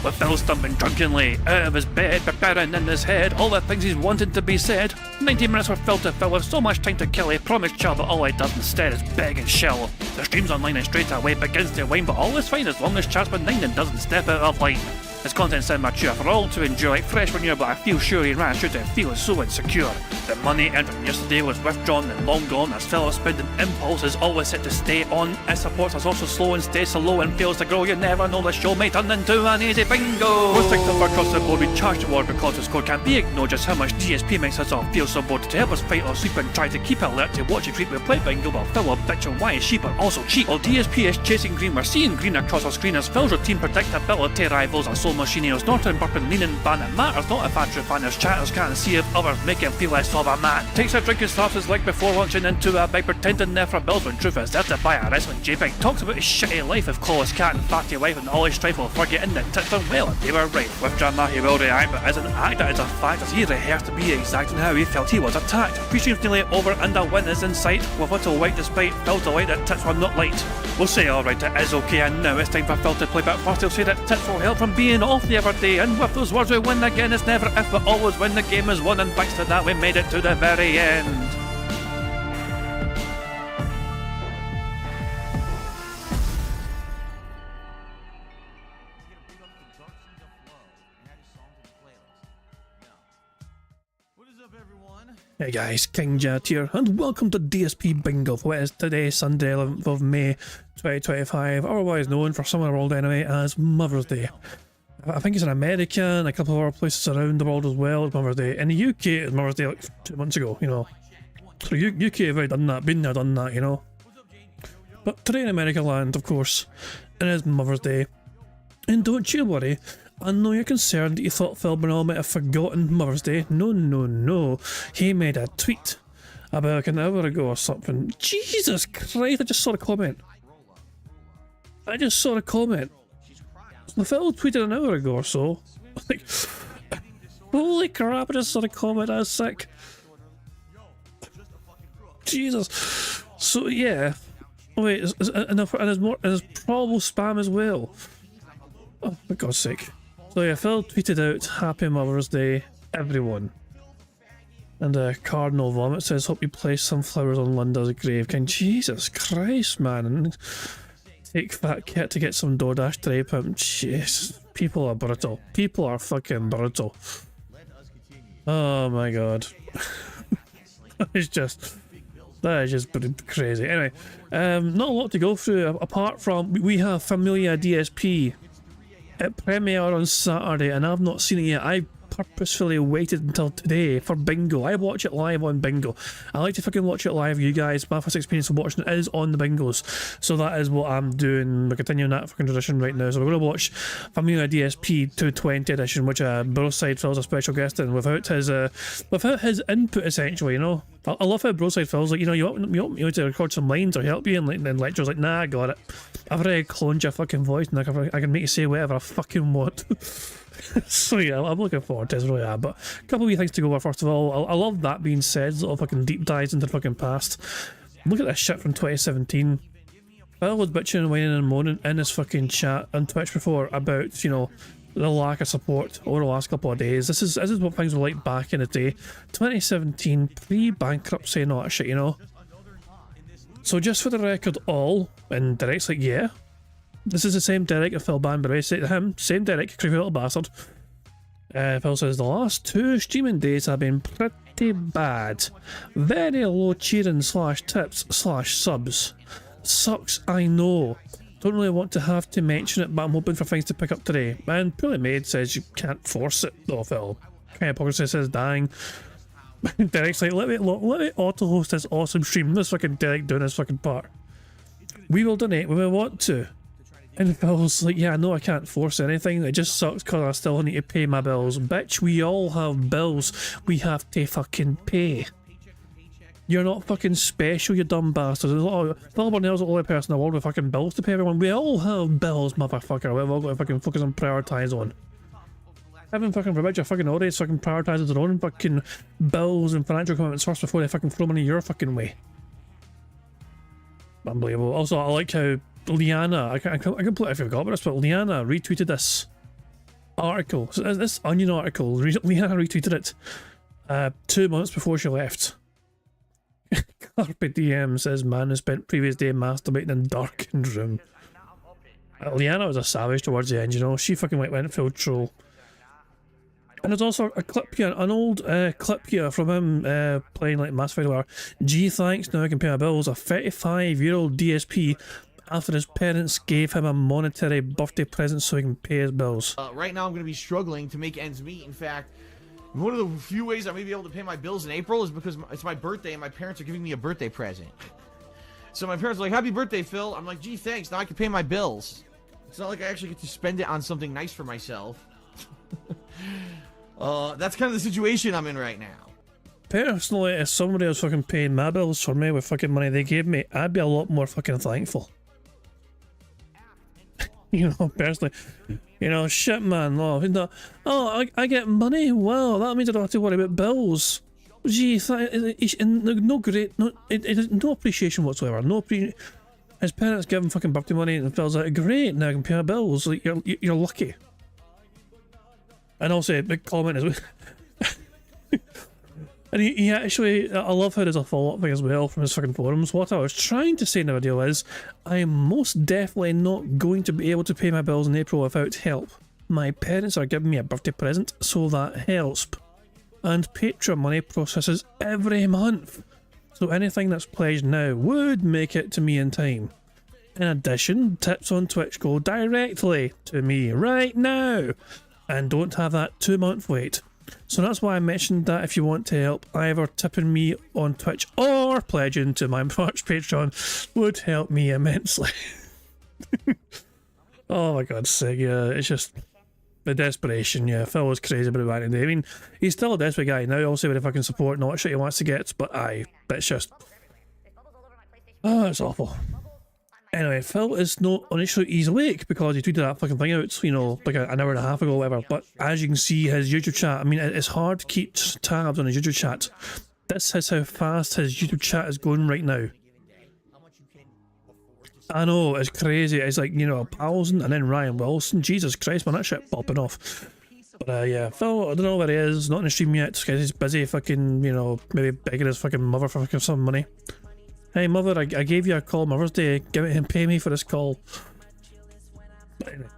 with Phil stumbling drunkenly out of his bed, preparing in his head all the things he's wanted to be said. 90 minutes for Phil to fill with so much time to kill. He promised chill, but all he does instead is beg and shill. The stream's online and straight away begins to whine, but all is fine as long as chat's benign and doesn't step out of line. His content's immature for all to enjoy, like fresh manure, but I feel sure he ran straight to feel so insecure. The money earned from yesterday was withdrawn and long gone, as Phil's spending impulse is always set to stay on. His supports is also slow and stays so low and fails to grow. You never know, the show may turn into an easy bingo. Most things up across the board, we charge the war because the score can't be ignored. Just how much DSP makes us all feel so bored. To help us fight or sleep and try to keep alert to watch it creep, we play bingo while Phil will bitch on why his sheep are also cheap. While DSP is chasing green, we're seeing green across our screen as Phil's routine predictability rivals our soul machineers. Norton, burping, leaning, ban, it matters not if Andrew fanners chatters can't see if others make him feel less of a man. Takes a drink and starts his leg before launching into a bike, pretending there for bills when truth is there to buy a wrestling JPEG. Talks about his shitty life of clawless cat and fatty wife and all his strife while forgetting that tits are well and they were right. With drama he will react, but as an actor it's a fact as he rehearsed to be exact in how he felt he was attacked. Pre-stream's nearly over and a win is in sight, with little white despite Phil's delight that tits were not light. We'll say alright, it is okay, and now it's time for Phil to play, but first he'll say that tits will help from being off the other day, and with those words we win again. It's never if but always when the game is won, and thanks to that we made it to the very end. Hey guys, King Jet here, and welcome to DSP Bingo for what is today, Sunday 11th of May 2025, otherwise known for some of the world anyway as Mother's Day. I think it's in America and a couple of other places around the world as well, it's Mother's Day. In the UK, it's Mother's Day like 2 months ago, you know. So UK have already done that, been there, done that, you know. But today in America land, of course, it is Mother's Day. And don't you worry, I know you're concerned that you thought Phil Bernal might have forgotten Mother's Day. No. He made a tweet about like an hour ago or something. Jesus Christ, I just saw a comment. So Phil tweeted an hour ago or so. Like, holy crap, I just saw a comment, I was sick. Jesus. So yeah. Wait, and there's probable spam as well. Oh, for God's sake. So yeah, Phil tweeted out, Happy Mother's Day, everyone. And Cardinal Vomit says, hope you place some flowers on Linda's grave. Jesus Christ, man. And take Fat Kit to get some DoorDash tray pump. Jeez, people are brutal. People are fucking brutal. Oh my god. That is just crazy. Anyway, not a lot to go through apart from we have Familia DSP at premiere on Saturday, and I've not seen it yet. I purposefully waited until today for Bingo. I watch it live on Bingo. I like to fucking watch it live. You guys, my first experience of watching it is on the Bingos, so that is what I'm doing. We're continuing that fucking tradition right now. So we're going to watch Familia DSP 220 edition, which Broside Phil's a special guest in, without his input essentially. You know, I love how Broside Phil's like, you know, you want me to record some lines or help you, and like then Lecture's like, nah, I got it. I've already cloned your fucking voice, and I can make you say whatever I fucking want. So yeah, I'm looking forward to it, really. But a couple of wee things to go over. First of all, I love that being said, little fucking deep dives into the fucking past. Look at this shit from 2017. Phil was bitching and whining and moaning in his fucking chat on Twitch before about, you know, the lack of support over the last couple of days. This is what things were like back in the day. 2017, pre-bankruptcy and all that shit, you know. So just for the record, and Derek's like, yeah. This is the same Derek that Phil banned, by the way. Say to him, same Derek, creepy little bastard. Phil says, the last 2 streaming days have been pretty bad. Very low cheering / tips / subs. Sucks, I know. Don't really want to have to mention it, but I'm hoping for things to pick up today. And Poorly Made says you can't force it, though, Phil. Hypocrisy says dying. Derek's like, let me auto-host this awesome stream. This fucking Derek doing his fucking part. We will donate when we want to. And Phil's like, yeah, no, I can't force anything. It just sucks because I still need to pay my bills. Bitch, we all have bills we have to fucking pay. You're not fucking special, you dumb bastard. Phil Burnell's the only person in the world with fucking bills to pay everyone. We all have bills, motherfucker. We've all got to fucking focus and prioritise on. Having fucking forbid your fucking audience fucking prioritises their own fucking bills and financial commitments first before they fucking throw money your fucking way. Unbelievable. Also, I like how Liana, I completely forgot about this, but Liana retweeted this article. So this Onion article, Leanna retweeted it 2 months before she left. Carpe Diem says man who spent previous day masturbating in darkened room. Leanna was a savage towards the end, you know. She fucking went full troll. And there's also a clip here, an old clip here from him playing like Mass Effect where, gee thanks, now I can pay my bills. A 35-year-old DSP after his parents gave him a monetary birthday present so he can pay his bills. Right now I'm going to be struggling to make ends meet. In fact, one of the few ways I may be able to pay my bills in April is because it's my birthday and my parents are giving me a birthday present. So my parents are like, happy birthday, Phil. I'm like, gee, thanks. Now I can pay my bills. It's not like I actually get to spend it on something nice for myself. That's kind of the situation I'm in right now. Personally, if somebody was fucking paying my bills for me with fucking money they gave me, I'd be a lot more fucking thankful. You know, personally. You know, shit, man. I get money? Wow, that means I don't have to worry about bills. Gee, no appreciation whatsoever. His parents give him fucking birthday money and Phil's like, great, now I can pay my bills. Like, you're lucky. And also, a big comment as well. And he actually, I love how there's a follow-up thing as well from his fucking forums. What I was trying to say in the video is, I am most definitely not going to be able to pay my bills in April without help. My parents are giving me a birthday present, so that helps. And Patreon money processes every month, so anything that's pledged now would make it to me in time. In addition, tips on Twitch go directly to me right now, and don't have that 2-month wait. So that's why I mentioned that if you want to help, either tipping me on Twitch or pledging to my March Patreon would help me immensely. Oh my god's sake, yeah, it's just the desperation, yeah. Phil was crazy about it back in the day. I mean, he's still a desperate guy now, obviously, with the fucking support and all that shit he wants to get, but it's just... Oh, it's awful. Anyway, Phil is not honestly he's awake because he tweeted that fucking thing out, you know, like an hour and a half ago or whatever. But as you can see, his YouTube chat, I mean, it's hard to keep tabs on his YouTube chat. This is how fast his YouTube chat is going right now. I know, it's crazy. It's like, you know, Powelson and then Ryan Wilson. Jesus Christ, man, that shit popping off. But yeah, Phil, I don't know where he is, not in the stream yet, because he's busy fucking, you know, maybe begging his fucking mother for fucking some money. Hey mother, I gave you a call Mother's Day, give it and pay me for this call. But anyway,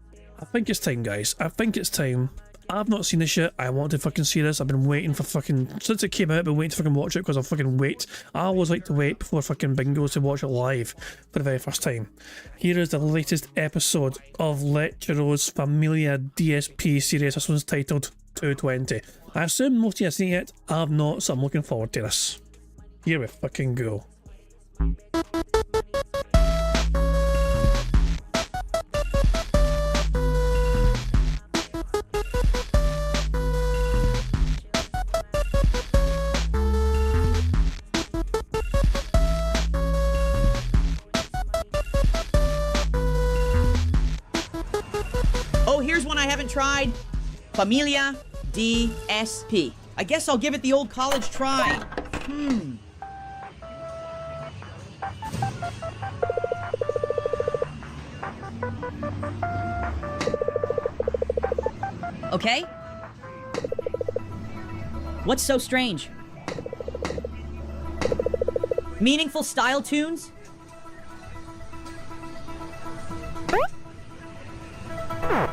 I think it's time, guys. I think it's time. I've not seen this yet. I want to fucking see this. I've been waiting for fucking... Since it came out, I've been waiting to fucking watch it because I fucking wait. I always like to wait before fucking Bingo to watch it live for the very first time. Here is the latest episode of Lechero's Familia DSP series. This one's titled 220. I assume most of you have seen it. I've not, so I'm looking forward to this. Here we fucking go. Oh, here's one I haven't tried. Familia DSP. I guess I'll give it the old college try. Okay. What's so strange? Meaningful style tunes?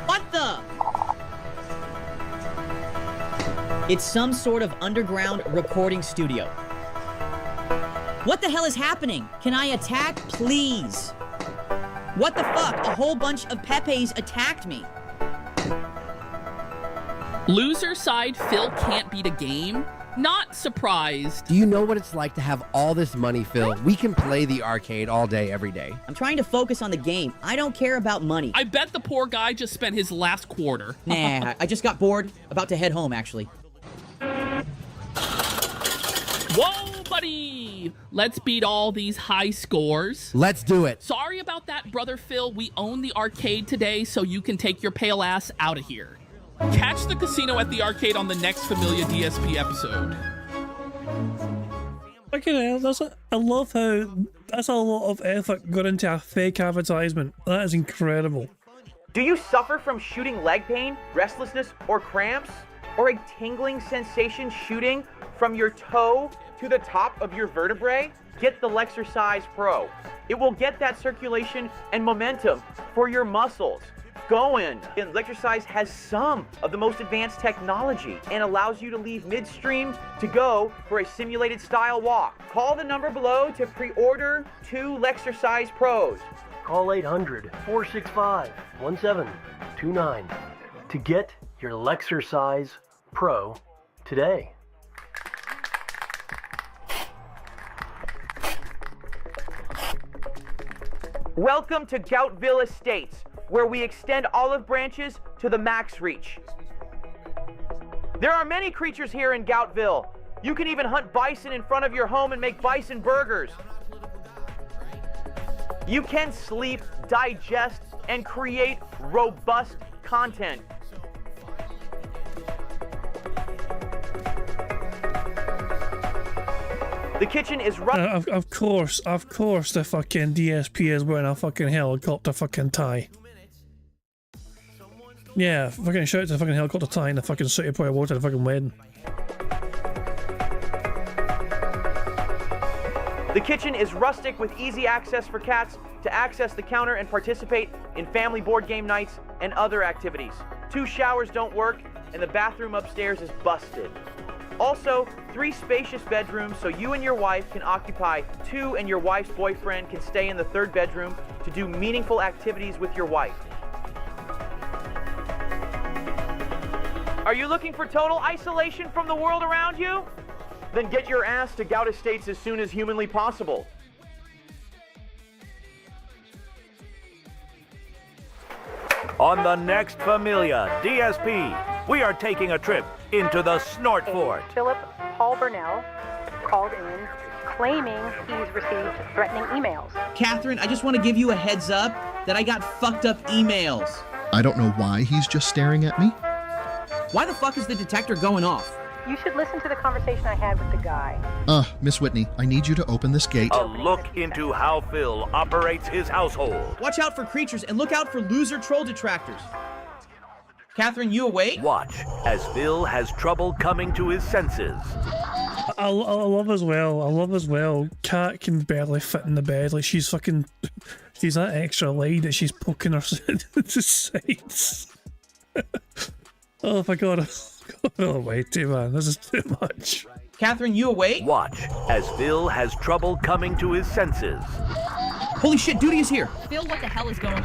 What the? It's some sort of underground recording studio. What the hell is happening? Can I attack, please? What the fuck? A whole bunch of Pepes attacked me. Loser side Phil can't beat a game? Not surprised. Do you know what it's like to have all this money, Phil? We can play the arcade all day, every day. I'm trying to focus on the game. I don't care about money. I bet the poor guy just spent his last quarter. Nah, I just got bored. About to head home, actually. Whoa, buddy! Let's beat all these high scores. Let's do it. Sorry about that, brother Phil. We own the arcade today, so you can take your pale ass out of here. Catch the casino at the arcade on the next Familia DSP episode. Okay, I love how that's a lot of effort got into a fake advertisement. That is incredible. Do you suffer from shooting leg pain, restlessness, or cramps? Or a tingling sensation shooting from your toe to the top of your vertebrae? Get the Lexercise Pro. It will get that circulation and momentum for your muscles going. And Lexercise has some of the most advanced technology and allows you to leave midstream to go for a simulated style walk. Call the number below to pre-order 2 Lexercise Pros. Call 800-465-1729 to get your Lexercise Pro today. Welcome to Goutville Estates, where we extend olive branches to the max reach. There are many creatures here in Goutville. You can even hunt bison in front of your home and make bison burgers. You can sleep, digest, and create robust content. The kitchen is of course, the fucking DSP is wearing a fucking helicopter fucking tie. Yeah, fucking shout out to the fucking helicopter tie and the fucking suit he probably wore to the fucking wedding. The kitchen is rustic with easy access for cats to access the counter and participate in family board game nights and other activities. 2 showers don't work, and the bathroom upstairs is busted. Also, 3 spacious bedrooms so you and your wife can occupy 2 and your wife's boyfriend can stay in the 3rd bedroom to do meaningful activities with your wife. Are you looking for total isolation from the world around you? Then get your ass to Gout Estates as soon as humanly possible. On the next Familia DSP, we are taking a trip into the Snort Fort. Philip Paul Burnell called in claiming he's received threatening emails. Catherine, I just want to give you a heads up that I got fucked up emails. I don't know why he's just staring at me. Why the fuck is the detector going off? You should listen to the conversation I had with the guy. Miss Whitney, I need you to open this gate. A look into how Phil operates his household. Watch out for creatures and look out for loser troll detractors. Catherine, you awake? Watch as Phil has trouble coming to his senses. I love as well. Kat can barely fit in the bed. Like she's that extra line that she's poking her to sides. Oh my god. Oh, way too, man. This is too much. Catherine, you awake? Watch as Phil has trouble coming to his senses. Holy shit, duty is here. Phil, what the hell is going on?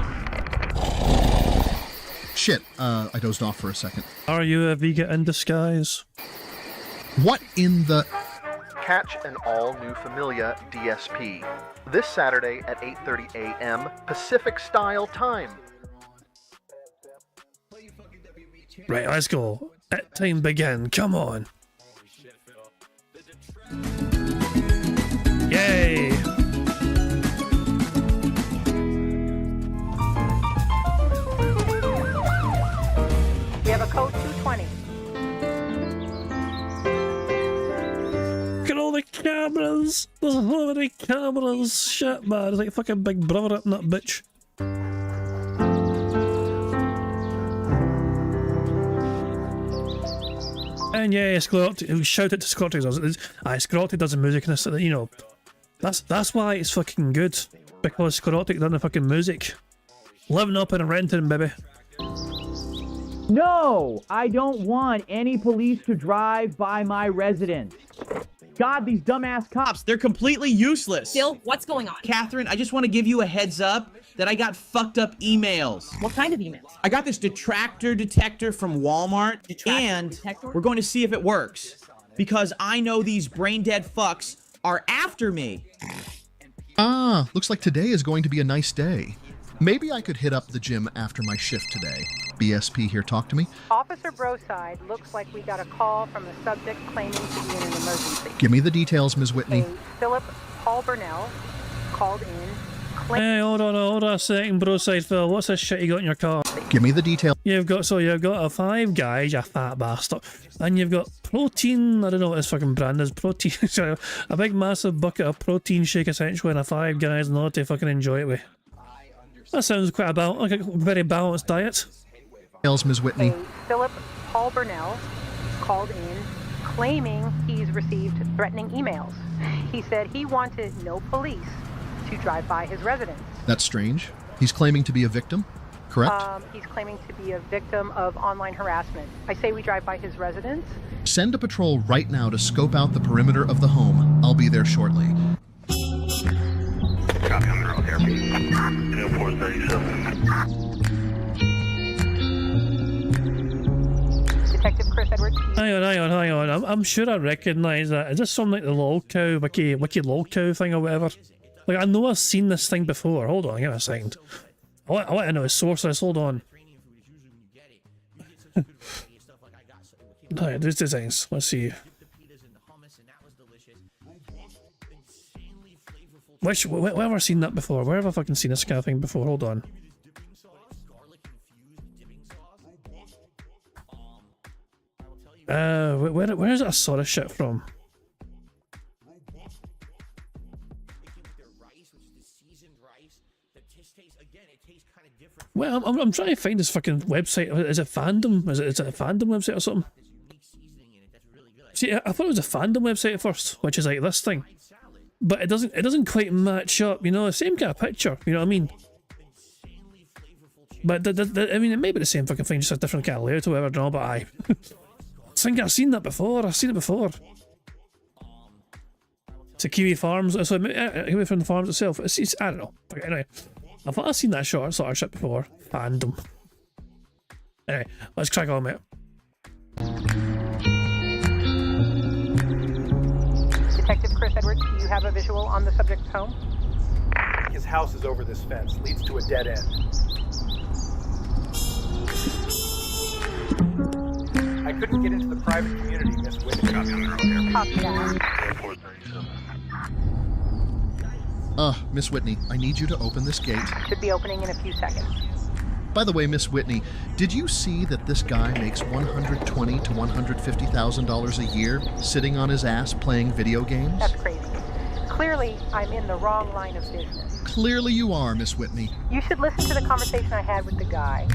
Shit, I dozed off for a second. Are you a Vega in disguise? What in the... Catch an all-new Familia DSP this Saturday at 8:30 a.m. Pacific Style Time. Right, let's go. Time begin. Come on. Yay! We have a code 220. Look at all the cameras. There's so many cameras. Shit, man. It's like fucking Big Brother up in that bitch. And yeah, Sclerotic, shout out to Sclerotic. Sclerotic does the music and this, you know. That's why it's fucking good. Because Sclerotic done the fucking music. Living up in Renton, baby. No, I don't want any police to drive by my residence. God, these dumbass cops, they're completely useless. Phil, what's going on? Catherine, I just want to give you a heads up that I got fucked up emails. What kind of emails? I got this detractor detector from Walmart, we're going to see if it works. Because I know these brain-dead fucks are after me. Looks like today is going to be a nice day. Maybe I could hit up the gym after my shift today. BSP here, talk to me. Officer Broside, looks like we got a call from a subject claiming to be in an emergency. Give me the details, Ms. Whitney. A Philip Paul Burnell called in. Hey, hold on a second, bro side Phil. What's this shit you got in your car? Give me the detail. You've got a Five Guys, you fat bastard. And you've got protein, I don't know what this fucking brand is, protein, sorry, a big massive bucket of protein shake essentially and a Five Guys in order to fucking enjoy it with. That sounds quite like a very balanced diet. Ms. Whitney. Philip Paul Burnell called in claiming he's received threatening emails. He said he wanted no police to drive by his residence. That's strange. He's claiming to be a victim, correct? He's claiming to be a victim of online harassment. I say we drive by his residence. Send a patrol right now to scope out the perimeter of the home. I'll be there shortly. Copy on the road there, 437. Detective Chris Edwards. Hang on. I'm sure I recognise that. Is this something like the log cow, wiki log cow thing or whatever? Like, I know I've seen this thing before. Hold on, give me a second. I want to know its source of this. Hold on. Alright, there's designs. Let's see. Where have I seen that before? Where have I fucking seen this kind of thing before? Hold on. Where is it I saw this shit from? Well, I'm trying to find this fucking website. Is it fandom? Is it a fandom website or something? See, I thought it was a fandom website at first, which is like this thing, but it doesn't quite match up. You know, the same kind of picture. You know what I mean? But I mean, it may be the same fucking thing, just a different kind of layout or whatever. No, but I think I've seen that before. I've seen it before. It's a Kiwi Farms. So Kiwi from the farms itself. It's I don't know. But anyway. I thought I'd seen that sort of shit before. Fandom. Anyway, let's crack on, mate. Detective Chris Edwards, do you have a visual on the subject's home? His house is over this fence. Leads to a dead end. I couldn't get into the private community, Miss Whitney. Copy that. Miss Whitney, I need you to open this gate. Should be opening in a few seconds. By the way, Miss Whitney, did you see that this guy makes $120,000 to $150,000 a year sitting on his ass playing video games? That's crazy. Clearly, I'm in the wrong line of business. Clearly you are, Miss Whitney. You should listen to the conversation I had with the guy.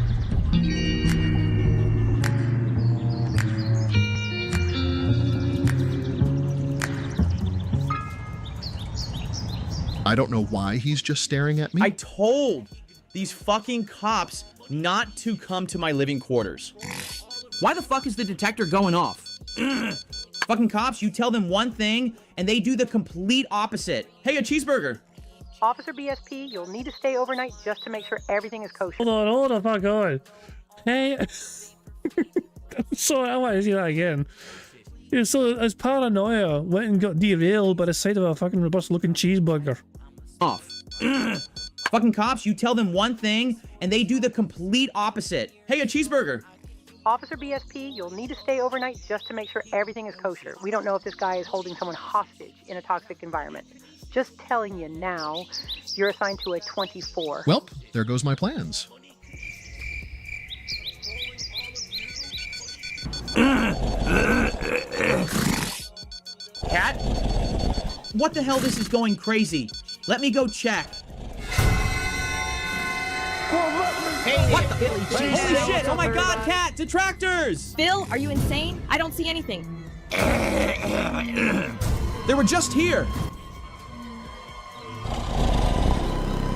I don't know why he's just staring at me. I told these fucking cops not to come to my living quarters. Why the fuck is the detector going off? Fucking cops, you tell them one thing and they do the complete opposite. Hey, a cheeseburger. Officer BSP, you'll need to stay overnight just to make sure everything is kosher. Hold the fuck on. Hey. Sorry, I want to see that again. Yeah, so his paranoia went and got derailed by the sight of a fucking robust looking cheeseburger. Off. Fucking cops, you tell them one thing and they do the complete opposite. Hey, a cheeseburger. Officer BSP, you'll need to stay overnight just to make sure everything is kosher. We don't know if this guy is holding someone hostage in a toxic environment. Just telling you now, you're assigned to a 24. Well, there goes my plans. Cat? What the hell? This is going crazy. Let me go check. Hey, what the? Holy shit! Oh my god, Cat! Detractors! Phil, are you insane? I don't see anything. They were just here.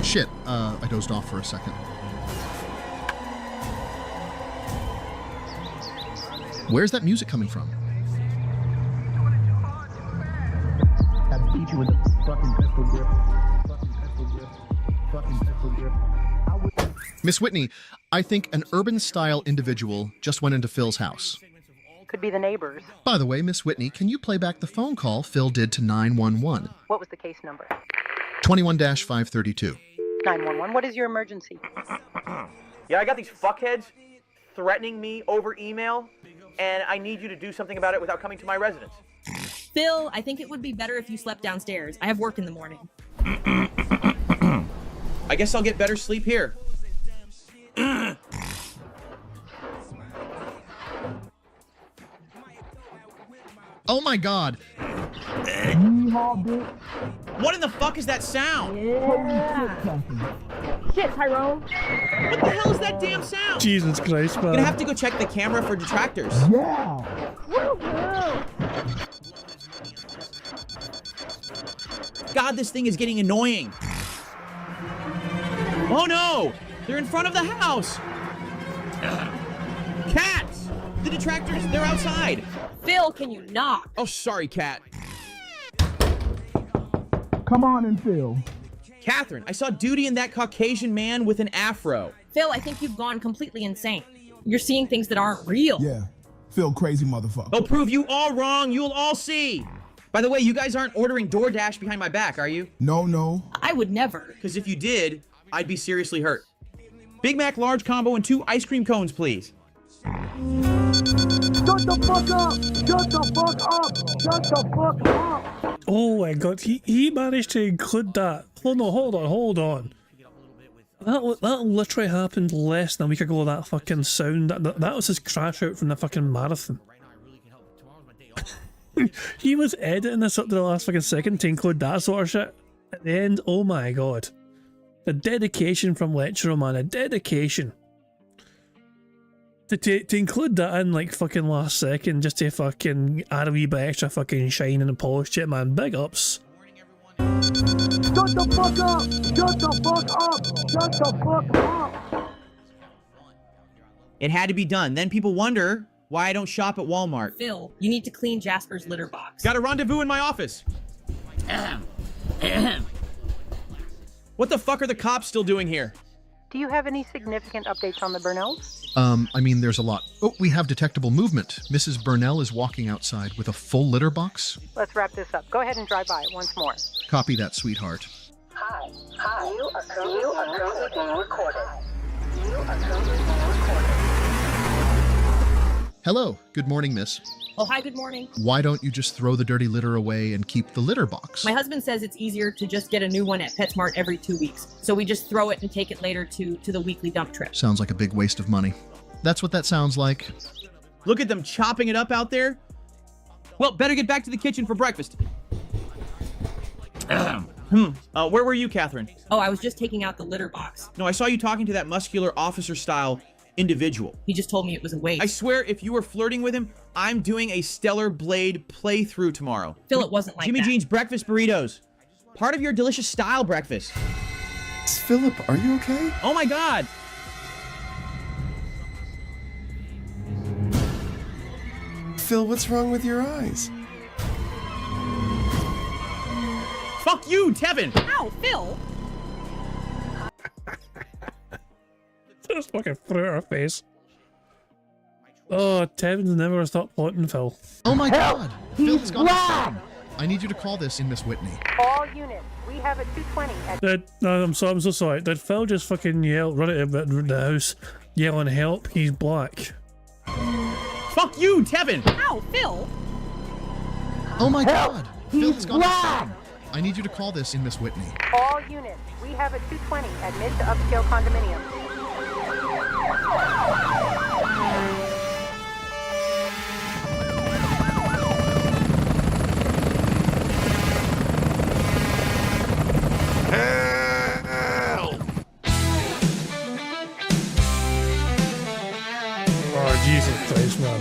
Shit, I dozed off for a second. Where's that music coming from? I beat you with the fucking pistol grip. Fucking pistol grip. Miss Whitney, I think an urban-style individual just went into Phil's house. Could be the neighbors. By the way, Miss Whitney, can you play back the phone call Phil did to 911? What was the case number? 21-532. 911, what is your emergency? Yeah, I got these fuckheads threatening me over email, and I need you to do something about it without coming to my residence. Phil, I think it would be better if you slept downstairs. I have work in the morning. I guess I'll get better sleep here. Oh my god! What in the fuck is that sound? Yeah. Shit, Tyrone. What the hell is that damn sound? Jesus Christ, man. Gonna have to go check the camera for detractors. Yeah. God, this thing is getting annoying. Oh no! They're in front of the house! Cats! The detractors, they're outside! Phil, can you knock? Oh, sorry, Cat. Come on and Phil. Catherine, I saw Duty and that Caucasian man with an afro. Phil, I think you've gone completely insane. You're seeing things that aren't real. Yeah. Phil, crazy motherfucker. They'll prove you all wrong, you'll all see! By the way, you guys aren't ordering DoorDash behind my back, are you? No. I would never. Because if you did, I'd be seriously hurt. Big Mac large combo and 2 ice cream cones, please. Shut the fuck up! Shut the fuck up! Shut the fuck up! Oh my god, he managed to include that. Oh no, hold on. That literally happened less than a week ago, that fucking sound. That was his crash out from the fucking marathon. He was editing this up to the last fucking second to include that sort of shit. At the end, oh my god. The dedication from Lecturer, man, a dedication. To include that in like fucking last second, just to fucking add a wee bit extra fucking shine and polish shit, man. Big ups. Shut the fuck up! Shut the fuck up! Shut the fuck up! It had to be done. Then people wonder why I don't shop at Walmart. Phil, you need to clean Jasper's litter box. Got a rendezvous in my office. What the fuck are the cops still doing here? Do you have any significant updates on the Burnells? I mean, there's a lot. Oh, we have detectable movement. Mrs. Burnell is walking outside with a full litter box. Let's wrap this up. Go ahead and drive by it once more. Copy that, sweetheart. Hi. You are currently being recorded. You are currently being recorded. Hello. Good morning, miss. Oh, hi, good morning. Why don't you just throw the dirty litter away and keep the litter box? My husband says it's easier to just get a new one at PetSmart every 2 weeks. So we just throw it and take it later to the weekly dump trip. Sounds like a big waste of money. That's what that sounds like. Look at them chopping it up out there. Well, better get back to the kitchen for breakfast. Where were you, Catherine? Oh, I was just taking out the litter box. No, I saw you talking to that muscular officer-style individual. He just told me it was a waste. I swear, if you were flirting with him, I'm doing a Stellar Blade playthrough tomorrow. Phil, it wasn't like Jimmy that. Jean's breakfast burritos. Part of your delicious style breakfast. Philip, are you okay? Oh my god! Phil, what's wrong with your eyes? Fuck you, Tevin! Ow, Phil! Just fucking threw her face. Oh, Tevin's never gonna stop plotting, Phil. Oh my god! Phil's gone insane. I need you to call this in, Miss Whitney. All units, we have a 220 at... I'm so sorry. Did Phil just fucking yell, run it about the house, yelling help, he's black? Fuck you, Tevin! Ow, Phil! Oh my god! Phil's gone insane. I need you to call this in, Miss Whitney. All units, we have a 220 at mid to upscale condominium. Oh, Jesus Christ, man.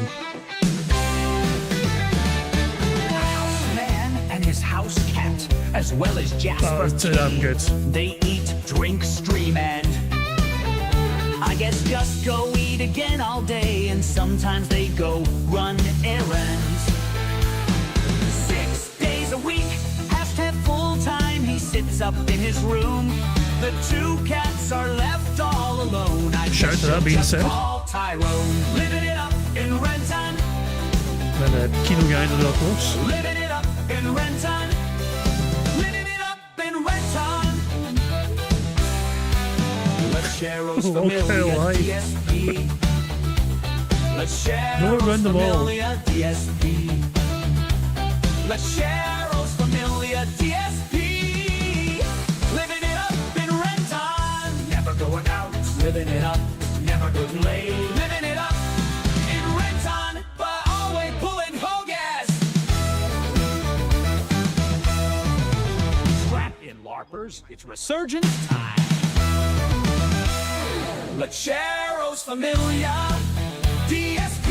Man and his house cat, as well as Jasper. That was too damn good. They eat, drink, stream, and I guess just go eat again all day, and sometimes they go run errands. 6 days a week, hashtag full time, he sits up in his room. The 2 cats are left all alone. I Shout to that being said. call Tyrone, living it up in Renton. Then the Kino guy to the close. Living it up in Renton. Living it up in Renton. Let's share those familiar DSP. Let's share those familiar DSP. Let's share those familiar DSP. Living it up in Renton. Never going out. Living it up. Never going late. Living it up in Renton, but always pulling whole gas. Strap in, LARPers. It's resurgence time. Lecheros Familia DSP.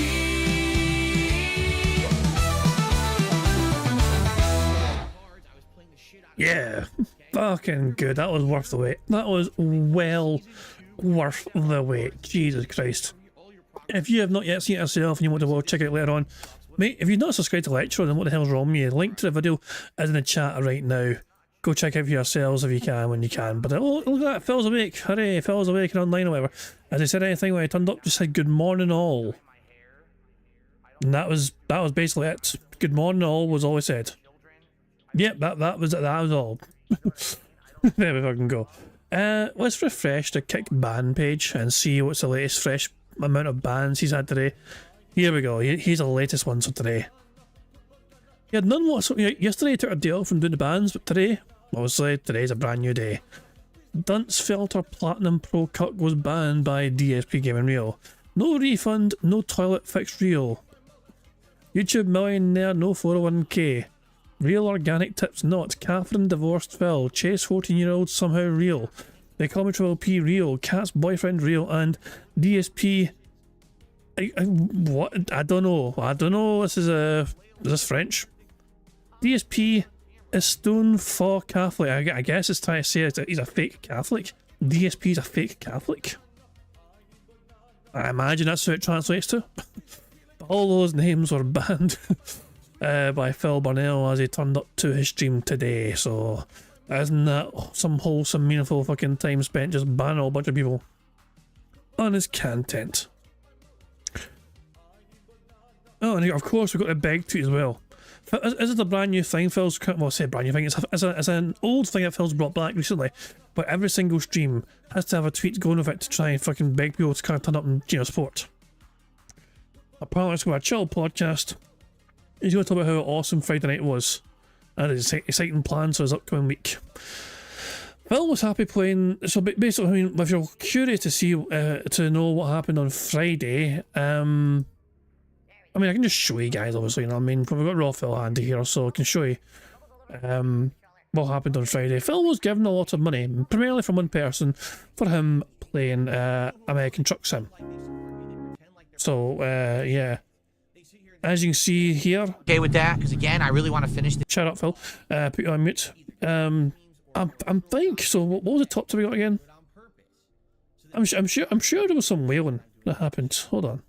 Yeah, fucking good. That was worth the wait. That was well worth the wait. Jesus Christ. If you have not yet seen it yourself and you want to check it out later on, mate, if you've not subscribed to Lecture, then what the hell's wrong with you? Link to the video is in the chat right now. Go check it out for yourselves if you can, when you can. But oh, look at that, Phil's awake. Hooray, Phil's awake and online or whatever. As I said anything when I turned up, just said good morning all. And that was basically it. Good morning all was all I said. Yep, that was all. There we fucking go. Let's refresh the Kick ban page and see what's the latest fresh amount of bans he's had today. Here we go. Here's the latest ones for today. He had none whatsoever. Yesterday he took a day off from doing the bans, but today, obviously, today's a brand new day. Dunce Filter Platinum Pro Cut was banned by DSP Gaming Real. No refund, no toilet fix real. YouTube millionaire, no 401k. Real organic tips not. Catherine divorced Phil. Chase 14-year-old somehow real. They call me Triple P real. Cat's boyfriend real. And DSP... what? I don't know. This is French? DSP is stone for Catholic. I guess it's trying to say he's a fake Catholic. DSP is a fake Catholic. I imagine that's how it translates to. But all those names were banned by Phil Burnell as he turned up to his stream today. So isn't that some wholesome, meaningful fucking time spent just banning a whole bunch of people on his content? Oh, and of course we've got a beg tweet as well. Is it a brand new thing Phil's... well, I say brand new thing, it's an old thing that Phil's brought back recently, but every single stream has to have a tweet going with it to try and fucking beg people to kind of turn up and, support. Apparently it's got a chill podcast. He's going to talk about how awesome Friday night was and his exciting plans for his upcoming week. Phil was happy playing... So basically, I mean, if you're curious to see, to know what happened on Friday, I mean, I can just show you guys, obviously, what I mean? We've got Raw Phil handy here, so I can show you what happened on Friday. Phil was given a lot of money, primarily from one person, for him playing American Truck Sim. So, yeah. As you can see here... Okay with that, because again, I really want to finish this. Shut up, Phil. Put you on mute. I'm think, so what was the top two we got again? I'm sure there was some wailing that happened. Hold on.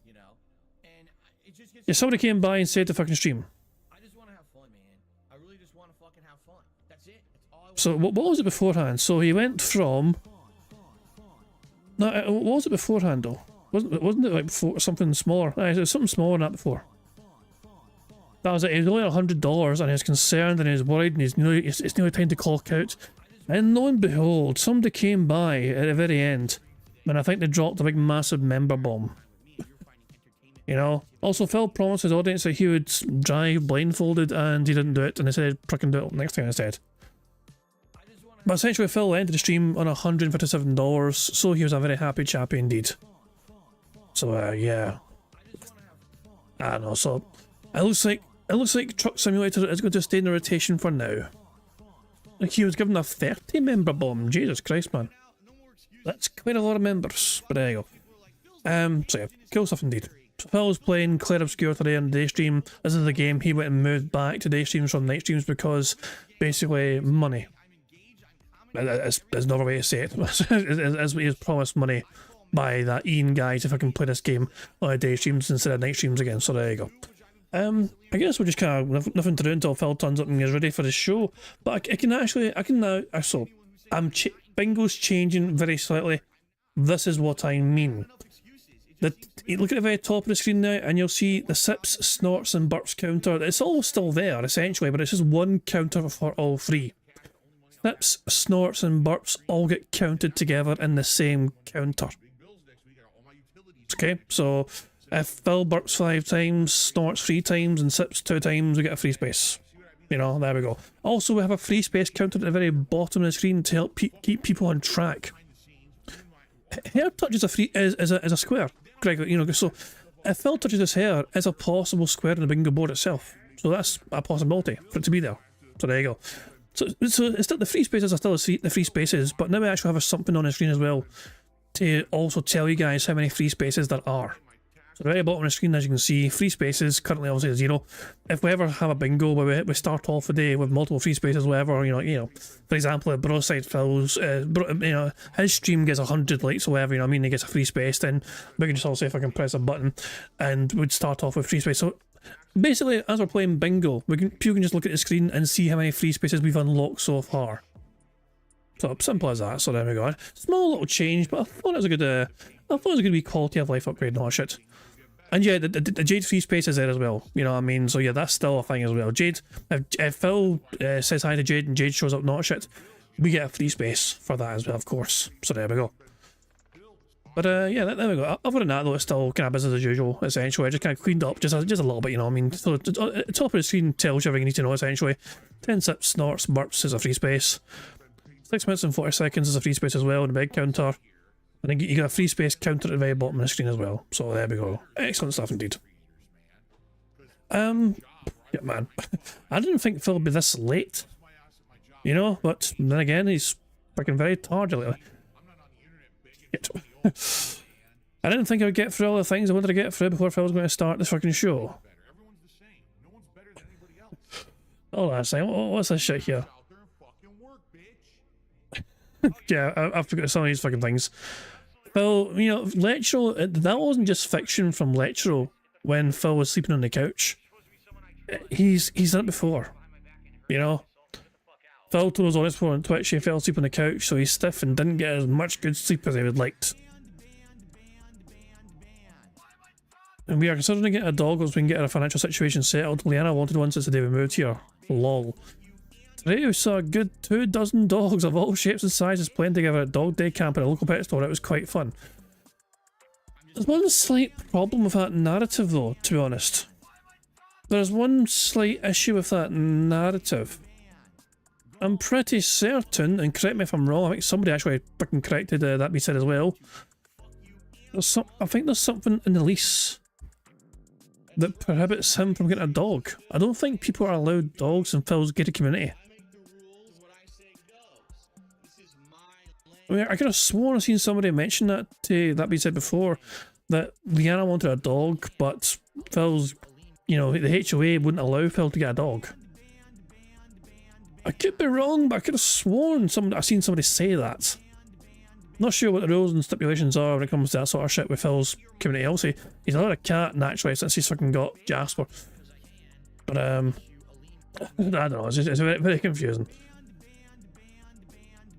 Yeah, somebody came by and said to fucking stream. I just want to have fun, man. I really just want to fucking have fun. That's it. That's all I want. So what was it beforehand? So he went from... No, what was it beforehand though? Wasn't it like before something smaller? It was something smaller than that before. That was it. It was only $100 and he was concerned and he was worried and it's nearly time to clock out. And lo and behold, somebody came by at the very end and I think they dropped a big massive member bomb. You know? Also, Phil promised his audience that he would drive blindfolded and he didn't do it, and they said fucking do it next time instead. But essentially Phil ended the stream on $157, so he was a very happy chappy indeed. So yeah. I don't know, so it looks like Truck Simulator is going to stay in the rotation for now. Like he was given a 30 member bomb. Jesus Christ, man. That's quite a lot of members, but there you go. So yeah, cool stuff indeed. So Phil was playing Claire Obscure today on the day stream. This is the game he went and moved back to day streams from night streams because basically money. There's another way to say it. As he was promised money by that Ian guy to fucking play this game on day streams instead of night streams again. So there you go. I guess we're just kind of nothing to do until Phil turns up and is ready for the show. But I can now. So Bingo's changing very slightly. This is what I mean. Look at the very top of the screen now and you'll see the sips, snorts and burps counter. It's all still there essentially, but it's just one counter for all three. Sips, snorts and burps all get counted together in the same counter. Okay, so if Phil burps 5 times, snorts 3 times and sips 2 times, we get a free space. You know, there we go. Also, we have a free space counter at the very bottom of the screen to help keep people on track. Hair touch is a square. Greg, you know, so if Phil touches his hair, is a possible square in the bingo board itself. So that's a possibility for it to be there. So there you go. So it's still, the free spaces are still the free spaces, but now we actually have something on the screen as well to also tell you guys how many free spaces there are. So the very bottom of the screen, as you can see, free spaces, currently obviously 0. If we ever have a bingo where we start off the day with multiple free spaces, whatever, you know, for example, at Broadside Phil's, his stream gets 100 likes or whatever, you know what I mean, he gets a free space, then we can just all say if I can press a button, and we'd start off with free space. So basically, as we're playing bingo, people can just look at the screen and see how many free spaces we've unlocked so far. So simple as that. So there we go. Small little change, but I thought it was a good, wee quality of life upgrade and all that shit. And yeah, the Jade free space is there as well. You know what I mean? So yeah, that's still a thing as well. Jade, if Phil says hi to Jade and Jade shows up, not shit, we get a free space for that as well, of course. So there we go. But yeah, there we go. Other than that, though, it's still kind of business as usual. Essentially, I just kind of cleaned up just a little bit. You know what I mean? So the top of the screen tells you everything you need to know. Essentially, 10 sips, snorts, burps is a free space. 6 minutes and 40 seconds is a free space as well, and a big counter. And then you got a free space counter at the very bottom of the screen as well. So there we go. Excellent stuff indeed. Yeah, man. I didn't think Phil would be this late. You know, but then again, he's freaking very tardy lately. I didn't think I would get through all the things I wanted to get through before Phil was going to start this fucking show. Oh, last thing. What's this shit here? Yeah, I forgot some of these fucking things. Phil, you know, Lectro, that wasn't just fiction from Lectro when Phil was sleeping on the couch. He's done it before, you know. Phil told us on his phone on Twitch he fell asleep on the couch, so he's stiff and didn't get as much good sleep as he would liked. And we are considering getting a dog as we can get our financial situation settled. Leanna wanted one since the day we moved here. Lol. Today we saw a good 24 dogs of all shapes and sizes playing together at dog day camp at a local pet store. It was quite fun. There's one slight problem with that narrative though, to be honest. There's one slight issue with that narrative. I'm pretty certain, and correct me if I'm wrong, I think somebody actually fucking corrected that we said as well. I think there's something in the lease that prohibits him from getting a dog. I don't think people are allowed dogs in Phil's gated community. I mean, I could have sworn I've seen somebody mention that being said before, that Leanna wanted a dog, but Phil's, you know, the HOA wouldn't allow Phil to get a dog. I could be wrong, but I could have sworn I've seen somebody say that. Not sure what the rules and stipulations are when it comes to that sort of shit with Phil's community. Obviously, he's allowed a cat naturally since he's fucking got Jasper. But I don't know, it's very, very confusing.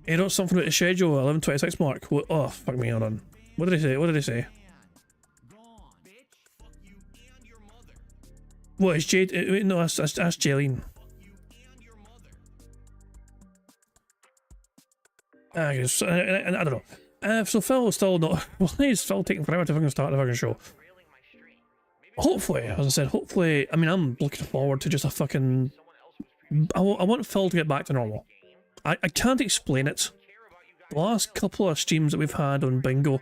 He wrote something about the schedule at 11:26 mark. What, oh, fuck me, hold on. What did he say? What did he say? What is Jade? No, that's Jaylene. I don't know. So Phil is still not. Well, he's still taking forever to fucking start the fucking show. Hopefully, as I said, hopefully. I mean, I'm looking forward to just a fucking. I want Phil to get back to normal. I can't explain it. The last couple of streams that we've had on Bingo,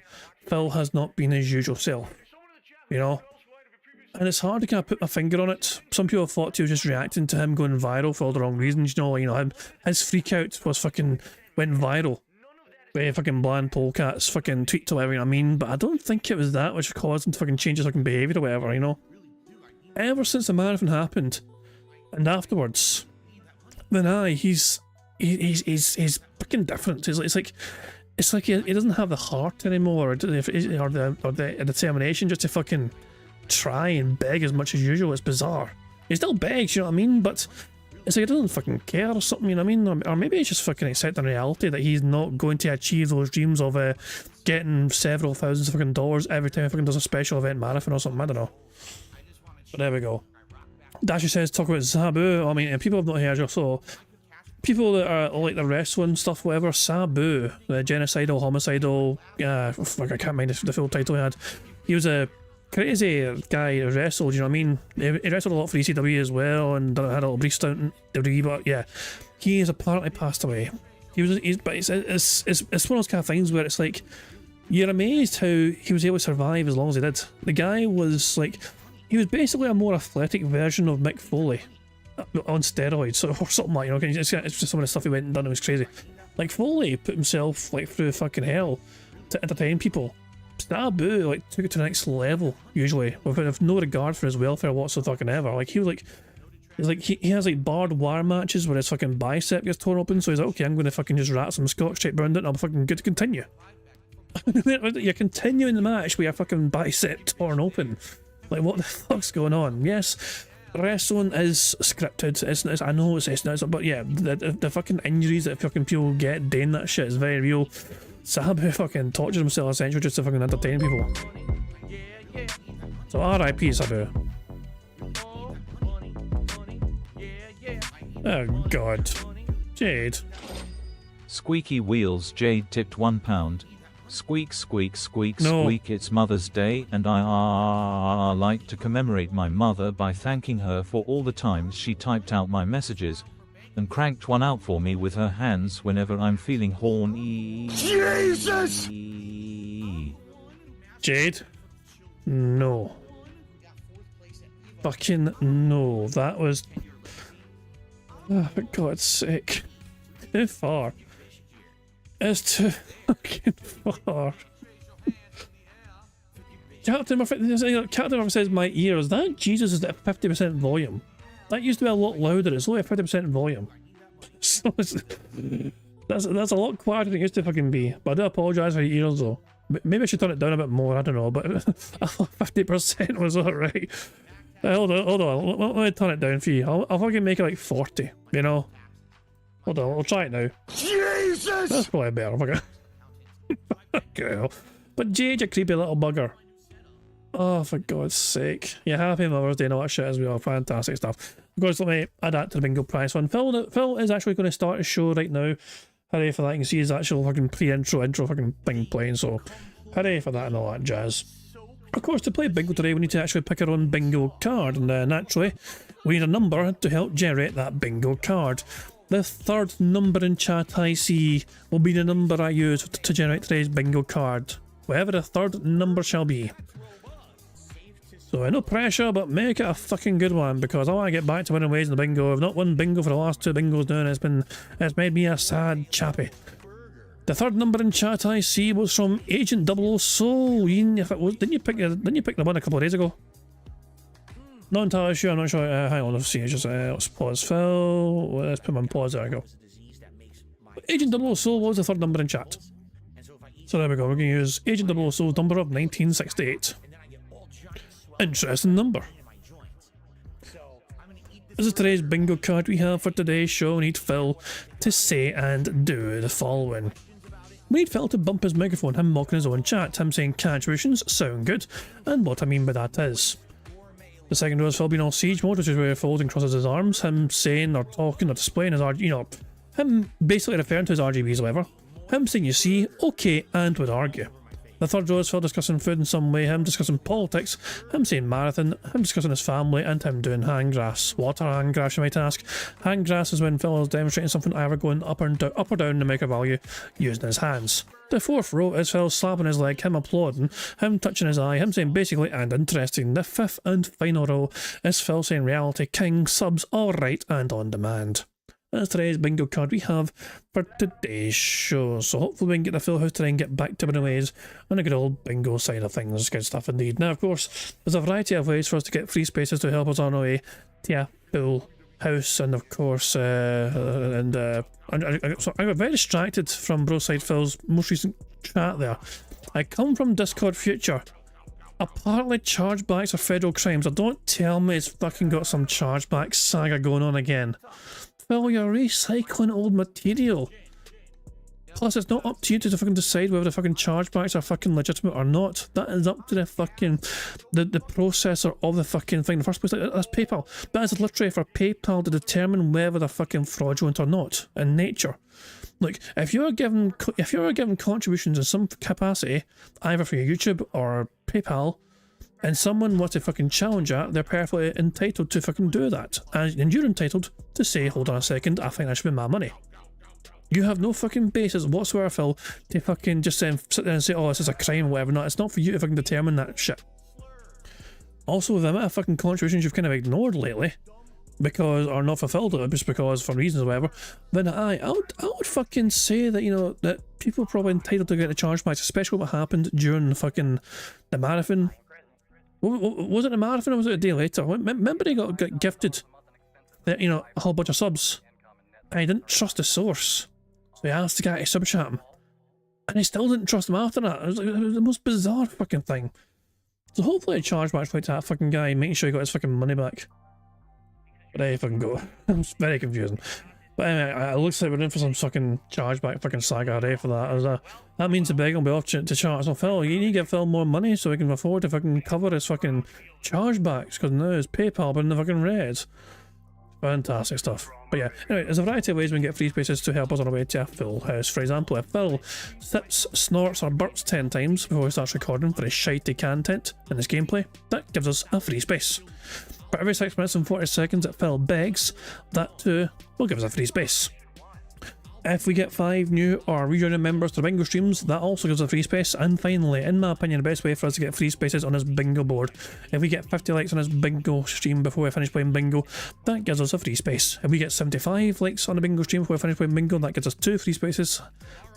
Phil has not been his usual self. You know? And it's hard to kind of put my finger on it. Some people thought he was just reacting to him going viral for all the wrong reasons. You know, his freak out was fucking went viral. With fucking bland polecats, fucking tweets or whatever, you know what I mean? But I don't think it was that which caused him to fucking change his fucking behaviour or whatever, you know? Ever since the marathon happened, and afterwards, then he's fucking different. It's like he doesn't have the heart anymore, or the determination just to fucking try and beg as much as usual. It's bizarre. He still begs, you know what I mean? But it's like he doesn't fucking care or something, you know what I mean? Or maybe he's just fucking accepting reality that he's not going to achieve those dreams of getting several thousands of fucking dollars every time he fucking does a special event marathon or something. I don't know. But there we go. Dasher says talk about Sabu. I mean, people have not heard you, so people that are like the wrestling stuff, whatever. Sabu, the genocidal, homicidal. Fuck, I can't mind the full title he had. He was a crazy guy who wrestled, you know what I mean? He wrestled a lot for ECW as well, and had a little brief stint in WWE, but yeah, he has apparently passed away. But it's one of those kind of things where it's like, you're amazed how he was able to survive as long as he did. The guy was like, he was basically a more athletic version of Mick Foley on steroids or something like, you know, it's just some of the stuff he went and done, it was crazy. Like, Foley put himself like through fucking hell to entertain people. Sabu like took it to the next level usually, with no regard for his welfare whatsoever. Like he has like barbed wire matches where his fucking bicep gets torn open, so he's like, okay, I'm going to fucking just wrap some scotch tape around it and I'm fucking good to continue. You're continuing the match with your fucking bicep torn open. Like, what the fuck's going on? Yes, wrestling is scripted. I know it's but yeah, the fucking injuries that fucking people get doing that shit is very real. Sabu fucking tortured himself essentially just to fucking entertain people. So R.I.P. Sabu. Oh god. Jade. Squeaky Wheels Jade tipped £1. Squeak, squeak, squeak, No. squeak. It's Mother's Day, and I like to commemorate my mother by thanking her for all the times she typed out my messages and cranked one out for me with her hands whenever I'm feeling horny. Jesus! Jade? No. Fucking no. That was... Oh, for God's sake. Too far. It's too fucking far. Captain Murphy says my ear. Is that Jesus is at 50% volume? That used to be a lot louder. It's only at 50% volume. So that's a lot quieter than it used to fucking be. But I do apologise for your ears though. Maybe I should turn it down a bit more. I don't know. But 50% was alright. Hold on. Let me turn it down for you. I'll fucking make it like 40. You know. Hold on, I'll try it now. Jesus! That's probably better. Fucking hell. But Jade, you creepy little bugger. Oh, for God's sake. Yeah, happy Mother's Day and all that shit as well. Fantastic stuff. Of course, let me add that to the bingo prize one. Phil is actually going to start his show right now. Hooray for that. You can see his actual fucking intro fucking thing playing. So, hooray for that and all that jazz. Of course, to play bingo today, we need to actually pick our own bingo card. And naturally, we need a number to help generate that bingo card. The third number in chat I see will be the number I use to generate today's bingo card. Whatever the third number shall be. So no pressure, but make it a fucking good one, because I want to get back to winning ways in the bingo. I've not won bingo for the last 2 bingos now, and it's made me a sad chappy. The third number in chat I see was from Agent 00 Soul. Didn't you pick the one a couple of days ago? Not entirely sure, I'm not sure. Hang on, let's see. Let's pause Phil. Let's put him on pause. There we go. Agent 00 Soul was the third number in chat. So there we go. We're going to use Agent 00 Soul's number of 1968. Interesting number. This is today's bingo card we have for today's show. We need Phil to say and do the following. We need Phil to bump his microphone, him mocking his own chat, him saying contributions sound good, and what I mean by that is. The second was Phil being on siege mode, which is where he folds and crosses his arms, him saying or talking or displaying his him basically referring to his RGBs or whatever, him saying you see, okay, and would argue. The third row is Phil discussing food in some way, him discussing politics, him saying marathon, him discussing his family, and him doing hand grass. What are hand grass, you might ask? Hand grass is when Phil is demonstrating something either going up or down the micro value using his hands. The fourth row is Phil slapping his leg, him applauding, him touching his eye, him saying basically and interesting. The fifth and final row is Phil saying reality, king, subs, alright, and on demand. That's today's bingo card we have for today's show. So hopefully we can get the full house today and get back to winning ways on a good old bingo side of things. Good stuff indeed. Now, of course, there's a variety of ways for us to get free spaces to help us on our way to a full house. And of course, I got very distracted from Broside Phil's most recent chat there. I come from Discord Future. Apparently chargebacks are federal crimes. Don't tell me it's fucking got some chargeback saga going on again. Phil, you're recycling old material. Plus, it's not up to you to fucking decide whether the fucking chargebacks are fucking legitimate or not. That is up to the fucking the processor of the fucking thing in the first place. That's PayPal. That is literally for PayPal to determine whether they're fucking fraudulent or not in nature. Look, if you're given contributions in some capacity, either for YouTube or PayPal, and someone wants to fucking challenge that, they're perfectly entitled to fucking do that. And you're entitled to say, hold on a second, I think that should be my money. You have no fucking basis whatsoever, Phil, to fucking just sit there and say, oh, this is a crime or whatever. No, it's not for you to fucking determine that shit. Also, with the amount of fucking contributions you've kind of ignored lately, because, or not fulfilled it just because for reasons or whatever, then I would fucking say that, you know, that people are probably entitled to get the chargebacks, especially what happened during the marathon. Was it the marathon or was it a day later? Remember he got gifted, you know, a whole bunch of subs, and he didn't trust the source, so he asked the guy to sub chat him, and he still didn't trust him after that. It was the most bizarre fucking thing. So hopefully a chargeback went to that fucking guy, making sure he got his fucking money back. But there you fucking go. It's very confusing. But anyway, it looks like we're in for some fucking chargeback fucking saga day for that. That means the big will be off to chart. So Phil, you need to give Phil more money so he can afford to fucking cover his fucking chargebacks, because now his PayPal been in the fucking red. Fantastic stuff. But yeah, anyway, there's a variety of ways we can get free spaces to help us on our way to a full house. For example, if Phil sips, snorts or burps 10 times before he starts recording for his shitey content in his gameplay, that gives us a free space. But every 6 minutes and 40 seconds that Phil begs, that too will give us a free space. If we get 5 new or rejoining members to the bingo streams, that also gives us a free space. And finally, in my opinion, the best way for us to get free spaces on his bingo board, if we get 50 likes on his bingo stream before we finish playing bingo, that gives us a free space. If we get 75 likes on the bingo stream before we finish playing bingo, that gives us 2 free spaces.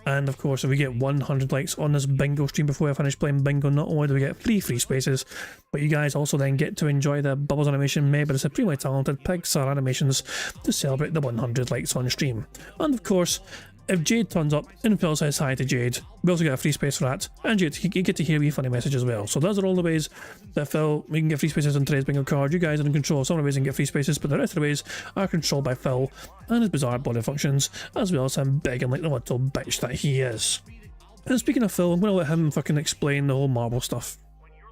And of course, if we get 100 likes on this bingo stream before I finish playing bingo, not only do we get 3 free spaces, but you guys also then get to enjoy the Bubbles animation made by the supremely talented Pixar Animations to celebrate the 100 likes on stream. And of course, if Jade turns up and Phil says hi to Jade, we also get a free space for that, and Jade, you get to hear a wee funny message as well. So those are all the ways that Phil, we can get free spaces on today's bingo card. You guys are in control of some of the ways you can get free spaces, but the rest of the ways are controlled by Phil and his bizarre body functions, as well as him begging like the little bitch that he is. And speaking of Phil, I'm going to let him fucking explain the whole marble stuff.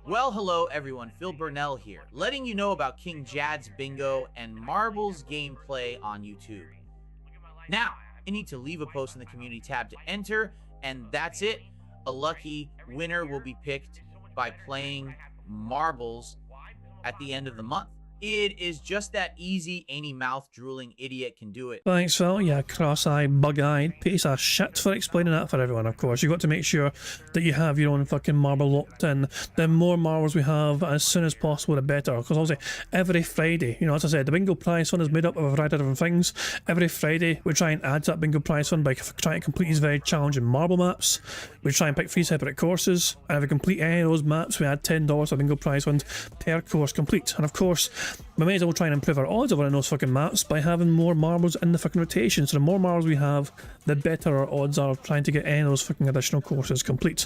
Well, hello everyone, Phil Burnell here, letting you know about King Jad's Bingo and Marbles gameplay on YouTube. Now, you need to leave a post in the community tab to enter, and that's it. A lucky winner will be picked by playing Marbles at the end of the month. It is just that easy, any mouth-drooling idiot can do it. Thanks, Phil. Yeah, cross-eyed, bug-eyed piece of shit for explaining that for everyone, of course. You've got to make sure that you have your own fucking marble locked in. The more marbles we have as soon as possible, the better. Because obviously, every Friday, you know, as I said, the bingo prize fund is made up of a variety of different things. Every Friday, we try and add to that bingo prize fund by trying to complete these very challenging marble maps. We try and pick 3 separate courses, and if we complete any of those maps, we add $10 to the bingo prize fund per course complete. And of course, we may as well try and improve our odds of winning those fucking maps by having more marbles in the fucking rotation. So the more marbles we have, the better our odds are of trying to get any of those fucking additional courses complete.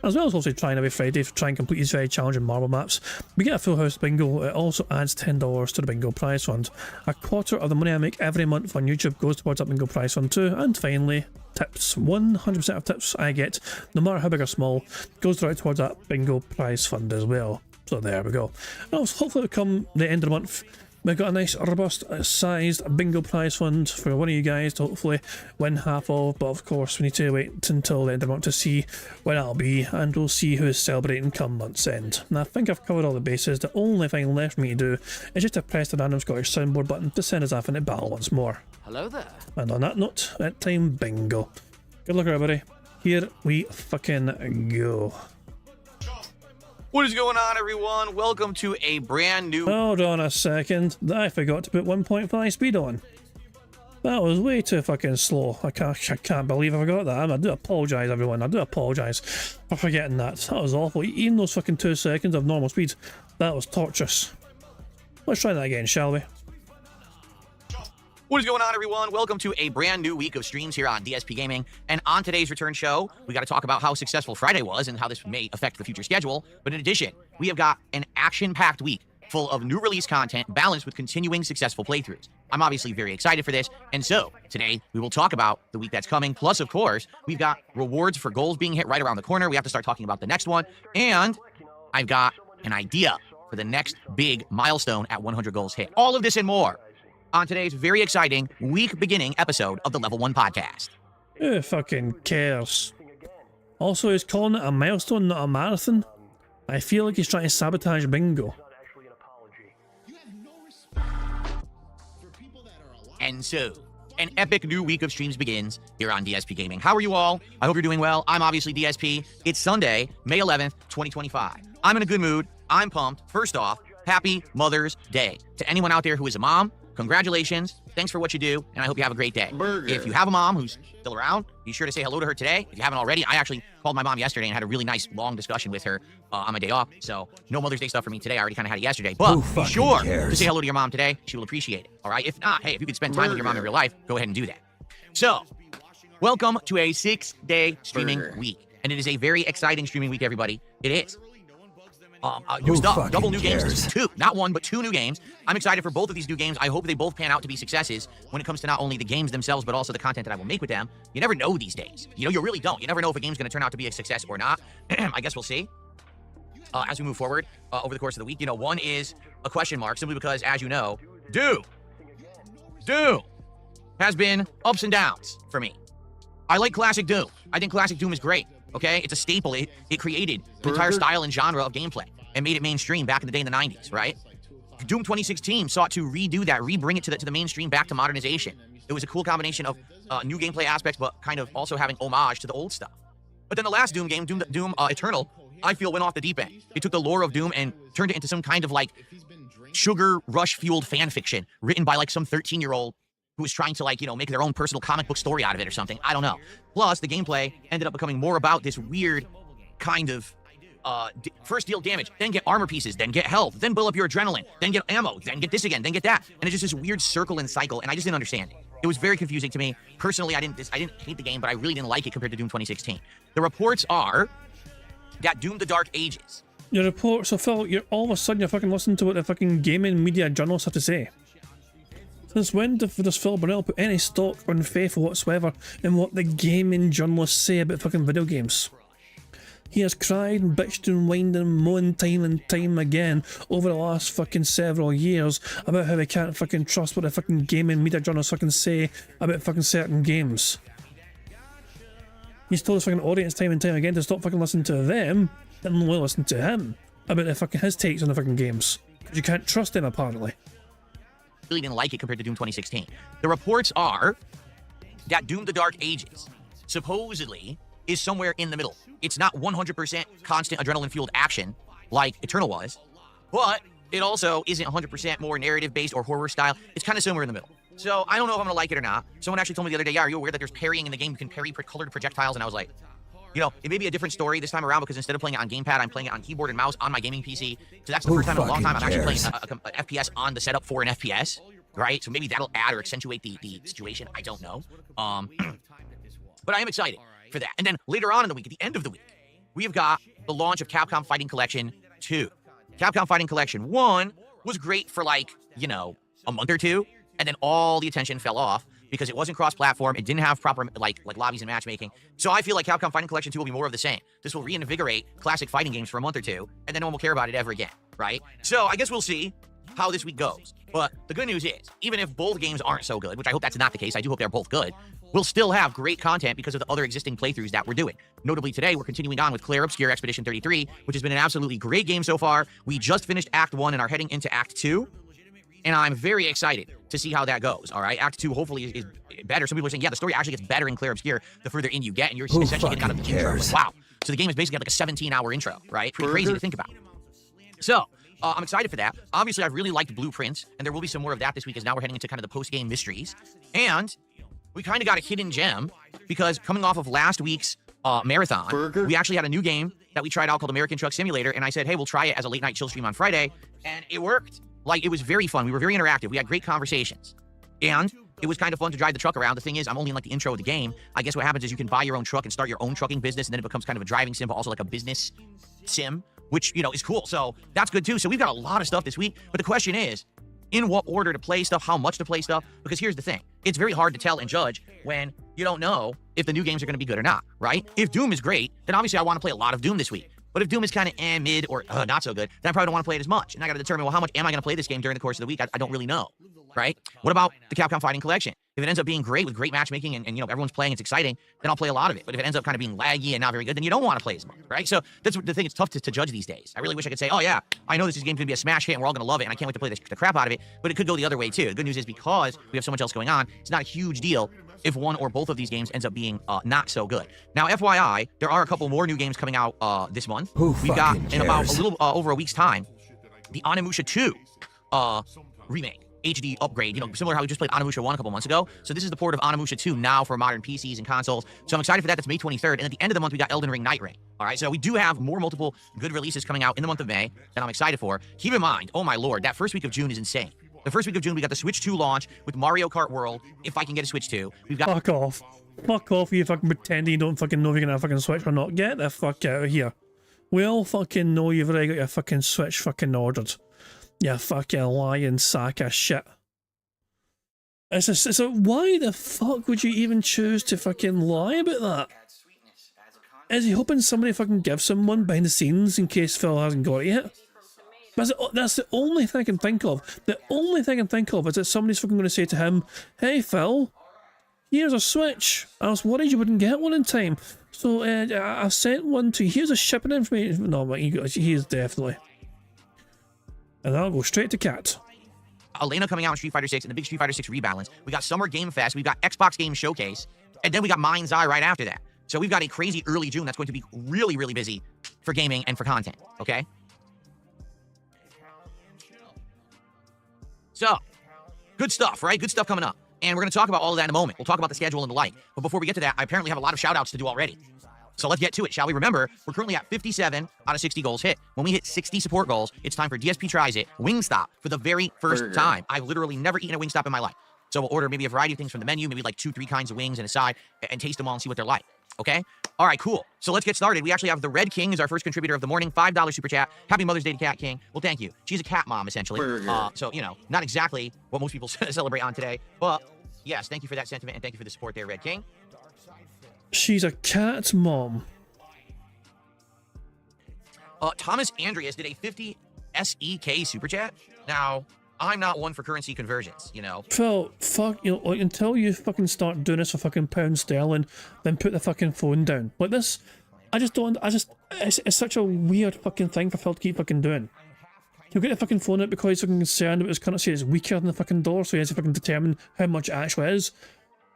As well as also trying every Friday to try and complete these very challenging marble maps. We get a full house bingo, it also adds $10 to the bingo prize fund. A quarter of the money I make every month on YouTube goes towards that bingo prize fund too. And finally, tips. 100% of tips I get, no matter how big or small, goes right towards that bingo prize fund as well. So there we go. Now, hopefully come the end of the month, we've got a nice robust sized bingo prize fund for one of you guys to hopefully win half of, but of course we need to wait until the end of the month to see when that'll be, and we'll see who's celebrating come month's end. And I think I've covered all the bases. The only thing left for me to do is just to press the random Scottish soundboard button to send us off into battle once more. Hello there. And on that note, at time bingo. Good luck everybody. Here we fucking go. What is going on, everyone? Welcome to a brand new... Hold on a second. I forgot to put 1.5 speed on. That was way too fucking slow. I can't believe I forgot that. I do apologise, everyone. I do apologise for forgetting that. That was awful. Even those fucking 2 seconds of normal speed, that was torturous. Let's try that again, shall we? What is going on, everyone? Welcome to a brand new week of streams here on DSP Gaming. And on today's return show, we got to talk about how successful Friday was and how this may affect the future schedule. But in addition, we have got an action-packed week full of new release content balanced with continuing successful playthroughs. I'm obviously very excited for this. And so today we will talk about the week that's coming. Plus, of course, we've got rewards for goals being hit right around the corner. We have to start talking about the next one. And I've got an idea for the next big milestone at 100 goals hit. All of this and more on today's very exciting week-beginning episode of the Level 1 Podcast. Who fucking cares? Also, he's calling it a milestone, not a marathon. I feel like he's trying to sabotage bingo. And so, an epic new week of streams begins here on DSP Gaming. How are you all? I hope you're doing well. I'm obviously DSP. It's Sunday, May 11th, 2025. I'm in a good mood. I'm pumped. First off, happy Mother's Day. To anyone out there who is a mom, congratulations. Thanks for what you do, and I hope you have a great day. If you have a mom who's still around, be sure to say hello to her today. If you haven't already, I actually called my mom yesterday and had a really nice, long discussion with her on my day off. So no Mother's Day stuff for me today. I already kind of had it yesterday. But be sure to say hello to your mom today. She will appreciate it. All right? If not, hey, if you could spend time with your mom in real life, go ahead and do that. So, welcome to a 6-day streaming week. And it is a very exciting streaming week, everybody. It is. New stuff, double new games, 2, not 1, but 2 new games. I'm excited for both of these new games. I hope they both pan out to be successes when it comes to not only the games themselves, but also the content that I will make with them. You never know these days. You know, you really don't. You never know if a game's going to turn out to be a success or not. I guess we'll see as we move forward over the course of the week. You know, one is a question mark, simply because, as you know, Doom has been ups and downs for me. I like classic Doom. I think classic Doom is great. Okay, it's a staple. It created an entire style and genre of gameplay and made it mainstream back in the day in the 90s, right? Doom 2016 sought to redo that, re-bring it to the mainstream, back to modernization. It was a cool combination of new gameplay aspects, but kind of also having homage to the old stuff. But then the last Doom game, Doom Eternal, I feel went off the deep end. It took the lore of Doom and turned it into some kind of like sugar rush-fueled fan fiction written by like some 13-year-old who was trying to, like, you know, make their own personal comic book story out of it or something. I don't know. Plus, the gameplay ended up becoming more about this weird kind of first deal damage, then get armor pieces, then get health, then build up your adrenaline, then get ammo, then get this again, then get that. And it's just this weird circle and cycle, and I just didn't understand it. It was very confusing to me. Personally, I didn't hate the game, but I really didn't like it compared to Doom 2016. The reports are that Doom the Dark Ages. Your report, so Phil, you're all of a sudden you're fucking listening to what the fucking gaming media journalists have to say. Since when does Phil Burnell put any stock or faith whatsoever in what the gaming journalists say about fucking video games? He has cried and bitched and whined and moaned time and time again over the last fucking several years about how he can't fucking trust what the fucking gaming media journalists fucking say about fucking certain games. He's told his fucking audience time and time again to stop fucking listening to them and only listen to him about his takes on the fucking games. Because you can't trust him, apparently. Really didn't like it compared to Doom 2016. The reports are that Doom the Dark Ages supposedly is somewhere in the middle. It's not 100% constant adrenaline-fueled action like Eternal was, but it also isn't 100% more narrative-based or horror style. It's kind of somewhere in the middle. So I don't know if I'm going to like it or not. Someone actually told me the other day, yeah, are you aware that there's parrying in the game? You can parry colored projectiles, and I was like, you know, it may be a different story this time around because instead of playing it on gamepad, I'm playing it on keyboard and mouse on my gaming PC. So that's the first time in a long time I'm actually playing an FPS on the setup for an FPS, right? So maybe that'll add or accentuate the situation. I don't know. But I am excited for that. And then later on in the week, at the end of the week, we've got the launch of Capcom Fighting Collection 2. Capcom Fighting Collection 1 was great for, like, you know, a month or two, and then all the attention fell off because it wasn't cross-platform, it didn't have proper, like lobbies and matchmaking. So I feel like Capcom Fighting Collection 2 will be more of the same. This will reinvigorate classic fighting games for a month or two, and then no one will care about it ever again, right? So I guess we'll see how this week goes. But the good news is, even if both games aren't so good, which I hope that's not the case, I do hope they're both good, we'll still have great content because of the other existing playthroughs that we're doing. Notably today, we're continuing on with Clair Obscur Expedition 33, which has been an absolutely great game so far. We just finished Act 1 and are heading into Act 2. And I'm very excited to see how that goes, all right? Act 2 hopefully is better. Some people are saying, yeah, the story actually gets better in Clair Obscur the further in you get, and you're essentially getting out of the intro. Like, wow. So the game is basically got like a 17-hour intro, right? Pretty crazy to think about. So, I'm excited for that. Obviously, I really liked Blueprints, and there will be some more of that this week as now we're heading into kind of the post-game mysteries. And we kind of got a hidden gem because coming off of last week's marathon, we actually had a new game that we tried out called American Truck Simulator, and I said, hey, we'll try it as a late-night chill stream on Friday, and it worked. Like, it was very fun. We were very interactive. We had great conversations. And it was kind of fun to drive the truck around. The thing is, I'm only in, like, the intro of the game. I guess what happens is you can buy your own truck and start your own trucking business, and then it becomes kind of a driving sim, but also, like, a business sim, which, you know, is cool. So that's good, too. So we've got a lot of stuff this week. But the question is, in what order to play stuff, how much to play stuff? Because here's the thing. It's very hard to tell and judge when you don't know if the new games are going to be good or not, right? If Doom is great, then obviously I want to play a lot of Doom this week. But if Doom is kind of mid or not so good, then I probably don't want to play it as much. And I got to determine, well, how much am I going to play this game during the course of the week? I don't really know, right? What about the Capcom Fighting Collection? If it ends up being great with great matchmaking and you know, everyone's playing, it's exciting, then I'll play a lot of it. But if it ends up kind of being laggy and not very good, then you don't want to play as much, right? So that's the thing. It's tough to judge these days. I really wish I could say, oh yeah, I know this game's going to be a smash hit and we're all going to love it and I can't wait to play the crap out of it. But it could go the other way too. The good news is because we have so much else going on, it's not a huge deal if one or both of these games ends up being not so good. Now, FYI, there are a couple more new games coming out this month. We've got, in about a little over a week's time, the Onimusha 2 remake. HD upgrade, you know, similar to how we just played Onimusha 1 a couple months ago. So this is the port of Onimusha 2 now for modern PCs and consoles. So I'm excited for that. That's May 23rd. And at the end of the month, we got Elden Ring Night Ring. All right, so we do have multiple good releases coming out in the month of May that I'm excited for. Keep in mind, oh my lord, that first week of June is insane. The first week of June, we got the Switch 2 launch with Mario Kart World, if I can get a Switch 2. We've got... Fuck off. Fuck off, you fucking pretending you don't fucking know if you're gonna have a fucking Switch or not. Get the fuck out of here. We all fucking know you've already got your fucking Switch fucking ordered. You fucking lying sack of shit. So why the fuck would you even choose to fucking lie about that? Is he hoping somebody fucking gives him one behind the scenes in case Phil hasn't got it yet? That's the only thing I can think of. The only thing I can think of is that somebody's fucking going to say to him, hey Phil, here's a Switch. I was worried you wouldn't get one in time. So I sent one to you. Here's a shipping information. No, but he is definitely. And I'll go straight to Cat. Elena coming out in Street Fighter 6 and the big Street Fighter 6 rebalance. We got Summer Game Fest. We've got Xbox Game Showcase. And then we got Mind's Eye right after that. So we've got a crazy early June that's going to be really, really busy for gaming and for content. Okay? So, good stuff, right? Good stuff coming up. And we're going to talk about all of that in a moment. We'll talk about the schedule and the like. But before we get to that, I apparently have a lot of shout-outs to do already. So let's get to it, shall we? Remember, we're currently at 57 out of 60 goals hit. When we hit 60 support goals, it's time for DSP Tries It, Wingstop, for the very first time. I've literally never eaten a Wingstop in my life. So we'll order maybe a variety of things from the menu, maybe like 2-3 kinds of wings and a side, and taste them all and see what they're like. Okay? All right, cool. So let's get started. We actually have the Red King as our first contributor of the morning, $5 super chat. Happy Mother's Day to Cat King. Well, thank you. She's a cat mom, essentially. So, you know, not exactly what most people celebrate on today, but yes, thank you for that sentiment, and thank you for the support there, Red King. She's a cat mom. Thomas Andreas did a 50 SEK super chat. Now, I'm not one for currency conversions, you know. Phil, fuck, you know, like, until you fucking start doing this for fucking pound sterling, then put the fucking phone down. Like this, it's such a weird fucking thing for Phil to keep fucking doing. He'll get the fucking phone out because he's fucking concerned about his currency is weaker than the fucking dollar, so he has to fucking determine how much it actually is.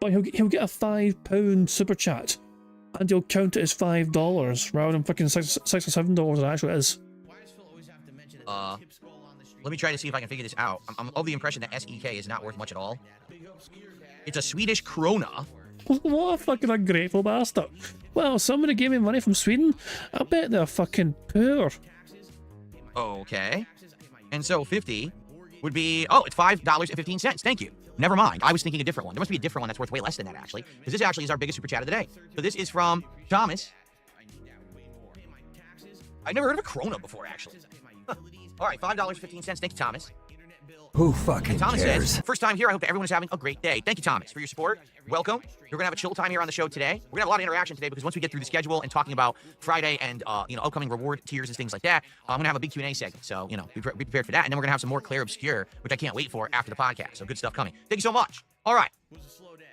But he'll get a £5 super chat, and he'll count it as $5 rather than fucking $6 or $7 it actually is. Let me try to see if I can figure this out. I'm of the impression that SEK is not worth much at all. It's a Swedish krona. What a fucking ungrateful bastard. Well, somebody gave me money from Sweden. I bet they're fucking poor. Okay. And so 50 would be, oh, it's $5.15. Thank you. Never mind. I was thinking a different one. There must be a different one that's worth way less than that, actually. Because this actually is our biggest super chat of the day. So this is from Thomas. I've never heard of a krona before, actually. Huh. All right, $5.15. Thank you, Thomas. Who fucking Thomas cares? says, first time here. I hope that everyone is having a great day. Thank you, Thomas, for your support. Welcome. We're gonna have a chill time here on the show today. We're gonna have a lot of interaction today because once we get through the schedule and talking about Friday and you know, upcoming reward tiers and things like that, I'm gonna have a big Q&A segment. So you know, be prepared for that. And then we're gonna have some more Claire Obscure, which I can't wait for after the podcast. So good stuff coming. Thank you so much. All right.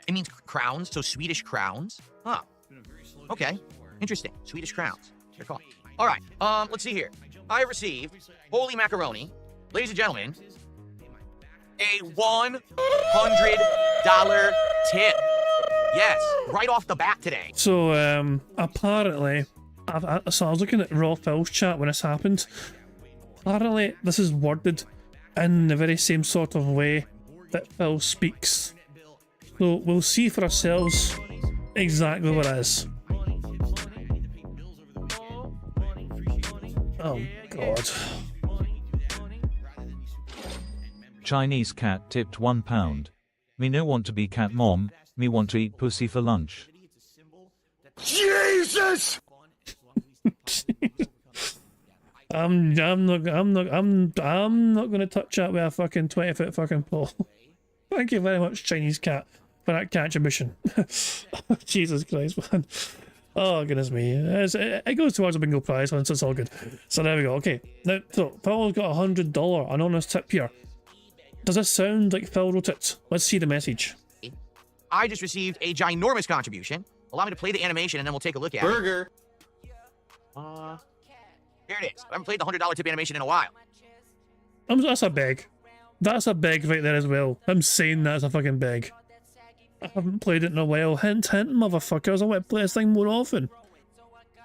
It means crowns, so Swedish crowns. Huh. Okay. Interesting. Swedish crowns. They're called. All right. Let's see here. I received, holy macaroni, ladies and gentlemen, a $100 tip. Yes, right off the bat today. So, apparently, so I was looking at Raw Phil's chat when this happened. Apparently, this is worded in the very same sort of way that Phil speaks. So, we'll see for ourselves exactly what it is. Oh, God. Chinese cat tipped £1. Me no want to be cat mom, me want to eat pussy for lunch. Jesus! I'm not gonna touch that with a fucking 20-foot fucking pole. Thank you very much, Chinese cat, for that contribution. Jesus Christ, man. Oh, goodness me. It goes towards a bingo prize once, so it's all good. So there we go. Okay. Now, so Phil's got $100 anonymous tip here. Does this sound like Phil wrote it? Let's see the message. I just received a ginormous contribution. Allow me to play the animation and then we'll take a look at it. Here it is. I haven't played the $100 tip animation in a while. That's a beg. That's a beg right there as well. I'm saying that's a fucking beg. I haven't played it in a while. Hint, hint, motherfuckers. I want to play this thing more often.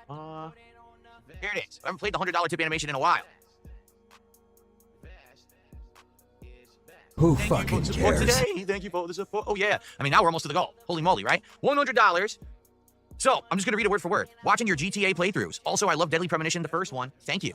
Here it is. I haven't played the $100 tip animation in a while. Who Thank you for fucking the support cares? today. Thank you for the support. Oh, yeah. I mean, now we're almost to the goal. Holy moly, right? $100. So, I'm just going to read it word for word. Watching your GTA playthroughs. Also, I love Deadly Premonition, the first one. Thank you.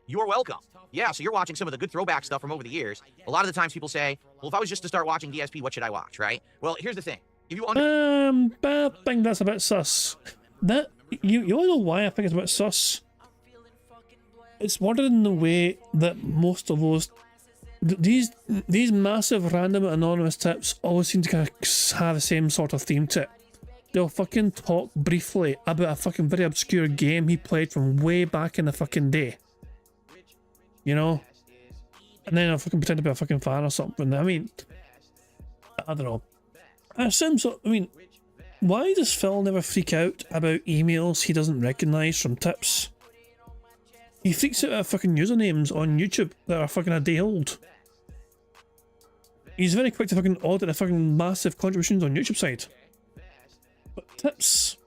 You're welcome. Yeah, so you're watching some of the good throwback stuff from over the years. A lot of the times people say, well, if I was just to start watching DSP, what should I watch, right? Well, here's the thing. If you I think that's a bit sus. That you all know why I think it's a bit sus. It's worded in the way that most of those these massive random anonymous tips always seem to kind of have the same sort of theme to it. They'll fucking talk briefly about a fucking very obscure game he played from way back in the fucking day. You know? And then I'll fucking pretend to be a fucking fan or something. I mean, I don't know. I assume so. I mean, why does Phil never freak out about emails he doesn't recognise from tips? He freaks out at fucking usernames on YouTube that are fucking a day old. He's very quick to fucking audit the fucking massive contributions on YouTube side. But tips...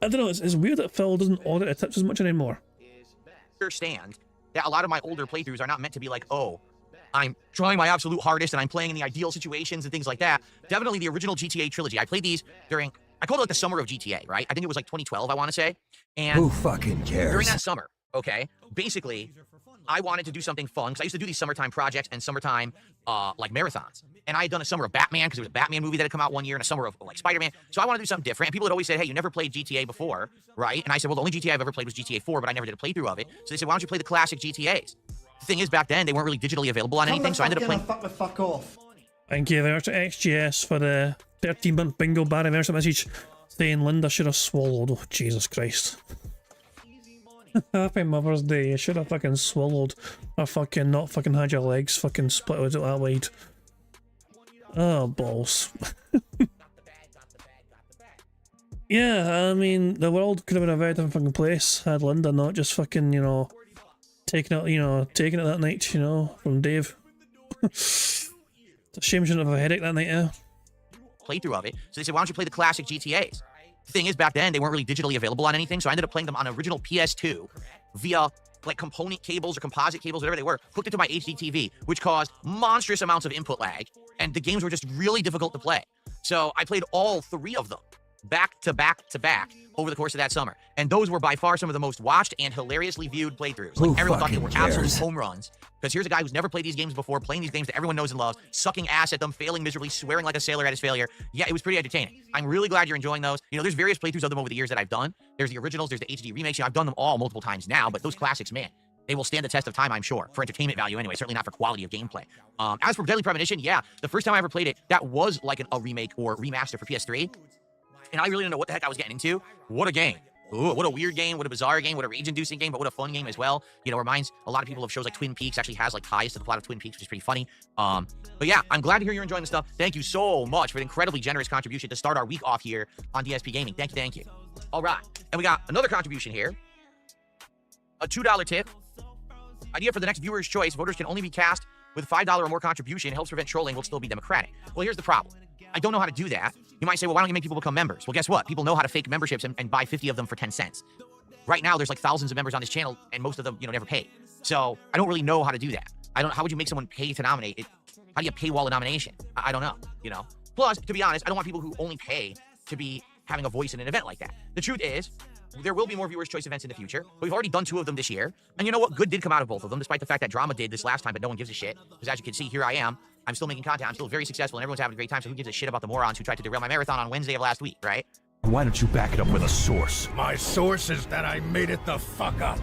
I don't know, it's weird that Phil doesn't audit the tips as much anymore. understand that a lot of my older playthroughs are not meant to be like, oh, I'm trying my absolute hardest and I'm playing in the ideal situations and things like that. Definitely the original GTA trilogy. I played these during, I called it like the summer of GTA, right? I think it was like 2012, I want to say. And Who fucking cares? during that summer, okay, basically, I wanted to do something fun because I used to do these summertime projects and summertime like marathons. And I had done a summer of Batman because there was a Batman movie that had come out one year and a summer of like Spider-Man. So I wanted to do something different. And people had always said, hey, you never played GTA before, right? And I said, well, the only GTA I've ever played was GTA 4, but I never did a playthrough of it. So they said, why don't you play the classic GTAs? The thing is, back then, they weren't really digitally available on anything, so I ended up playing... Fuck off. Thank you there to XGS for the 13-month bingo Barry Mercer message saying Linda should have swallowed. Oh, Jesus Christ. Happy Mother's Day. You should have fucking swallowed or fucking not fucking had your legs fucking split out that wide. Oh, balls. Yeah, I mean, the world could have been a very different fucking place had Linda not just fucking, you know, taking it that night, you know, from Dave. It's a shame she didn't have a headache that night, yeah. Playthrough of it. So they said, why don't you play the classic GTAs? The thing is, back then, they weren't really digitally available on anything, so I ended up playing them on original PS2 via, like, component cables or composite cables, whatever they were, hooked into my HD TV, which caused monstrous amounts of input lag, and the games were just really difficult to play. So I played all three of them, back to back to back, over the course of that summer. And those were by far some of the most watched and hilariously viewed playthroughs. Like, everyone thought they were absolute home runs. Because here's a guy who's never played these games before, playing these games that everyone knows and loves, sucking ass at them, failing miserably, swearing like a sailor at his failure. Yeah, it was pretty entertaining. I'm really glad you're enjoying those. You know, there's various playthroughs of them over the years that I've done. There's the originals, there's the HD remakes. You know, I've done them all multiple times now, but those classics, man, they will stand the test of time, I'm sure, for entertainment value anyway, certainly not for quality of gameplay. As for Deadly Premonition, yeah, the first time I ever played it, that was like a remake or remaster for PS3. And I really didn't know what the heck I was getting into. What a game. Ooh, what a weird game, what a bizarre game, what a rage-inducing game, but what a fun game as well. You know, reminds a lot of people of shows like Twin Peaks, actually has like ties to the plot of Twin Peaks, which is pretty funny. But yeah, I'm glad to hear you're enjoying the stuff. Thank you so much for an incredibly generous contribution to start our week off here on DSP Gaming. Thank you. All right, and we got another contribution here. A $2 tip. Idea for the next viewer's choice. Voters can only be cast with $5 or more contribution. Helps prevent trolling, will still be democratic. Well, here's the problem. I don't know how to do that. You might say, well, why don't you make people become members? Well, guess what? People know how to fake memberships and buy 50 of them for 10 cents. Right now, there's like thousands of members on this channel, and most of them, you know, never pay. So I don't really know how to do that. How would you make someone pay to nominate? How do you paywall a nomination? I don't know, you know? Plus, to be honest, I don't want people who only pay to be having a voice in an event like that. The truth is, there will be more viewers' choice events in the future. But we've already done 2 of them this year. And you know what? Good did come out of both of them, despite the fact that drama did this last time, but no one gives a shit. Because as you can see, here I am. I'm still making content. I'm still very successful, and everyone's having a great time. So who gives a shit about the morons who tried to derail my marathon on Wednesday of last week, right? Why don't you back it up with a source? My source is that I made it the fuck up.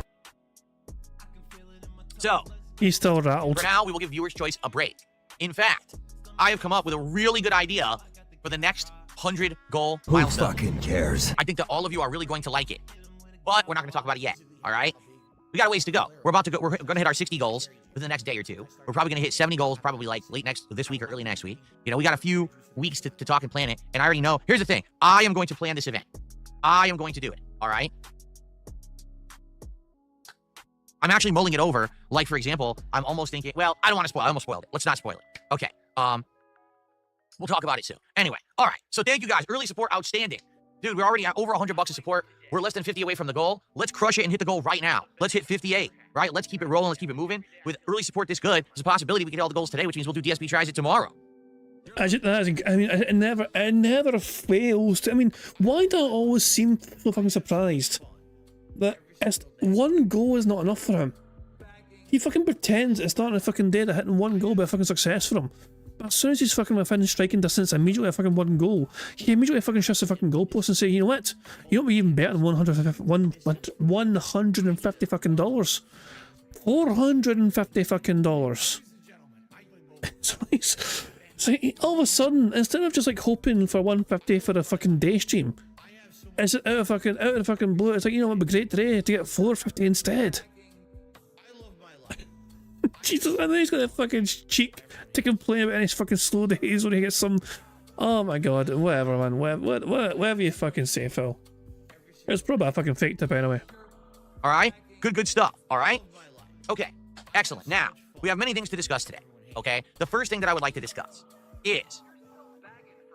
So, he's still rattled. For now, we will give viewers' choice a break. In fact, I have come up with a really good idea for the next 100 goal milestone. Who fucking cares? I think that all of you are really going to like it. But we're not going to talk about it yet, all right? We got a ways to go. We're going to hit our 60 goals within the next day or two. We're probably going to hit 70 goals probably like this week or early next week. You know, we got a few weeks to talk and plan it. And I already know. Here's the thing. I am going to plan this event. I am going to do it, all right? I'm actually mulling it over. Like, for example, I'm almost thinking, well, I don't want to spoil. I almost spoiled it. Let's not spoil it. Okay. We'll talk about it soon. Anyway, all right. So thank you guys. Early support, outstanding. Dude, we're already at over $100 of support. We're less than 50 away from the goal. Let's crush it and hit the goal right now. Let's hit 58, right? Let's keep it rolling. Let's keep it moving. With early support this good, there's a possibility we can hit all the goals today, which means we'll do DSP tries it tomorrow. I mean, it never fails to. I mean, why do I always seem so fucking surprised that one goal is not enough for him? He fucking pretends it's not a fucking day that hitting one goal be a fucking success for him. But as soon as he's fucking within striking distance, immediately a fucking one goal, he immediately fucking shifts the fucking goalpost and say, you know what? You know what would be even better than $150 fucking dollars. $450 fucking dollars. So all of a sudden, instead of just like hoping for 150 for a fucking day stream, it's out of the fucking blue. It's like, you know what would be great today to get 450 instead. Jesus, and then he's got a fucking cheek to complain about any fucking slow days when he gets some. Oh my god, whatever, man. Whatever you fucking say, Phil. It's probably a fucking fake tip anyway. Alright? Good stuff. Alright? Okay. Excellent. Now, we have many things to discuss today. Okay? The first thing that I would like to discuss is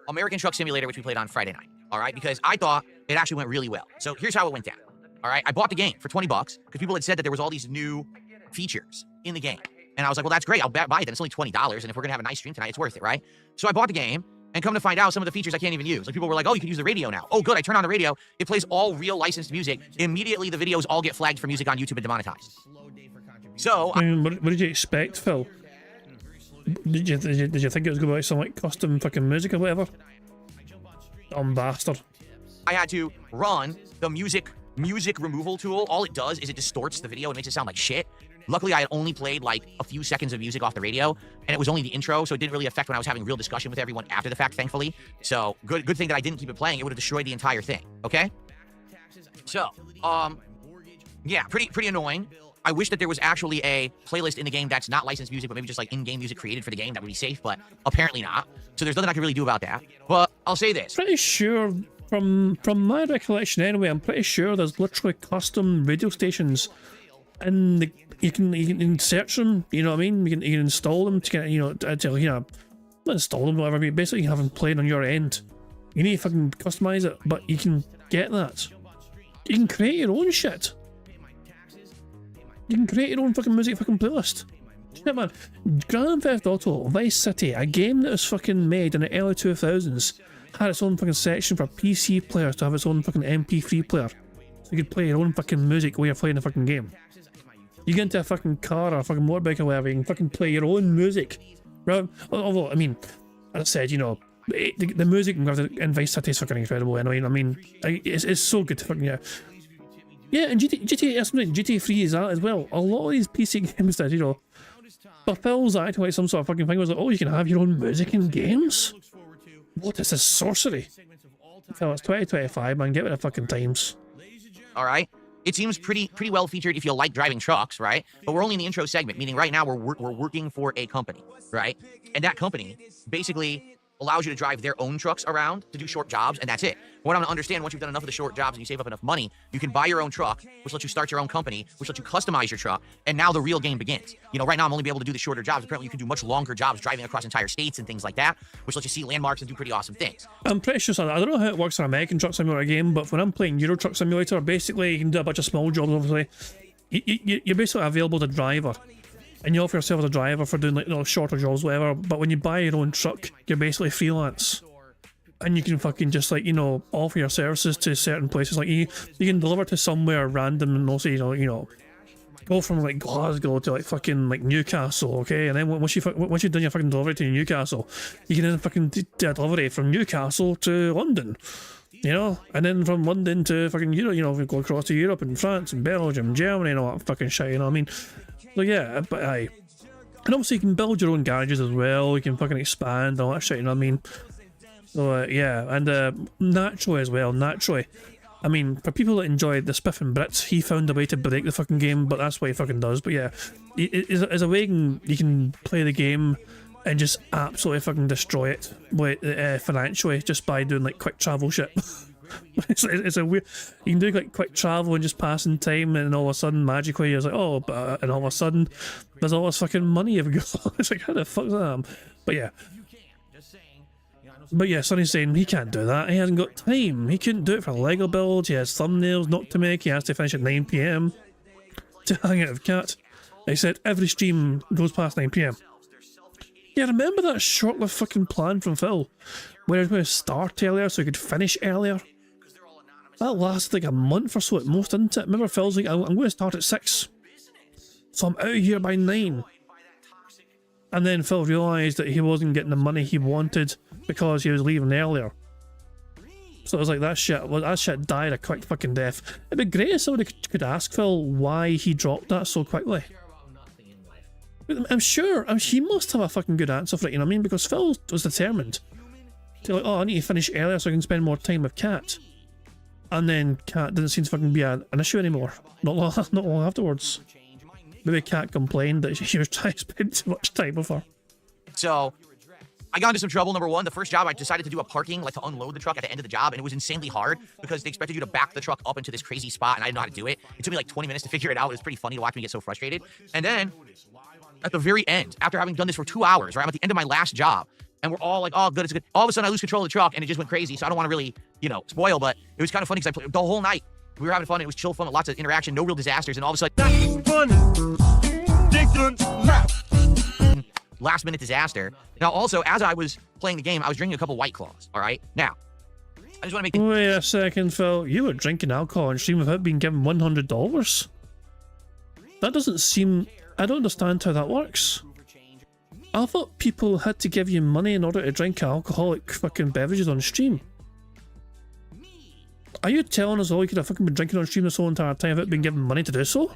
American Truck Simulator, which we played on Friday night. Alright? Because I thought it actually went really well. So here's how it went down. Alright? I bought the game for $20 because people had said that there was all these new features in the game. And I was like, well, that's great. I'll buy it then. It's only $20. And if we're going to have a nice stream tonight, it's worth it, right? So I bought the game and come to find out some of the features I can't even use. Like people were like, oh, you can use the radio now. Oh, good. I turn on the radio. It plays all real licensed music. Immediately, the videos all get flagged for music on YouTube and demonetized. So, I mean, what did you expect, Phil? Did you think it was going to be some like custom fucking music or whatever? Dumb bastard. I had to run the music removal tool. All it does is it distorts the video and makes it sound like shit. Luckily, I had only played like a few seconds of music off the radio, and it was only the intro, so it didn't really affect when I was having real discussion with everyone after the fact, thankfully. So, good thing that I didn't keep it playing. It would have destroyed the entire thing, okay? So, yeah, pretty annoying. I wish that there was actually a playlist in the game that's not licensed music, but maybe just like in-game music created for the game. That would be safe, but apparently not. So there's nothing I can really do about that. But I'll say this. Pretty sure, from my recollection anyway, I'm pretty sure there's literally custom radio stations and you can search them, you know what I mean? You can install them to get, not install them, whatever, but basically you have them playing on your end. You need to fucking customize it, but you can get that. You can create your own shit. You can create your own fucking music fucking playlist. Shit, man. Grand Theft Auto Vice City, a game that was fucking made in the early 2000s, had its own fucking section for PC players to have its own fucking MP3 player. So you could play your own fucking music while you're playing the fucking game. You get into a fucking car or a fucking motorbike or whatever, you can fucking play your own music. Right? Although, I mean, as I said, the music in Vice City is fucking incredible anyway. I mean, it's so good to fucking, yeah. Yeah, and GTA 3 is that as well. A lot of these PC games that, fulfills acting like some sort of fucking thing. Was like, oh, you can have your own music in games? What is this sorcery? Phil, it's 2025, man. Get with the fucking times. Alright? It seems pretty well featured if you like driving trucks, right? But we're only in the intro segment, meaning right now we're working for a company, right? And that company basically allows you to drive their own trucks around to do short jobs, and that's it. What I'm going to understand, once you've done enough of the short jobs and you save up enough money, you can buy your own truck, which lets you start your own company, which lets you customize your truck, and now the real game begins. Right now I'm only able to do the shorter jobs. Apparently you can do much longer jobs driving across entire states and things like that, which lets you see landmarks and do pretty awesome things. I'm pretty sure, I don't know how it works in an American Truck Simulator game, but when I'm playing Euro Truck Simulator, basically you can do a bunch of small jobs, obviously. You're basically available to driver. And you offer yourself as a driver for doing like shorter jobs, whatever. But when you buy your own truck, you're basically freelance, and you can fucking just like offer your services to certain places. Like you can deliver to somewhere random, and also go from like Glasgow to like fucking like Newcastle, okay? And then once you've done your fucking delivery to Newcastle, you can then fucking do a delivery from Newcastle to London. And then from London to fucking we go across to Europe and France and Belgium, Germany, and all that fucking shit. You know what I mean? So yeah, but aye. And obviously you can build your own garages as well. You can fucking expand and all that shit. You know what I mean? So yeah, and naturally as well. I mean, for people that enjoy the Spiff and Brits, he found a way to break the fucking game, but that's what he fucking does. But yeah, as a way you can play the game and just absolutely fucking destroy it financially just by doing like quick travel shit. It's a weird. You can do like quick travel and just passing time, and all of a sudden magically you're like, oh, and all of a sudden there's all this fucking money you've got. It's like, how the fuck's that? But yeah. But yeah, Sonny's saying he can't do that. He hasn't got time. He couldn't do it for Lego builds. He has thumbnails not to make. He has to finish at 9 PM to hang out with Cat. He said every stream goes past 9 PM. Yeah, remember that short-lived fucking plan from Phil? Where he was going to start earlier so he could finish earlier? That lasted like a month or so at most, didn't it? Remember Phil's like, I'm going to start at 6. So I'm out of here by 9. And then Phil realised that he wasn't getting the money he wanted because he was leaving earlier. So it was like, that shit died a quick fucking death. It'd be great if somebody could ask Phil why he dropped that so quickly. I'm sure he must have a fucking good answer for it, you know what I mean? Because Phil was determined to like, oh, I need to finish earlier so I can spend more time with Cat. And then Cat didn't seem to fucking be an issue anymore. Not long afterwards. Maybe Cat complained that she was trying to spend too much time with her. So I got into some trouble. Number one, the first job I decided to do a parking, like to unload the truck at the end of the job, and it was insanely hard because they expected you to back the truck up into this crazy spot, and I didn't know how to do it. It took me like 20 minutes to figure it out. It was pretty funny to watch me get so frustrated. And then at the very end, after having done this for 2 hours, right, I'm at the end of my last job, and we're all like, oh, good, it's good. All of a sudden, I lose control of the truck, and it just went crazy. So I don't want to really, you know, spoil, but it was kind of funny because I played the whole night. We were having fun. It was chill fun with lots of interaction, no real disasters, and all of a sudden, that's funny. Last minute disaster. Now, also, as I was playing the game, I was drinking a couple White Claws. All right, now I just want to make. Wait a second, Phil. You were drinking alcohol on stream without being given $100? That doesn't seem. I don't understand how that works. I thought people had to give you money in order to drink alcoholic fucking beverages on stream. Are you telling us all you could have fucking been drinking on stream this whole entire time without being given money to do so?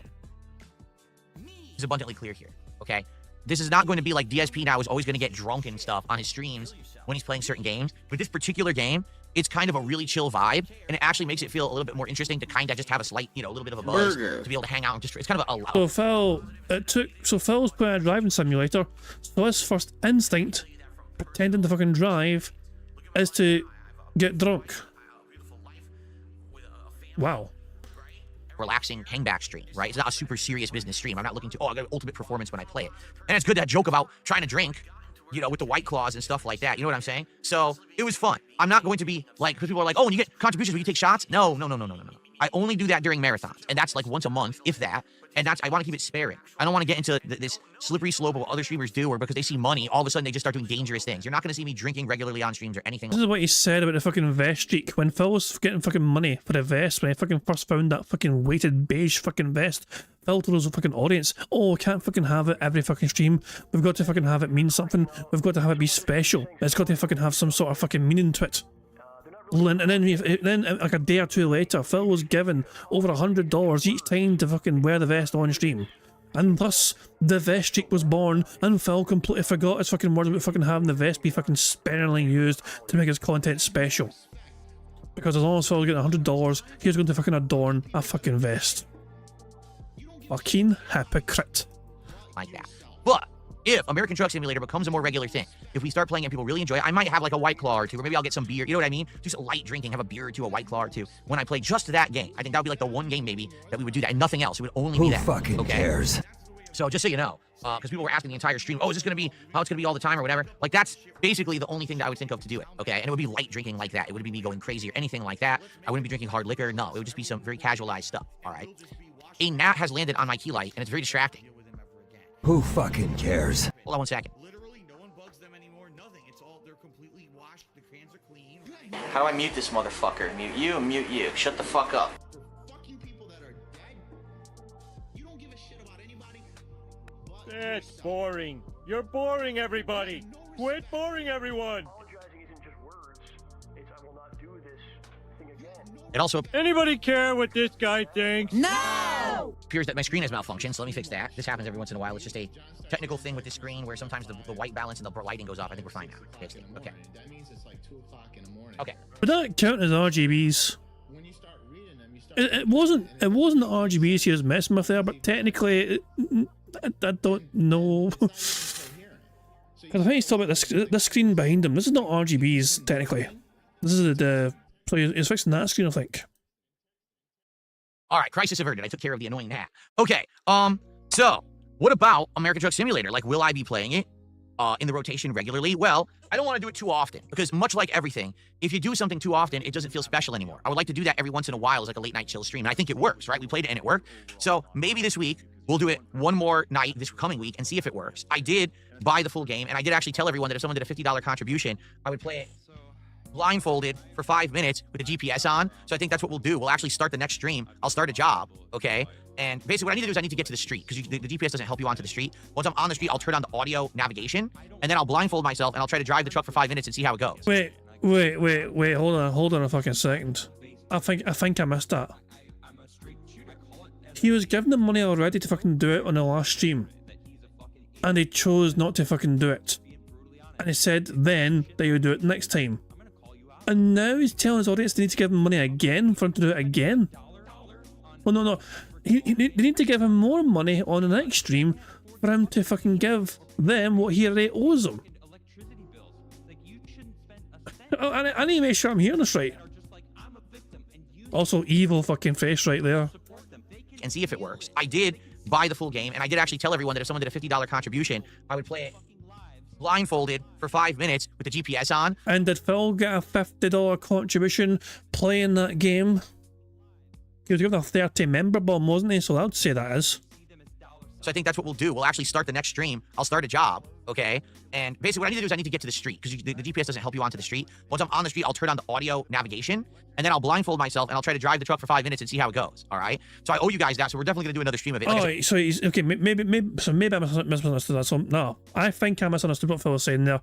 It's abundantly clear here, okay? This is not going to be like DSP now is always going to get drunk and stuff on his streams when he's playing certain games. But this particular game, it's kind of a really chill vibe, and it actually makes it feel a little bit more interesting to kind of just have a slight, you know, a little bit of a buzz to be able to hang out and just. It's kind of a. So Phil's playing a driving simulator. So his first instinct, pretending to fucking drive, is to get drunk. Wow. Relaxing hangback stream, right? It's not a super serious business stream. I'm not looking to, oh, I got ultimate performance when I play it. And it's good that joke about trying to drink, you know, with the White Claws and stuff like that. You know what I'm saying? So it was fun. I'm not going to be like, because people are like, oh, and you get contributions when you take shots? No. I only do that during marathons, and that's like once a month, if that. And that's, I want to keep it sparing. I don't want to get into this slippery slope of what other streamers do, or because they see money, all of a sudden they just start doing dangerous things. You're not going to see me drinking regularly on streams or anything. This is what he said about the fucking vest streak. When Phil was getting fucking money for the vest, when he fucking first found that fucking weighted beige fucking vest, Phil told his fucking audience, oh, we can't fucking have it every fucking stream. We've got to fucking have it mean something. We've got to have it be special. It's got to fucking have some sort of fucking meaning to it. And then like a day or two later, Phil was given over $100 each time to fucking wear the vest on stream. And thus, the vest streak was born, and Phil completely forgot his fucking words about fucking having the vest be fucking sparingly used to make his content special. Because as long as Phil was getting $100, he was going to fucking adorn a fucking vest. Fucking hypocrite. Like that. But if American Truck Simulator becomes a more regular thing, if we start playing and people really enjoy it, I might have like a White Claw or two, or maybe I'll get some beer, you know what I mean? Just light drinking, have a beer or two, a White Claw or two, when I play just that game. I think that would be like the one game maybe that we would do that, and nothing else. It would only be that. Who fucking cares? So just so you know, because people were asking the entire stream, oh, is this going to be how it's going to be all the time or whatever? Like, that's basically the only thing that I would think of to do it, okay? And it would be light drinking like that. It wouldn't be me going crazy or anything like that. I wouldn't be drinking hard liquor. No, it would just be some very casualized stuff, all right? A gnat has landed on my key light, and it's very distracting. Who fucking cares? Hold on 1 second. How do I mute this motherfucker? Mute you and mute you. Shut the fuck up. It's boring. You're boring, everybody. Quit boring everyone. It also Anybody care what this guy thinks? No! Appears that my screen has malfunctioned, so let me fix that. This happens every once in a while. It's just a technical thing with the screen where sometimes the white balance and the lighting goes off. I think we're fine now. Fixed it. Okay. That means it's like 2 o'clock in the morning. Okay. Would that count as RGBs? When you start reading them, you start. It wasn't the RGBs he was messing with there, but technically, I don't know. Because I think he's talking about the screen behind him. This is not RGBs technically. This is the so he's fixing that screen, I think. All right, crisis averted. I took care of the annoying gnat. Okay, so what about American Truck Simulator? Like, will I be playing it? in the rotation regularly? Well, I don't want to do it too often because much like everything, if you do something too often, it doesn't feel special anymore. I would like to do that every once in a while as like a late night chill stream. And I think it works, right? We played it and it worked. So maybe this week we'll do it one more night this coming week and see if it works. I did buy the full game and I did actually tell everyone that if someone did a $50 contribution, I would play it blindfolded for 5 minutes with the GPS on. So I think that's what we'll do. We'll actually start the next stream. I'll start a job, okay? And basically what I need to do is I need to get to the street because the GPS doesn't help you onto the street. Once I'm on the street, I'll turn on the audio navigation and then I'll blindfold myself and I'll try to drive the truck for 5 minutes and see how it goes. Wait, hold on a fucking second. I think I missed that. He was given the money already to fucking do it on the last stream. And he chose not to fucking do it. And he said then that he would do it next time. And now he's telling his audience they need to give him money again for him to do it again. Well, no. They need to give him more money on the next stream for him to fucking give them what he already owes them. I need to make sure I'm hearing this right. Also, evil fucking face right there. And see if it works. I did buy the full game, and I did actually tell everyone that if someone did a $50 contribution, I would play it blindfolded for 5 minutes with the GPS on. And did Phil get a $50 contribution playing that game? He was given a 30 member bomb, wasn't he? So I would say that is. So I think that's what we'll do. We'll actually start the next stream. I'll start a job, okay? And basically what I need to do is I need to get to the street because the GPS doesn't help you onto the street. Once I'm on the street, I'll turn on the audio navigation and then I'll blindfold myself and I'll try to drive the truck for 5 minutes and see how it goes, all right? So I owe you guys that, so we're definitely going to do another stream of it. Like so he's, okay, maybe I misunderstood that. So no, I think I misunderstood what Phil was saying there.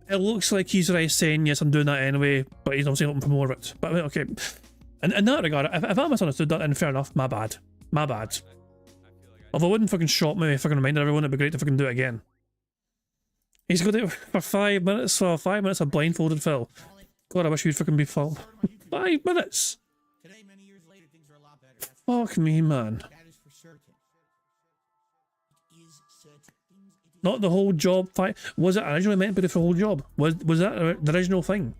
It looks like he's right saying, yes, I'm doing that anyway, but he's obviously looking for more of it. But okay, in that regard, if I misunderstood that, then fair enough, my bad. Although it wouldn't fucking shock me if I fucking reminded everyone, it'd be great to fucking do it again. He's got it for 5 minutes, so 5 minutes of blindfolded Phil. God, I wish you'd fucking be Phil. 5 minutes! Fuck me, man. Not the whole job fight. Was it originally meant to be for the whole job? Was that the original thing?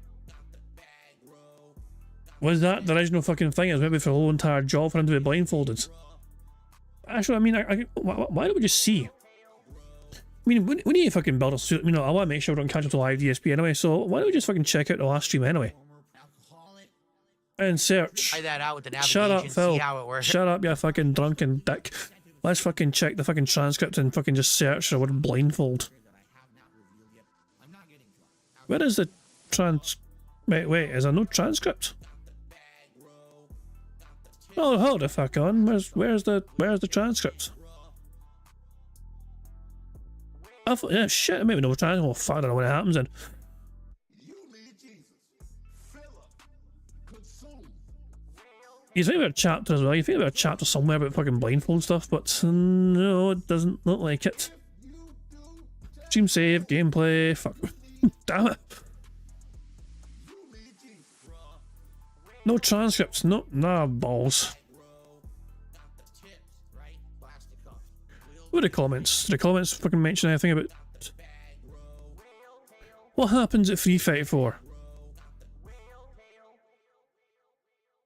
Was that the original fucking thing? It was maybe for the whole entire job for him to be blindfolded. Actually, I mean, why don't we just see? I mean, we need to fucking build a suit. You know, I want to make sure we don't catch up to live DSP anyway, so why don't we just fucking check out the last stream anyway? And search. Try that out with the navigation. Shut up, Phil. See how it works. Shut up, you fucking drunken dick. Let's fucking check the fucking transcript and fucking just search the word blindfold. Where is the Wait, is there no transcript? Oh, hold the fuck on. Where's the transcript? I thought, yeah, shit, maybe no transcript. Oh, fuck, I don't know when it happens then. You think about a chapter as well. You think about a chapter somewhere about fucking blindfold stuff, but no, it doesn't look like it. Stream save, gameplay, fuck. Damn it. No transcripts, no, nah, balls. What are the comments? Did the comments fucking mention anything about... What happens at Free Fight 4?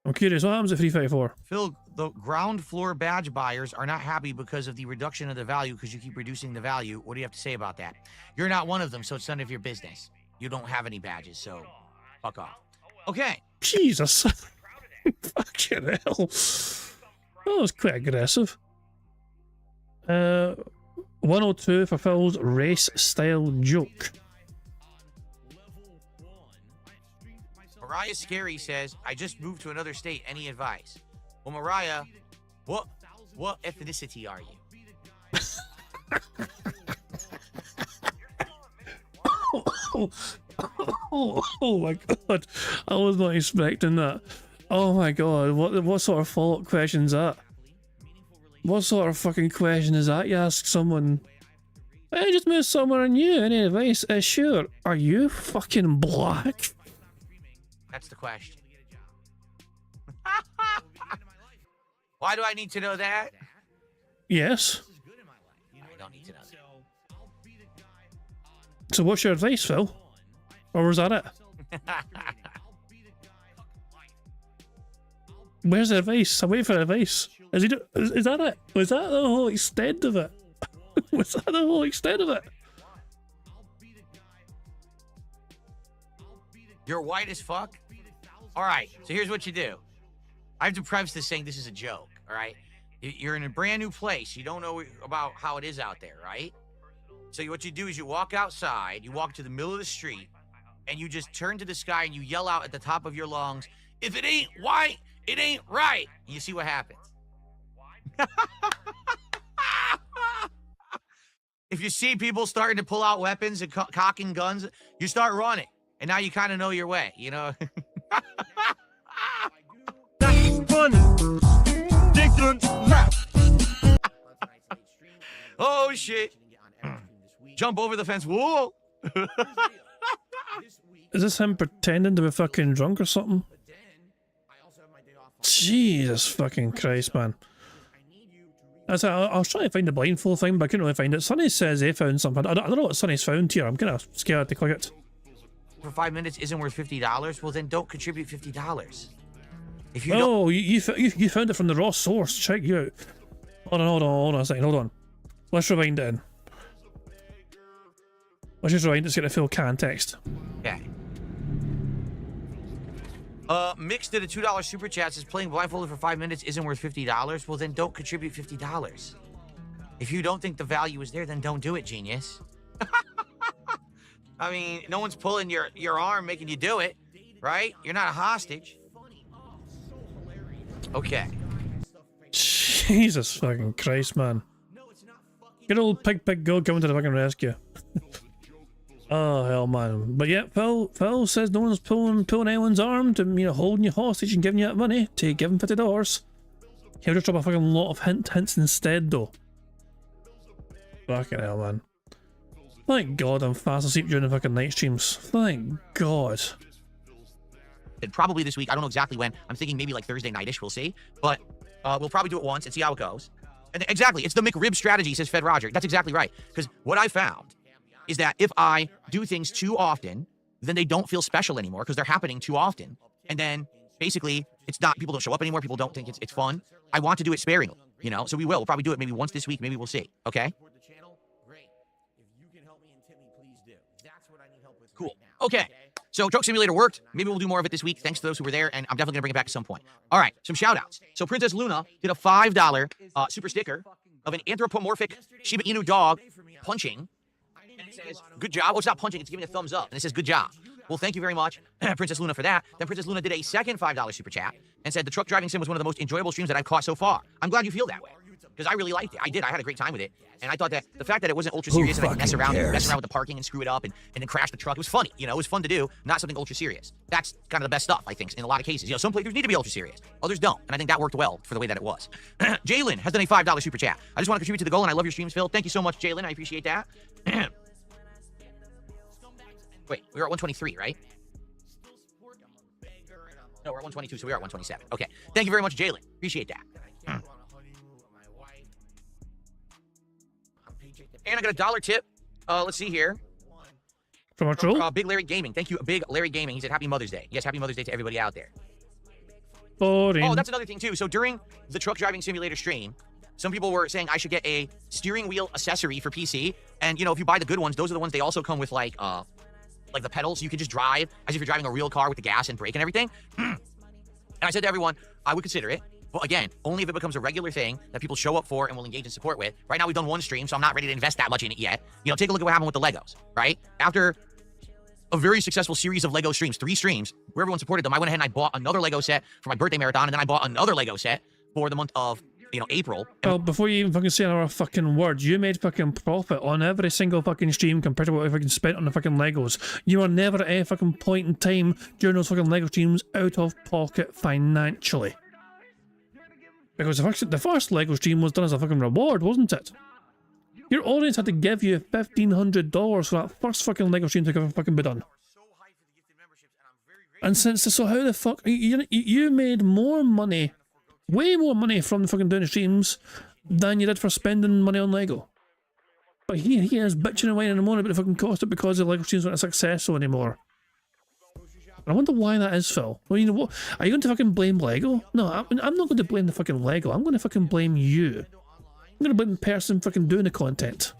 I'm curious, what happens at Free Fight 4? Phil, the ground floor badge buyers are not happy because of the reduction of the value because you keep reducing the value. What do you have to say about that? You're not one of them, so it's none of your business. You don't have any badges, so fuck off. Okay. Jesus. Fucking hell. That was quite aggressive. 102 for Phil's race style joke. Mariah Scary says, I just moved to another state. Any advice? Well, Mariah, what ethnicity are you? Oh my god. I was not expecting that. Oh my god. What sort of follow-up question is that? What sort of fucking question is that? You ask someone, I just moved somewhere new. Any advice? Sure. Are you fucking black? That's the question. Why do I need to know that? Yes. I don't need to know that. So what's your advice, Phil? Or was that it? Where's the advice? I'm waiting for advice. Is that it? Was that the whole extent of it? Was that the whole extent of it? You're white as fuck? All right, so here's what you do. I have to preface this saying this is a joke, all right? You're in a brand new place. You don't know about how it is out there, right? So what you do is you walk outside, you walk to the middle of the street, and you just turn to the sky and you yell out at the top of your lungs, if it ain't white, it ain't right. And you see what happens. If you see people starting to pull out weapons and cocking guns, you start running. And now you kind of know your way, you know? Oh, shit. Jump over the fence. Whoa. Is this him pretending to be fucking drunk or something? Jesus fucking Christ, man. I was trying to find the blindfold thing, but I couldn't really find it. Sonny says they found something. I don't know what Sonny's found here. I'm kind of scared to click it. For 5 minutes isn't worth $50, well then don't contribute $50. If you don't... you found it from the raw source. Check you out. Hold on a second, hold on. Let's rewind it in. Let's just rewind it to get the full context. Okay. Mix did a $2 super chat, says playing blindfolded for 5 minutes isn't worth $50. Well then don't contribute $50. If you don't think the value is there, then don't do it, genius. I mean, no one's pulling your arm, making you do it, right? You're not a hostage. Okay. Jesus fucking Christ, man. Good old pig go coming to the fucking rescue. Oh hell, man. But yeah, Phil says no one's pulling anyone's arm to, you know, holding you hostage and giving you that money to give him $50. He'll just drop a fucking lot of hints instead, though. Fucking hell, man. Thank God I'm fast asleep during the fucking night streams. Thank God. Probably this week. I don't know exactly when. I'm thinking maybe like Thursday nightish. We'll see. But we'll probably do it once and see how it goes. And exactly, it's the McRib strategy, says Fed Roger. That's exactly right. Because what I found is that if I do things too often, then they don't feel special anymore because they're happening too often. And then basically, it's not, people don't show up anymore. People don't think it's fun. I want to do it sparingly, you know? So we will. We'll probably do it maybe once this week. Maybe we'll see. Okay? Cool. Okay. So Truck Simulator worked. Maybe we'll do more of it this week. Thanks to those who were there, and I'm definitely going to bring it back at some point. All right, some shout-outs. So Princess Luna did a $5 super sticker of an anthropomorphic Shiba Inu dog punching. And it says, good job. Oh, it's not punching. It's giving a thumbs up. And it says, good job. Well, thank you very much, Princess Luna, for that. Then Princess Luna did a second $5 super chat and said, the truck driving sim was one of the most enjoyable streams that I've caught so far. I'm glad you feel that way. Because I really liked it. I did. I had a great time with it. And I thought that the fact that it wasn't ultra serious and I could mess around with the parking and screw it up and then crash the truck, it was funny. You know, it was fun to do, not something ultra serious. That's kind of the best stuff, I think, in a lot of cases. You know, some playthroughs need to be ultra serious. Others don't. And I think that worked well for the way that it was. Jalen has done a $5 super chat. I just want to contribute to the goal, and I love your streams, Phil. Thank you so much, Jalen. I appreciate that. Wait, we were at 123, right? No, we're at 122, so we are at 127. Okay. Thank you very much, Jalen. Appreciate that. And I got a $1 tip. Let's see here. From our troll? Big Larry Gaming. Thank you, Big Larry Gaming. He said, Happy Mother's Day. Yes, Happy Mother's Day to everybody out there. Boring. Oh, that's another thing, too. So during the Truck Driving Simulator stream, some people were saying I should get a steering wheel accessory for PC. And, you know, if you buy the good ones, those are the ones they also come with, like the pedals. You can just drive as if you're driving a real car with the gas and brake and everything. And I said to everyone, I would consider it. But again, only if it becomes a regular thing that people show up for and will engage in support with. Right now, we've done one stream, so I'm not ready to invest that much in it yet. You know, take a look at what happened with the Legos, right? After a very successful series of Lego streams, 3 streams, where everyone supported them, I went ahead and I bought another Lego set for my birthday marathon, and then I bought another Lego set for the month of, you know, April. Well, before you even fucking say another fucking word, you made fucking profit on every single fucking stream compared to what I fucking spent on the fucking Legos. You were never at any fucking point in time during those fucking Lego streams out of pocket financially. Because the first Lego stream was done as a fucking reward, wasn't it? Your audience had to give you $1,500 for that first fucking Lego stream to ever fucking be done. And so how the fuck... You made more money, way more money from fucking doing the streams than you did for spending money on Lego. But he is bitching and whining in the morning about the fucking cost it because the Lego streams weren't successful anymore. I wonder why that is, Phil. Well, you know what? Are you going to fucking blame Lego? No, I'm not going to blame the fucking Lego. I'm going to fucking blame you. I'm going to blame the person fucking doing the content.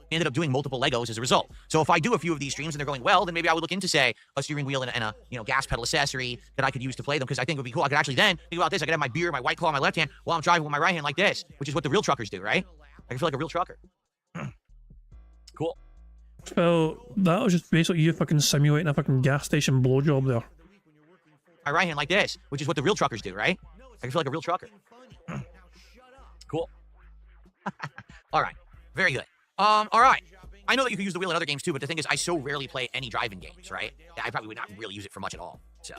We ended up doing multiple Legos as a result. So if I do a few of these streams and they're going well, then maybe I would look into, say, a steering wheel and a gas pedal accessory that I could use to play them, because I think it would be cool. I could actually then think about this. I could have my beer, my White Claw in my left hand while I'm driving with my right hand like this, which is what the real truckers do, right? I can feel like a real trucker. Cool. Well, that was just basically you fucking simulating a fucking gas station blowjob there. My right hand like this, which is what the real truckers do, right? I can feel like a real trucker. Cool. All right. Very good. All right. I know that you can use the wheel in other games too, but the thing is, I so rarely play any driving games, right? I probably would not really use it for much at all. So,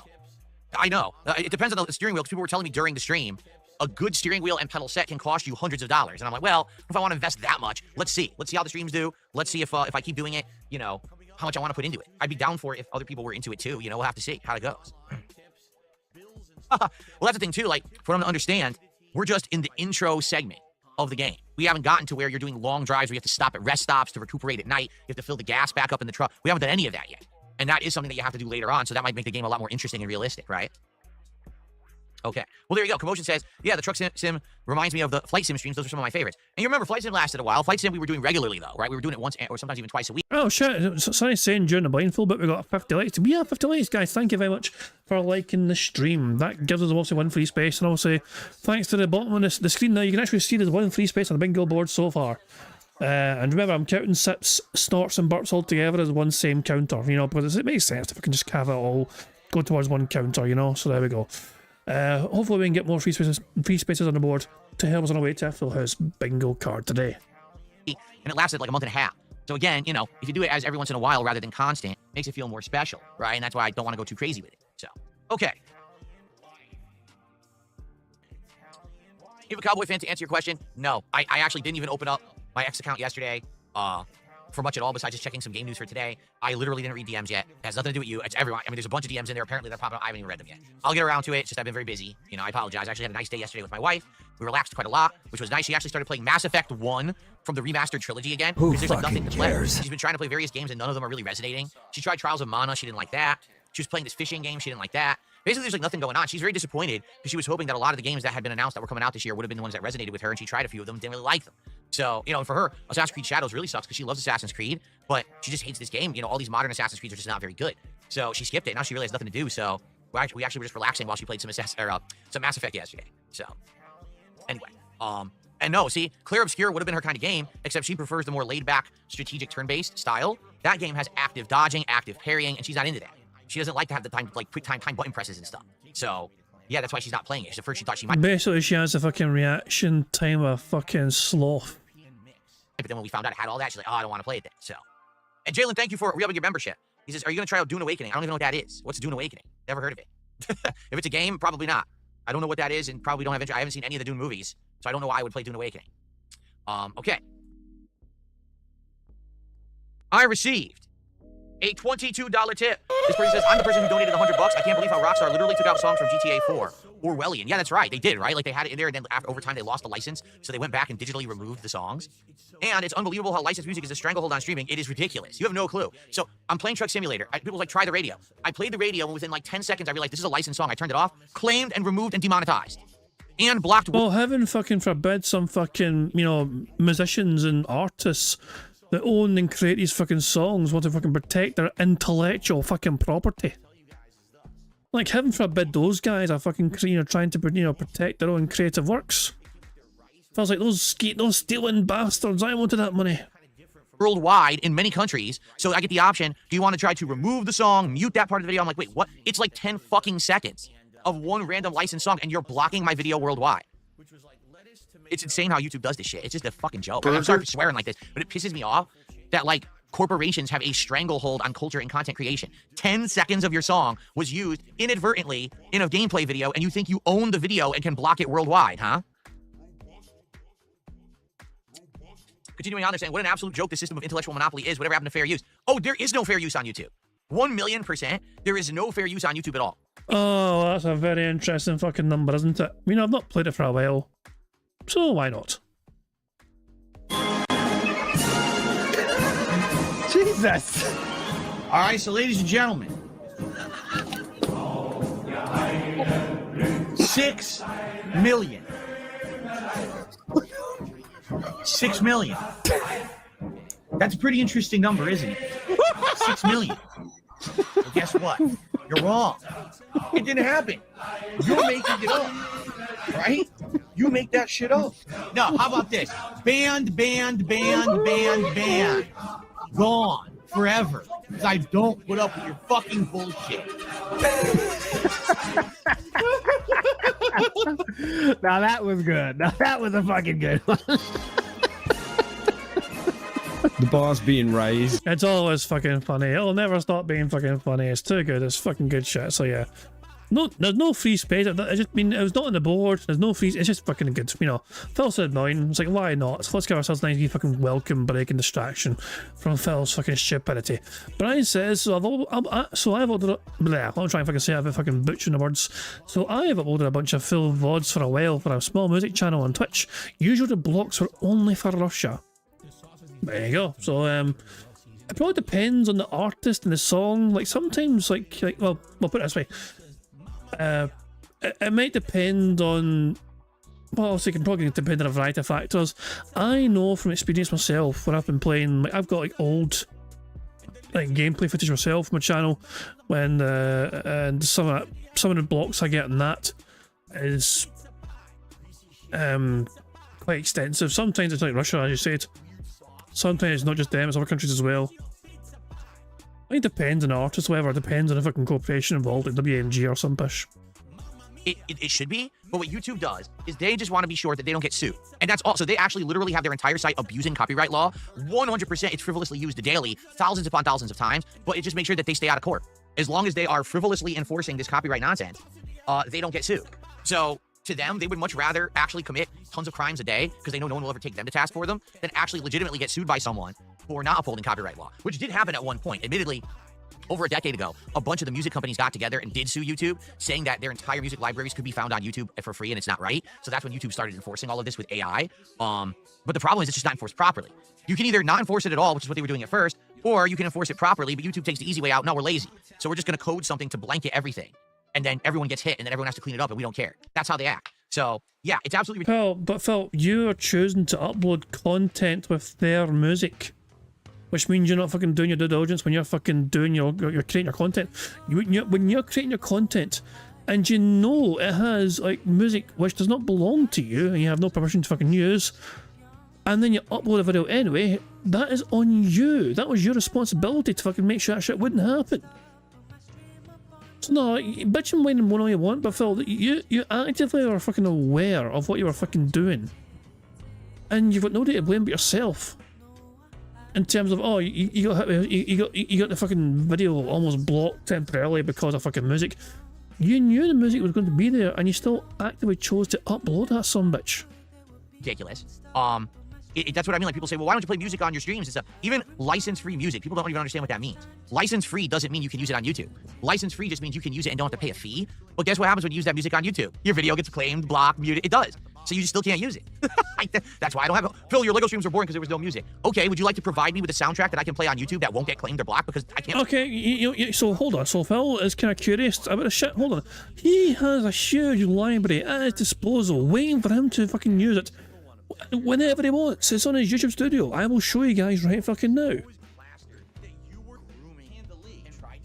I know. It depends on the steering wheel, because people were telling me during the stream, a good steering wheel and pedal set can cost you hundreds of dollars. And I'm like, well, if I want to invest that much, let's see. Let's see how the streams do. Let's see if I keep doing it, how much I want to put into it. I'd be down for it if other people were into it too. We'll have to see how it goes. Well, that's the thing too. Like, for them to understand, we're just in the intro segment of the game. We haven't gotten to where you're doing long drives where you have to stop at rest stops to recuperate at night. You have to fill the gas back up in the truck. We haven't done any of that yet. And that is something that you have to do later on, so that might make the game a lot more interesting and realistic, right? Okay. Well, there you go. Commotion says, yeah, the truck sim reminds me of the flight sim streams. Those are some of my favorites. And you remember, flight sim lasted a while. Flight sim we were doing regularly, though, right? We were doing it once or sometimes even twice a week. Oh, shit. Sorry saying during the blindfold, but we got 50 likes. Yeah, 50 likes, guys. Thank you very much for liking the stream. That gives us obviously one free space. And obviously, thanks to the bottom of the screen now, you can actually see there's one free space on the bingo board so far. And remember, I'm counting sips, snorts, and burps all together as one same counter, because it makes sense if I can just have it all go towards one counter, so there we go. Hopefully we can get more free spaces on the board to help us on our way to a full house bingo card today. And it lasted like a month and a half. So again, if you do it as every once in a while rather than constant, it makes it feel more special, right? And that's why I don't want to go too crazy with it. So, okay. You have a Cowboy fan, to answer your question? No, I actually didn't even open up my X account yesterday for much at all, besides just checking some game news for today. I literally didn't read DMs yet. It has nothing to do with you. It's everyone. I mean, there's a bunch of DMs in there apparently that popped up. I haven't even read them yet. I'll get around to it. It's just I've been very busy. I apologize. I actually had a nice day yesterday with my wife. We relaxed quite a lot, which was nice. She actually started playing Mass Effect 1 from the remastered trilogy again. Who because there's like nothing to play. cares? She's been trying to play various games and none of them are really resonating. She tried Trials of Mana. She didn't like that. She was playing this fishing game. She didn't like that. Basically, there's like nothing going on. She's very disappointed because she was hoping that a lot of the games that had been announced that were coming out this year would have been the ones that resonated with her, and she tried a few of them and didn't really like them. So, and for her, Assassin's Creed Shadows really sucks because she loves Assassin's Creed, but she just hates this game. All these modern Assassin's Creeds are just not very good. So she skipped it. Now she really has nothing to do. So we actually were just relaxing while she played some Mass Effect yesterday. So anyway, and no, see, Clear Obscure would have been her kind of game, except she prefers the more laid-back, strategic turn-based style. That game has active dodging, active parrying, and she's not into that. She doesn't like to have the time, like quick time button presses and stuff. So yeah, that's why she's not playing it. At first she thought she might. Basically, she has a fucking reaction time of fucking sloth. But then when we found out it had all that, she's like, oh, I don't want to play it then. So, and Jalen, thank you for re-upping your membership. He says, are you going to try out Dune Awakening? I don't even know what that is. What's Dune Awakening? Never heard of it. If it's a game, probably not. I don't know what that is and probably don't have interest. I haven't seen any of the Dune movies, so I don't know why I would play Dune Awakening. Okay. I received a $22 tip. This person says, I'm the person who donated $100. I can't believe how Rockstar literally took out songs from GTA 4. Orwellian. Yeah, that's right. They did, right? Like, they had it in there, and then over time, they lost the license, so they went back and digitally removed the songs. And it's unbelievable how licensed music is a stranglehold on streaming. It is ridiculous. You have no clue. So, I'm playing Truck Simulator. People like, try the radio. I played the radio, and within like 10 seconds, I realized this is a licensed song. I turned it off, claimed and removed and demonetized. And blocked. Well, heaven fucking forbid some fucking, musicians and artists that own and create these fucking songs want to fucking protect their intellectual fucking property. Like, heaven forbid those guys are fucking, trying to, protect their own creative works. Feels like those stealing bastards. I wanted that money. Worldwide in many countries. So I get the option, do you want to try to remove the song, mute that part of the video? I'm like, wait, what? It's like 10 fucking seconds of one random licensed song, and you're blocking my video worldwide. It's insane how YouTube does this shit. It's just a fucking joke. I'm sorry for swearing like this, but it pisses me off that, like, corporations have a stranglehold on culture and content creation. 10 seconds of your song was used inadvertently in a gameplay video, and you think you own the video and can block it worldwide, huh? Continuing on, they're saying, what an absolute joke this system of intellectual monopoly is. Whatever happened to fair use? Oh, there is no fair use on YouTube. 1,000,000%. There is no fair use on YouTube at all. Oh, that's a very interesting fucking number, isn't it? I've not played it for a while, so why not? Jesus! Alright, so ladies and gentlemen, 6 million. 6 million. That's a pretty interesting number, isn't it? 6 million. Well, guess what? You're wrong. It didn't happen. You're making it up, right? You make that shit up. No, how about this? Banned. Gone forever. Because I don't put up with your fucking bullshit. Now that was good. Now that was a fucking good one. The bar's being raised. It's always fucking funny. It'll never stop being fucking funny. It's too good. It's fucking good shit. So yeah. No, there's no free space. I just mean it was not on the board. There's no free. It's just fucking good. You know, Phil said mine. It's like, why not? So let's give ourselves a nice fucking welcome break and distraction from Phil's fucking stupidity. Brian says, so I've ordered. Blah, I'm trying to fucking say I've been fucking butchering the words. So I have uploaded a bunch of Phil VODs for a while for a small music channel on Twitch. Usually the blocks were only for Russia. There you go. So it probably depends on the artist and the song. Like sometimes, like well, we'll put it this way. It might depend on. Well, obviously, it can probably depend on a variety of factors. I know from experience myself when I've been playing. Like, I've got like old like gameplay footage myself on my channel. When and some of the blocks I get in that is quite extensive. Sometimes it's like Russia, as you said. Sometimes it's not just them, it's other countries as well. It depends on the artist, whatever. It depends on a fucking corporation involved, like WMG or some pish. It should be, but what YouTube does is they just want to be sure that they don't get sued. And that's all. So they actually literally have their entire site abusing copyright law. 100% it's frivolously used daily, thousands upon thousands of times, but it just makes sure that they stay out of court. As long as they are frivolously enforcing this copyright nonsense, they don't get sued. So to them, they would much rather actually commit tons of crimes a day, because they know no one will ever take them to task for them, than actually legitimately get sued by someone for not upholding copyright law, which did happen at one point. Admittedly, over a decade ago, a bunch of the music companies got together and did sue YouTube, saying that their entire music libraries could be found on YouTube for free, and it's not right. So that's when YouTube started enforcing all of this with AI. But the problem is it's just not enforced properly. You can either not enforce it at all, which is what they were doing at first, or you can enforce it properly, but YouTube takes the easy way out. No, we're lazy. So we're just going to code something to blanket everything. And then everyone gets hit, and then everyone has to clean it up, and we don't care. That's how they act. So, yeah, it's absolutely ridiculous. Phil, you are choosing to upload content with their music, which means you're not fucking doing your due diligence when you're fucking doing you're creating your content. When you're creating your content, and you know it has like music which does not belong to you, and you have no permission to fucking use, and then you upload a video anyway, that is on you. That was your responsibility to fucking make sure that shit wouldn't happen. So no, bitch and whine and moan all you want, but Phil, you actively are fucking aware of what you were fucking doing, and you've got nobody to blame but yourself. In terms of, oh, you got the fucking video almost blocked temporarily because of fucking music. You knew the music was going to be there, and you still actively chose to upload that sumbitch. Ridiculous. That's what I mean. Like, people say, well, why don't you play music on your streams and stuff? Even license-free music, people don't even understand what that means. License-free doesn't mean you can use it on YouTube. License-free just means you can use it and don't have to pay a fee. Well, guess what happens when you use that music on YouTube? Your video gets claimed, blocked, muted. It does. So you still can't use it. That's why I don't have it. Phil, your LEGO streams are boring because there was no music. Okay, would you like to provide me with a soundtrack that I can play on YouTube that won't get claimed or blocked because I can't? Okay, so hold on. So Phil is kind of curious about the shit. Hold on. He has a huge library at his disposal waiting for him to fucking use it whenever he wants. It's on his YouTube studio. I will show you guys right fucking now.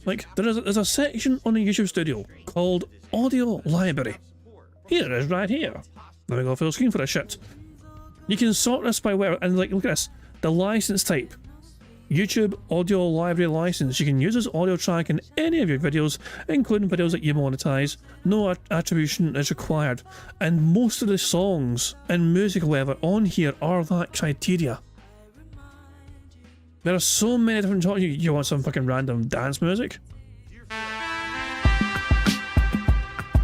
Like, there's a section on the YouTube studio called Audio Library. Here it is, right here. Let me go full screen for this shit. You can sort this by where, and like, look at this. The license type. YouTube Audio Library license. You can use this audio track in any of your videos, including videos that you monetize. No attribution is required. And most of the songs and music, however, on here are that criteria. There are so many different songs. You want some fucking random dance music?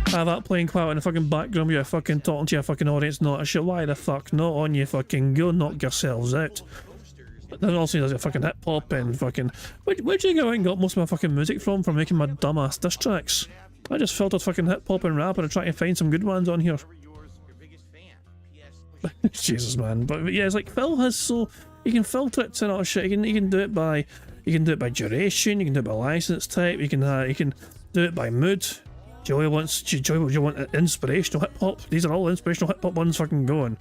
Have that playing quiet in the fucking background, you're fucking talking to your fucking audience, not a shit. Why the fuck not on you? Fucking go knock yourselves out. But then also there's a fucking hip hop and fucking. Where'd you go and got most of my fucking music from for making my dumbass diss tracks? I just filtered fucking hip hop and rap and I'm trying to find some good ones on here. Jesus, man. But yeah, it's like Phil has so you can filter it and all shit. You can do it by duration. You can do it by license type. You can do it by mood. Joey wants inspirational hip hop. These are all inspirational hip hop ones fucking going.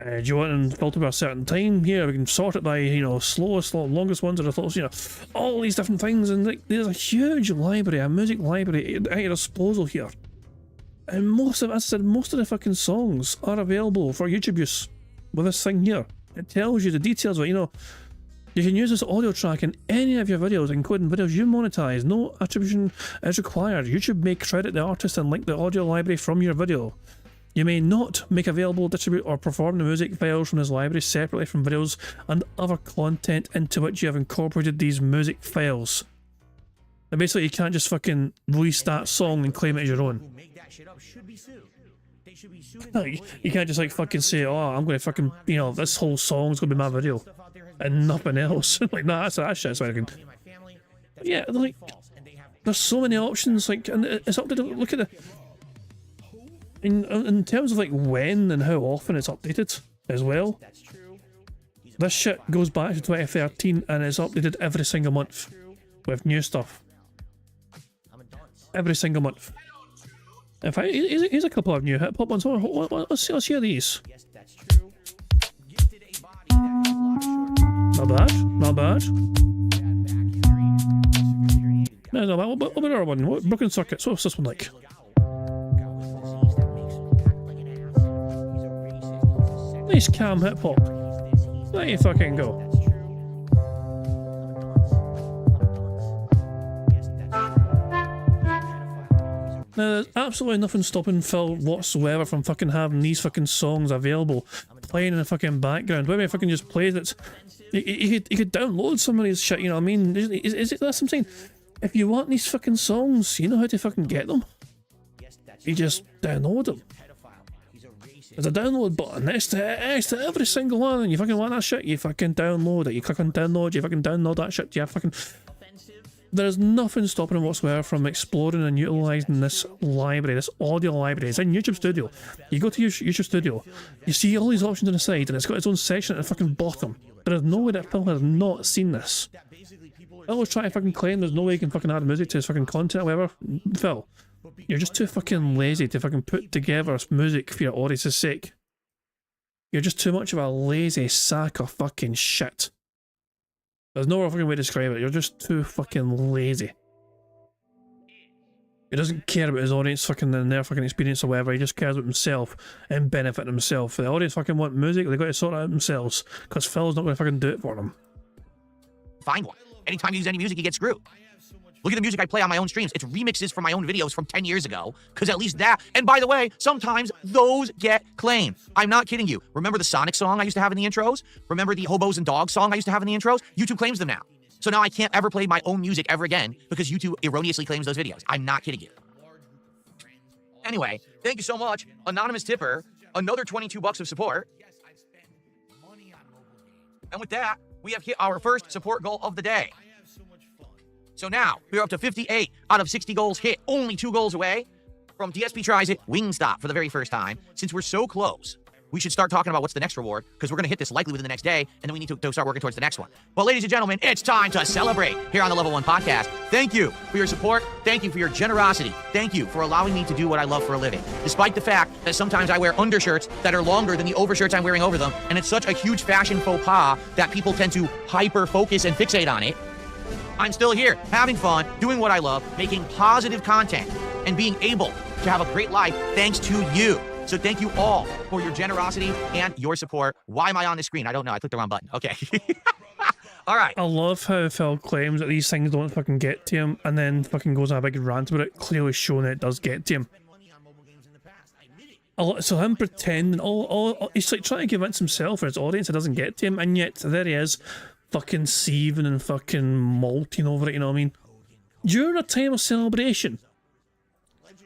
Do you want to filter by a certain time? Here, we can sort it by, you know, slowest, longest ones, or the slowest, you know, all these different things. And like, there's a huge library, a music library at your disposal here. And most of, as I said, most of the fucking songs are available for YouTube use with this thing here. It tells you the details of it, you know. You can use this audio track in any of your videos, including videos you monetize. No attribution is required. YouTube may credit the artist and link the audio library from your video. You may not make available, distribute, or perform the music files from this library separately from videos and other content into which you have incorporated these music files. And basically, you can't just fucking release that song and claim it as your own. No, you can't just like fucking say, oh, I'm going to fucking, you know, this whole song's going to be my video and nothing else. Like, nah, that shit's so I can. Yeah, like, there's so many options, like, and it's up to look at the. In terms of like when and how often it's updated as well. This shit goes back to 2013 and it's updated every single month with new stuff. Every single month. In fact, here's a couple of new hip hop ones. Let's hear these. Not bad, not bad. No, what about our one? What Broken Circuits? What's this one like? Nice calm hip hop. There you fucking go. Now, there's absolutely nothing stopping Phil whatsoever from fucking having these fucking songs available, playing in the fucking background. Whether he fucking just plays it, he could download some of these shit, you know what I mean? Is it that's what I'm saying? If you want these fucking songs, you know how to fucking get them. You just download them. There's a download button next to every single one, and you fucking want that shit, you fucking download it. You click on download, you fucking download that shit, you fucking... There's nothing stopping him whatsoever from exploring and utilising this library, this audio library. It's in YouTube Studio. You go to YouTube Studio, you see all these options on the side, and it's got its own section at the fucking bottom. There is no way that Phil has not seen this. I always try to fucking claim there's no way you can fucking add music to his fucking content or whatever. Phil, you're just too fucking lazy to fucking put together music for your audience's sake. You're just too much of a lazy sack of fucking shit. There's no other fucking way to describe it. You're just too fucking lazy. He doesn't care about his audience fucking and their fucking experience or whatever. He just cares about himself and benefiting himself. If the audience fucking want music, they've got to sort it out themselves. Because Phil's not going to fucking do it for them. Find one. Anytime you use any music, you get screwed. Look at the music I play on my own streams. It's remixes from my own videos from 10 years ago. Because at least that... And by the way, sometimes those get claimed. I'm not kidding you. Remember the Sonic song I used to have in the intros? Remember the Hobos and Dogs song I used to have in the intros? YouTube claims them now. So now I can't ever play my own music ever again because YouTube erroneously claims those videos. I'm not kidding you. Anyway, thank you so much. Anonymous Tipper. Another $22 of support. And with that, we have hit our first support goal of the day. So now, we're up to 58 out of 60 goals hit, only 2 goals away from DSP Tries It, Wingstop for the very first time. Since we're so close, we should start talking about what's the next reward, because we're going to hit this likely within the next day, and then we need to start working towards the next one. Well, ladies and gentlemen, it's time to celebrate here on the Level 1 Podcast. Thank you for your support. Thank you for your generosity. Thank you for allowing me to do what I love for a living. Despite the fact that sometimes I wear undershirts that are longer than the overshirts I'm wearing over them, and it's such a huge fashion faux pas that people tend to hyper-focus and fixate on it, I'm still here, having fun, doing what I love, making positive content, and being able to have a great life thanks to you. So thank you all for your generosity and your support. Why am I on the screen? I don't know. I clicked the wrong button. Okay. All right. I love how Phil claims that these things don't fucking get to him, and then fucking goes on a big rant about it, clearly showing that it does get to him. So him pretending, he's like trying to convince himself and his audience it doesn't get to him, and yet there he is, fucking seething and fucking malting over it, you know what I mean? During a time of celebration.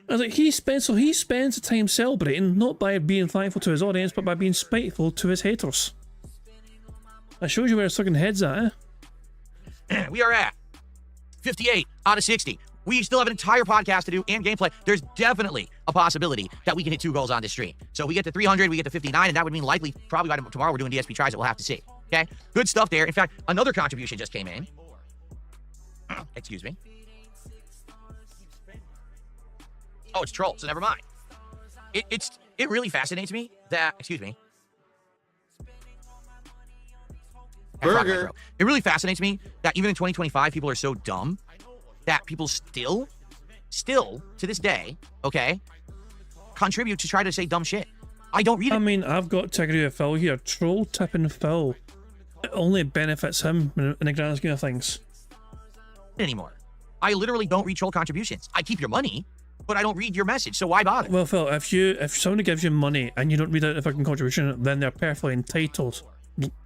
I was like, he spends the time celebrating, not by being thankful to his audience, but by being spiteful to his haters. That shows you where his fucking head's at, eh? We are at 58 out of 60. We still have an entire podcast to do and gameplay. There's definitely a possibility that we can hit 2 goals on this stream. So we get to 300, we get to 59, and that would mean likely, probably by tomorrow we're doing DSP Tries It. We'll have to see. Okay? Good stuff there. In fact, another contribution just came in. Excuse me. Oh, it's troll, so never mind. It really fascinates me that, excuse me. Burger. It really fascinates me that even in 2025, people are so dumb that people still, to this day, okay, contribute to try to say dumb shit. I don't read it. I mean, I've got to agree with Phil here. Troll tipping Phil, it only benefits him in the grand scheme of things. Anymore. I literally don't read troll contributions. I keep your money, but I don't read your message, so why bother? Well, Phil, if somebody gives you money and you don't read out the fucking contribution, then they're perfectly entitled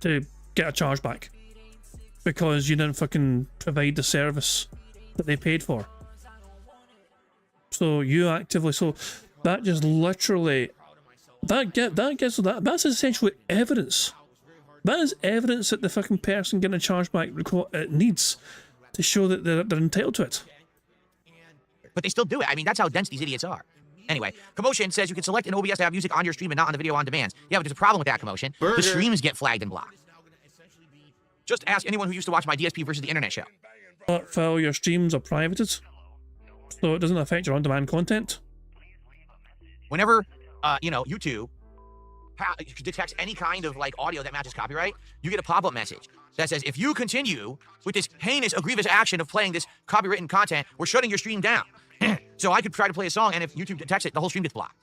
to get a charge back because you didn't fucking provide the service that they paid for. So you actively, so that just literally, that's essentially evidence. That is evidence that the fucking person getting a charge back needs to show that they're entitled to it. But they still do it. I mean, that's how dense these idiots are. Anyway, Commotion says you can select an OBS to have music on your stream and not on the video on demand. Yeah, but there's a problem with that, Commotion. The streams get flagged and blocked. Just ask anyone who used to watch my DSP versus the internet show. But Phil, your streams are privated, so it doesn't affect your on-demand content. Whenever, YouTube detects any kind of like audio that matches copyright, you get a pop-up message that says, if you continue with this heinous, egregious action of playing this copywritten content, we're shutting your stream down. So I could try to play a song, and if YouTube detects it, the whole stream gets blocked.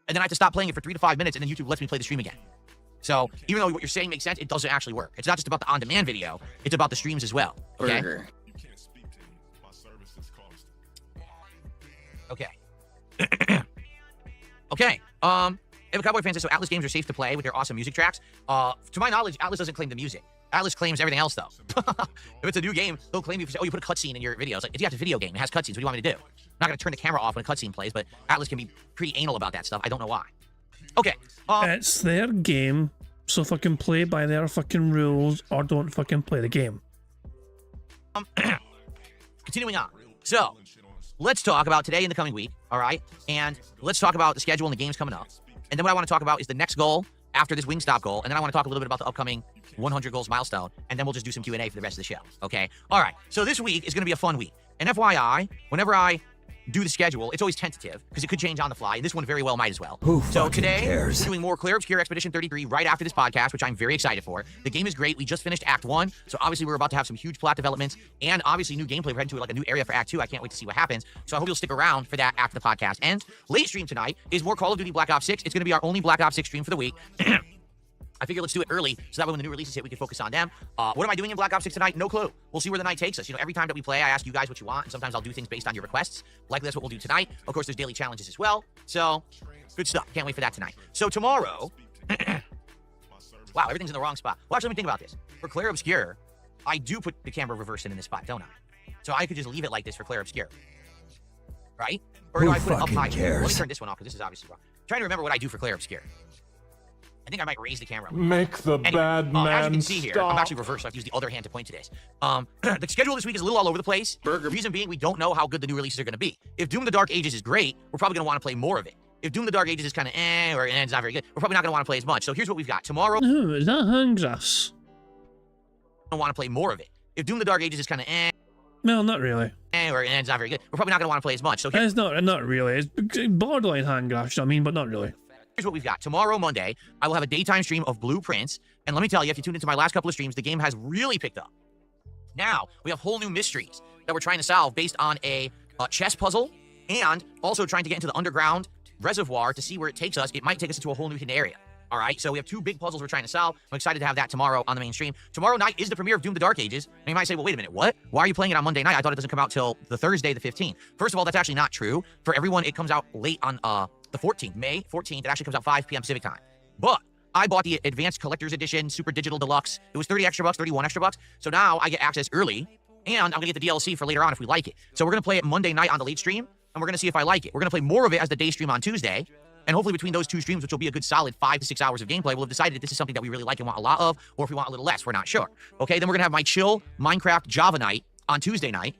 And then I have to stop playing it for 3 to 5 minutes, and then YouTube lets me play the stream again. So even though what you're saying makes sense, it doesn't actually work. It's not just about the on-demand video, it's about the streams as well. Okay? Burger. Okay. Okay. If a Cowboy fan says, so Atlas games are safe to play with their awesome music tracks. To my knowledge, Atlas doesn't claim the music. Atlas claims everything else, though. If it's a new game, they'll claim you for, you put a cutscene in your videos. Like, it's a video game. It has cutscenes. What do you want me to do? I'm not going to turn the camera off when a cutscene plays, but Atlas can be pretty anal about that stuff. I don't know why. Okay. It's their game, so fucking play by their fucking rules or don't fucking play the game. Continuing on. So, let's talk about today and the coming week, all right? And let's talk about the schedule and the games coming up. And then what I want to talk about is the next goal after this Wingstop goal. And then I want to talk a little bit about the upcoming 100 goals milestone. And then we'll just do some Q&A for the rest of the show, okay? All right, so this week is going to be a fun week. And FYI, whenever I do the schedule, it's always tentative because it could change on the fly. And this one very well might as well. So today, cares? we're doing more Clear Obscure Expedition 33 right after this podcast, which I'm very excited for. The game is great. We just finished Act 1, so obviously we're about to have some huge plot developments and obviously new gameplay. We're heading to like a new area for Act 2. I can't wait to see what happens. So I hope you'll stick around for that after the podcast ends. Late stream tonight is more Call of Duty Black Ops 6. It's going to be our only Black Ops 6 stream for the week. I figure let's do it early, so that way when the new releases hit, we can focus on them. What am I doing in Black Ops 6 tonight? No clue. We'll see where the night takes us. You know, every time that we play, I ask you guys what you want, and sometimes I'll do things based on your requests. Likely that's what we'll do tonight. Of course, there's daily challenges as well. So, good stuff. Can't wait for that tonight. So tomorrow... wow, everything's in the wrong spot. Well, actually, let me think about this. For Claire Obscure, I do put the camera reversed in this spot, don't I? So I could just leave it like this for Claire Obscure. Right? Or do I put it up high? Let me turn this one off, because this is obviously wrong. I'm trying to remember what I do for Claire Obscure. I think I might raise the camera. Make the bad man as you can see here, stop. I'm actually reversed, so I have to use the other hand to point to this. The schedule this week is a little all over the place. Reason being, we don't know how good the new releases are going to be. If Doom the Dark Ages is great, we're probably going to want to play more of it. If Doom the Dark Ages is kind of or it's not very good, we're probably not going to want to play as much. So here's what we've got. Tomorrow... Oh, is that Handgrass? I want to play more of it. If Doom the Dark Ages is kind of No, not really. or it's not very good, we're probably not going to want to play as much. So it's not really. It's borderline Handgrass, I mean, but not really. Here's what we've got. Tomorrow, Monday, I will have a daytime stream of Blueprints. And let me tell you, if you tuned into my last couple of streams, the game has really picked up. Now, we have whole new mysteries that we're trying to solve based on a chess puzzle and also trying to get into the underground reservoir to see where it takes us. It might take us into a whole new hidden area. All right, so we have 2 big puzzles we're trying to solve. I'm excited to have that tomorrow on the main stream. Tomorrow night is the premiere of Doom the Dark Ages. And you might say, well, wait a minute, what? Why are you playing it on Monday night? I thought it doesn't come out till the Thursday, the 15th. First of all, that's actually not true. For everyone, it comes out late on the 14th, May 14th. It actually comes out 5 p.m. Pacific time. But I bought the Advanced Collector's Edition, Super Digital Deluxe. It was 30 extra bucks, 31 extra bucks. So now I get access early, and I'm going to get the DLC for later on if we like it. So we're going to play it Monday night on the late stream, and we're going to see if I like it. We're going to play more of it as the day stream on Tuesday. And hopefully between those 2 streams, which will be a good solid 5 to 6 hours of gameplay, we'll have decided if this is something that we really like and want a lot of, or if we want a little less. We're not sure. Okay, then we're going to have my chill Minecraft Java night on Tuesday night.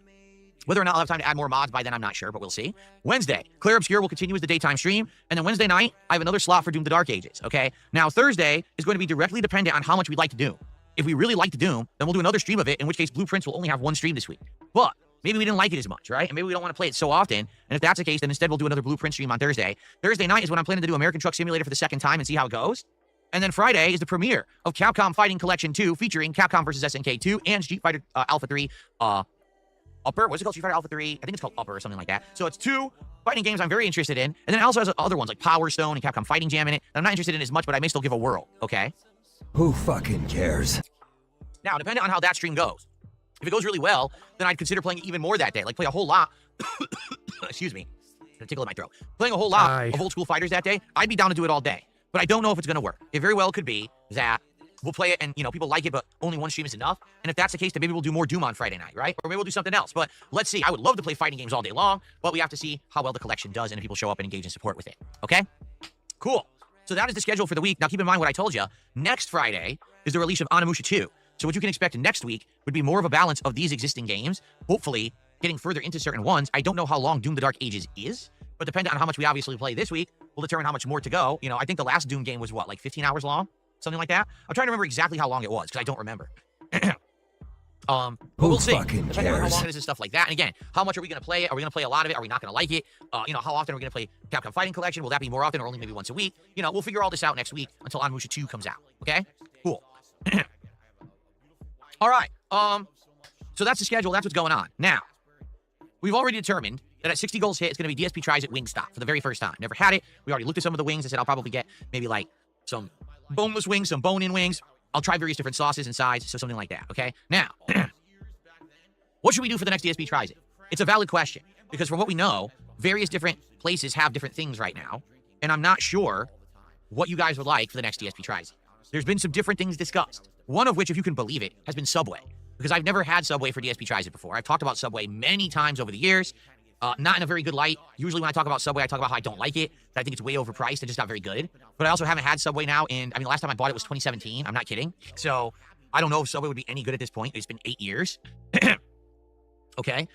Whether or not I'll have time to add more mods by then, I'm not sure, but we'll see. Wednesday, Clear Obscure will continue as the daytime stream. And then Wednesday night, I have another slot for Doom the Dark Ages, okay? Now, Thursday is going to be directly dependent on how much we like to Doom. If we really like to Doom, then we'll do another stream of it, in which case Blueprints will only have 1 stream this week. But maybe we didn't like it as much, right? And maybe we don't want to play it so often. And if that's the case, then instead we'll do another Blueprint stream on Thursday. Thursday night is when I'm planning to do American Truck Simulator for the 2nd time and see how it goes. And then Friday is the premiere of Capcom Fighting Collection 2 featuring Capcom vs. SNK 2 and Street Fighter Alpha 3 Upper. What's it called? Street Fighter Alpha 3? I think it's called Upper or something like that. So it's 2 fighting games I'm very interested in. And then it also has other ones like Power Stone and Capcom Fighting Jam in it that I'm not interested in as much, but I may still give a whirl, okay? Who fucking cares? Now, depending on how that stream goes, if it goes really well, then I'd consider playing even more that day. Like play a whole lot. Excuse me. A tickle in my throat. Playing a whole lot of old school fighters that day, I'd be down to do it all day. But I don't know if it's going to work. It very well could be that we'll play it and, you know, people like it, but only one stream is enough. And if that's the case, then maybe we'll do more Doom on Friday night, right? Or maybe we'll do something else. But let's see. I would love to play fighting games all day long, but we have to see how well the collection does and if people show up and engage in support with it. Okay? Cool. So that is the schedule for the week. Now, keep in mind what I told you. Next Friday is the release of Onimusha 2. So what you can expect next week would be more of a balance of these existing games, hopefully getting further into certain ones. I don't know how long Doom the Dark Ages is, but depending on how much we obviously play this week, will determine how much more to go. You know, I think the last Doom game was what, like 15 hours long? Something like that? I'm trying to remember exactly how long it was, because I don't remember. But we'll see. Depending on how long it is and stuff like that. And again, how much are we going to play it? Are we going to play a lot of it? Are we not going to like it? You know, how often are we going to play Capcom Fighting Collection? Will that be more often or only maybe once a week? You know, we'll figure all this out next week until Onimusha 2 comes out. Okay? Cool. All right. So that's the schedule. That's what's going on. Now, we've already determined that at 60 goals hit, it's going to be DSP Tries It Wingstop for the very first time. Never had it. We already looked at some of the wings. I said I'll probably get maybe like some boneless wings, some bone-in wings. I'll try various different sauces and sides, so something like that, okay? Now, what should we do for the next DSP Tries It? It's a valid question, because from what we know, various different places have different things right now, and I'm not sure what you guys would like for the next DSP Tries It. There's been some different things discussed, one of which, if you can believe it, has been Subway, because I've never had Subway for DSP Tries It before. I've talked about Subway many times over the years, not in a very good light. Usually when I talk about Subway, I talk about how I don't like it, that I think it's way overpriced and just not very good. But I also haven't had Subway now in, I mean, the last time I bought it was 2017. I'm not kidding. So I don't know if Subway would be any good at this point. It's been 8 years. Okay.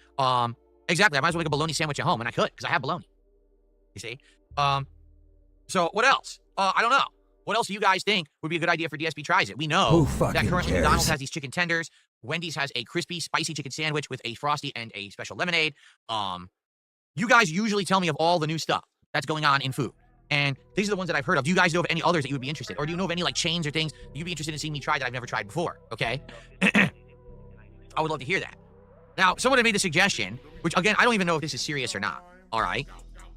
Exactly. I might as well make a bologna sandwich at home, and I could, because I have bologna. You see? So what else? I don't know. What else do you guys think would be a good idea for DSP Tries It? We know that currently McDonald's has these chicken tenders. Wendy's has a crispy, spicy chicken sandwich with a Frosty and a special lemonade. You guys usually tell me of all the new stuff that's going on in food. And these are the ones that I've heard of. Do you guys know of any others that you would be interested in? Or do you know of any like chains or things you'd be interested in seeing me try that I've never tried before? Okay? I would love to hear that. Now, someone had made the suggestion, which again, I don't even know if this is serious or not. All right?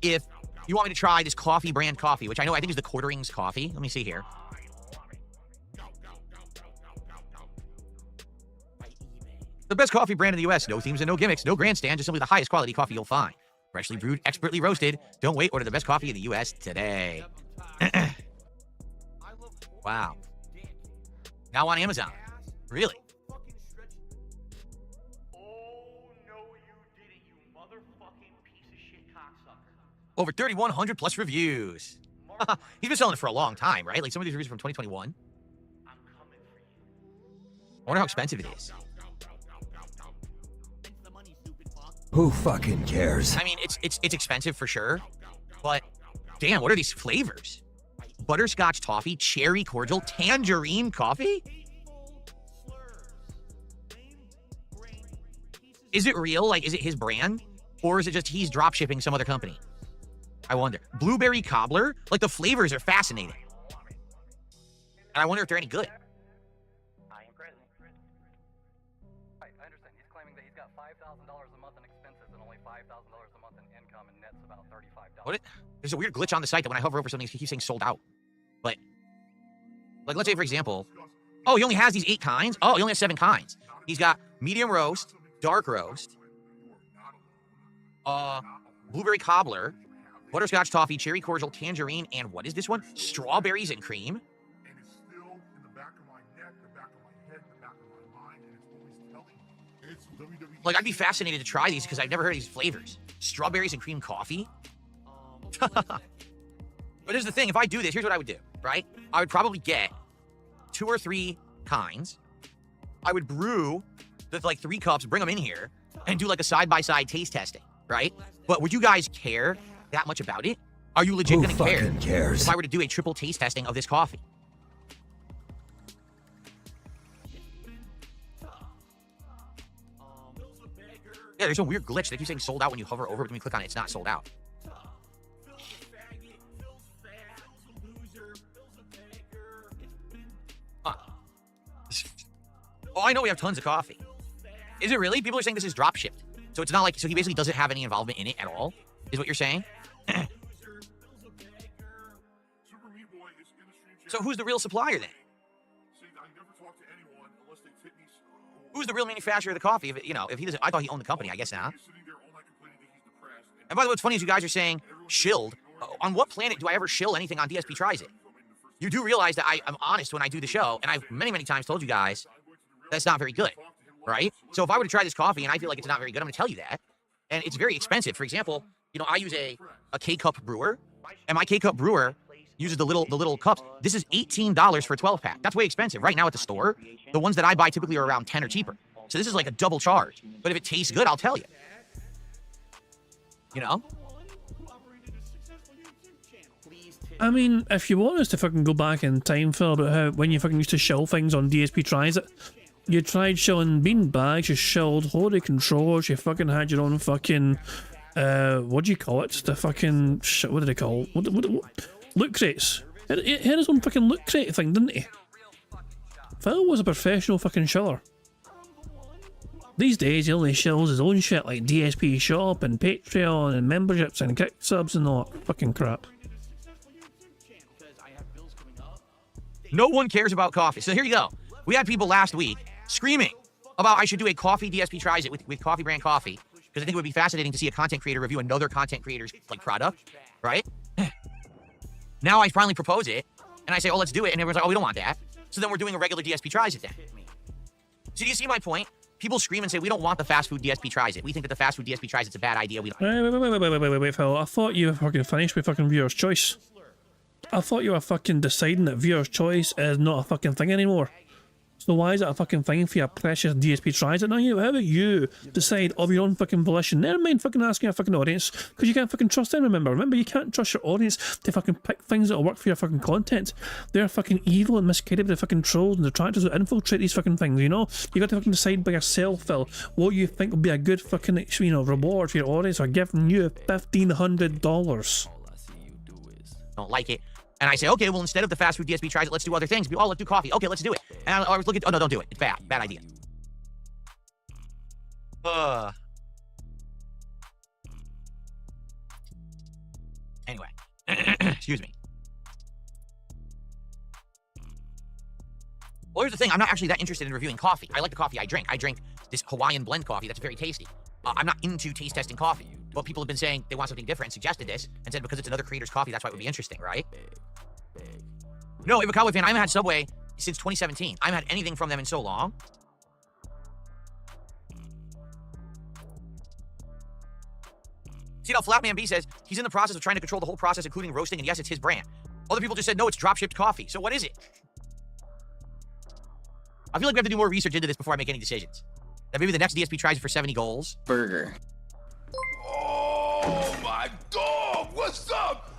If you want me to try this coffee brand coffee, which I think is the Quarterings coffee. Let me see here. The best coffee brand in the U.S. No themes and no gimmicks, no grandstand, just simply the highest quality coffee you'll find. Freshly brewed, expertly roasted. Don't wait, order the best coffee in the U.S. today. Wow. Now on Amazon. Really? Over 3,100 plus reviews. He's been selling it for a long time, right? Like some of these reviews are from 2021. I wonder how expensive it is. Who fucking cares? I mean, it's expensive for sure, but damn, what are these flavors? Butterscotch toffee, cherry cordial, tangerine coffee? Is it real? Like, is it his brand? Or is it just he's drop shipping some other company? I wonder. Blueberry cobbler? Like, the flavors are fascinating. And I wonder if they're any good. I understand. He's claiming that he's got $5,000 a month in expenses and only $5,000 a month in income, and net's about $35. What? There's a weird glitch on the site that when I hover over something, he keeps saying sold out. But, like, let's say, for example, oh, he only has these 8 kinds? Oh, he only has 7 kinds. He's got medium roast, dark roast, blueberry cobbler, butterscotch toffee, cherry cordial, tangerine, and what is this one? Strawberries and cream? And it's still in the back of my neck, the back of my head, the back of my mind, and it's always telling me. It's WWE. Like, I'd be fascinated to try these because I've never heard of these flavors. Strawberries and cream coffee? But here's the thing. If I do this, here's what I would do, right? I would probably get 2 or 3 kinds. I would brew the, like, 3 cups, bring them in here, and do, like, a side-by-side taste testing, right? But would you guys care that much about it? Are you legit going to care if I were to do a triple taste testing of this coffee? Yeah, there's a weird glitch. They keep saying sold out when you hover over it. When you click on it, it's not sold out. I know we have tons of coffee. Is it really? People are saying this is drop shipped. So it's not like, so he basically doesn't have any involvement in it at all, is what you're saying? So who's the real supplier then? Who's the real manufacturer of the coffee? If you know, if he doesn't, I thought he owned the company. I guess not. And by the way, what's funny is you guys are saying shilled. On what planet do I ever shill anything on DSP Tries It? You do realize that I'm honest when I do the show, and I've many, many times told you guys that's not very good, right? So if I were to try this coffee and I feel like it's not very good, I'm going to tell you that. And it's very expensive. For example, you know, I use a K-cup brewer, and my K-cup brewer uses the little cups. This is $18 for a 12-pack. That's way expensive. Right now at the store, the ones that I buy typically are around 10 or cheaper. So this is like a double charge. But if it tastes good, I'll tell you. You know? I mean, if you want us to fucking go back in time, Phil, about how when you fucking used to shill things on DSP Tries It, you tried shilling bean bags, you shilled holy controllers, you fucking had your own fucking, what do you call it? The fucking, shit, what did they call it? What? Loot crates. He had his own fucking loot crate thing, didn't he? Phil was a professional fucking shiller. These days, he only shills his own shit like DSP Shop and Patreon and memberships and kick subs and all that fucking crap. No one cares about coffee. So here you go. We had people last week screaming about I should do a coffee DSP Tries It with coffee brand coffee, because I think it would be fascinating to see a content creator review another content creator's like product, right? Now I finally propose it, and I say, oh, let's do it, and everyone's like, oh, we don't want that. So then we're doing a regular DSP Tries It then. So do you see my point? People scream and say, we don't want the fast food DSP Tries It. We think that the fast food DSP Tries It's a bad idea. We don't. Wait, Phil. I thought you were fucking finished with fucking viewer's choice. I thought you were fucking deciding that viewer's choice is not a fucking thing anymore. So why is it a fucking thing for your precious DSP Tries It? Now, how about you decide of your own fucking volition? Never mind fucking asking a fucking audience, because you can't fucking trust them, remember, you can't trust your audience to fucking pick things that'll work for your fucking content. They're fucking evil and misguided with the fucking trolls and detractors that infiltrate these fucking things, you know? You got to fucking decide by yourself, Phil, what you think will be a good fucking, you know, reward for your audience for giving you $1,500. Don't like it. And I say, okay, well, instead of the fast food DSP Tries It, let's do other things. Oh, let's do coffee. Okay, let's do it. And I always look at, oh, no, don't do it. It's bad. Bad idea. Anyway. Excuse me. Well, here's the thing. I'm not actually that interested in reviewing coffee. I like the coffee I drink. I drink this Hawaiian blend coffee that's very tasty. I'm not into taste testing coffee. But people have been saying they want something different, suggested this, and said because it's another creator's coffee, that's why it would be interesting, right? No, if a Cowboy fan, I haven't had Subway since 2017. I haven't had anything from them in so long. See how Flatman B says he's in the process of trying to control the whole process, including roasting, and yes, it's his brand. Other people just said, no, it's drop-shipped coffee. So what is it? I feel like we have to do more research into this before I make any decisions. That maybe the next DSP tries it for 70 goals. Burger. Oh my dog! What's up?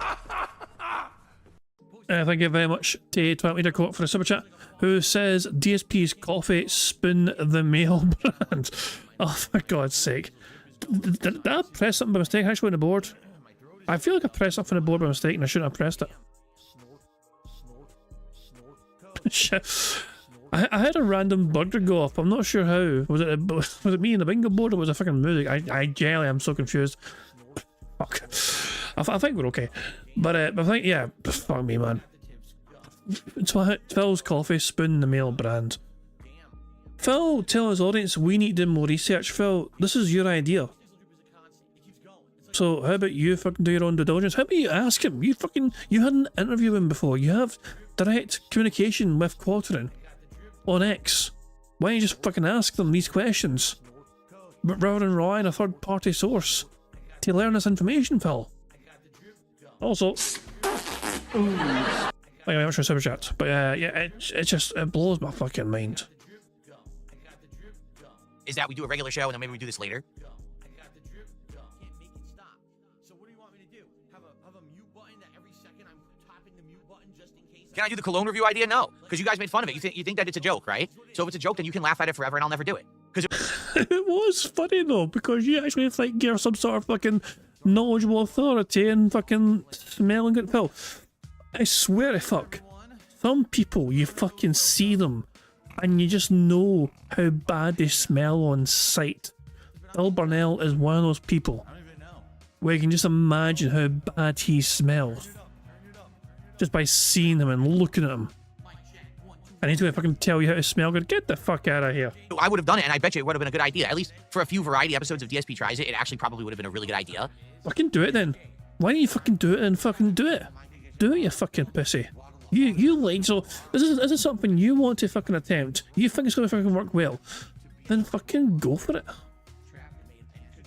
Thank you very much to 20 meter quote for the super chat, who says DSP's coffee spoon the male brand. Oh, for God's sake. Did I press something by mistake actually on the board? I feel like I pressed something on the board by mistake and I shouldn't have pressed it. Shit. I had a random burger go up. I'm not sure how. Was it me in the bingo board or was it fucking music? I generally am so confused. Fuck. I think we're okay. But I think, yeah, fuck me, man. Phil's coffee spoon the male brand. Phil, tell his audience we need to do more research. Phil, this is your idea. So how about you fucking do your own due diligence? How about you ask him? You had an interview with him before. You have direct communication with Quaternion on X. Why don't you just fucking ask them these questions? But rather than rely on a third party source to learn this information, Phil. Also, thank you very much for super chat. But yeah, it blows my fucking mind. Is that we do a regular show and then maybe we do this later? Can I do the cologne review idea? No, because you guys made fun of it. You think that it's a joke, right? So if it's a joke, then you can laugh at it forever and I'll never do it. Because it was funny though, because you actually think you're some sort of fucking knowledgeable authority and fucking smelling good. Phil, I swear to fuck, some people, you fucking see them and you just know how bad they smell on sight. Phil Burnell is one of those people where you can just imagine how bad he smells just by seeing him and looking at him. And he's gonna fucking tell you how to smell good. Get the fuck out of here. I would have done it, and I bet you it would have been a good idea. At least for a few variety episodes of DSP Tries It, it actually probably would have been a really good idea. Fucking do it then. Why don't you fucking do it and fucking do it? Do it, you fucking pussy. You like, so this is something you want to fucking attempt. You think it's gonna fucking work well, then fucking go for it.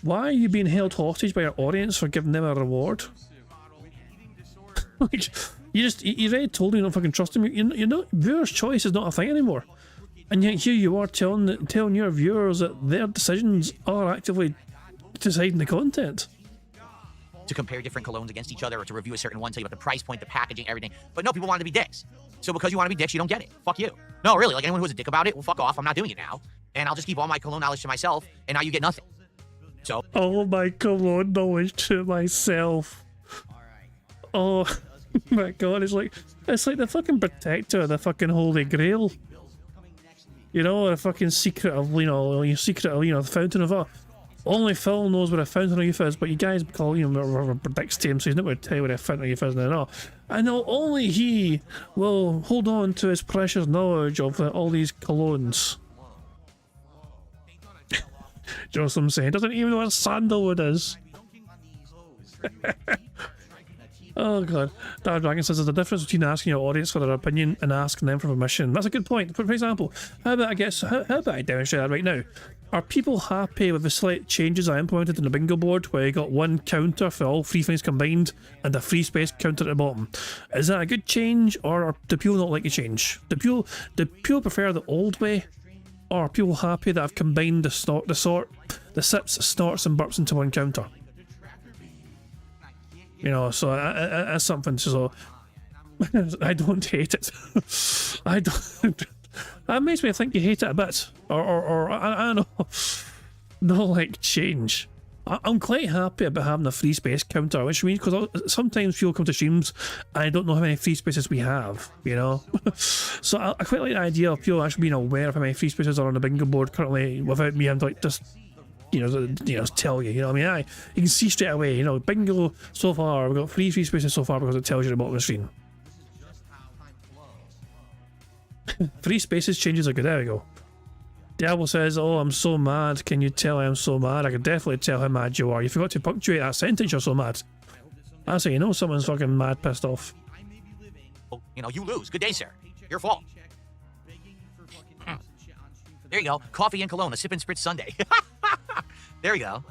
Why are you being held hostage by your audience for giving them a reward? Like, you already told me you don't fucking trust them. You know, viewers' choice is not a thing anymore, and yet here you are telling your viewers that their decisions are actively deciding the content. To compare different colognes against each other or to review a certain one, tell you about the price point, the packaging, everything. But no, people want to be dicks. So because you want to be dicks, you don't get it. Fuck you. No, really, like anyone who's a dick about it, well, fuck off. I'm not doing it now. And I'll just keep all my cologne knowledge to myself, and now you get nothing. So. All my cologne knowledge to myself. Oh my god, it's like the fucking protector of the fucking Holy Grail. You know, the fucking secret of, the fountain of earth. Only Phil knows what a fountain of youth is, but you guys call predicts to him, so he's not going to tell you what a fountain of youth is now. I know only he will hold on to his precious knowledge of all these colognes. Do you know what I'm saying? Doesn't even know what sandalwood is. Oh god. Dark Dragon says there's a difference between asking your audience for their opinion and asking them for permission. That's a good point. For example, how about I demonstrate that right now? Are people happy with the slight changes I implemented in the bingo board where you got one counter for all three things combined and a free space counter at the bottom? Is that a good change, or do people not like the change? Do people prefer the old way? Or are people happy that I've combined the sips, snorts and burps into one counter? You know, so that's something, so I don't hate it. I don't. That makes me think you hate it a bit, or I don't know. No, like, change. I'm quite happy about having a free space counter, which means because sometimes people come to streams and I don't know how many free spaces we have, you know. So I quite like the idea of people actually being aware of how many free spaces are on the bingo board currently without me having to like just tell you. You know what I mean? You can see straight away. You know, bingo so far we've got three free spaces so far because it tells you at the bottom of the screen. Free spaces changes are good. There we go. Diablo says, "Oh, I'm so mad. Can you tell I'm so mad?" I can definitely tell how mad you are. You forgot to punctuate that sentence. You're so mad. That's how you know someone's fucking mad, pissed off. You know, you lose. Good day, sir. Your fault. There you go. Coffee and cologne. A sip and spritz Sunday. There you go.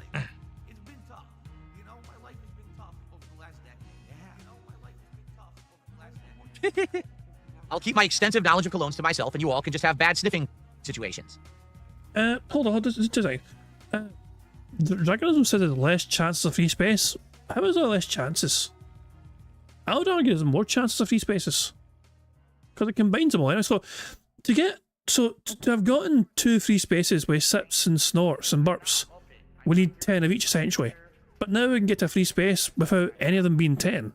I'll keep my extensive knowledge of colognes to myself, and you all can just have bad sniffing situations. Hold on, just a second. Dragonism said there's less chances of free space. How is there less chances? I would argue there's more chances of free spaces. Because it combines them all. Anyway, so to have gotten 2 free spaces with sips and snorts and burps, we need 10 of each essentially. But now we can get to a free space without any of them being 10.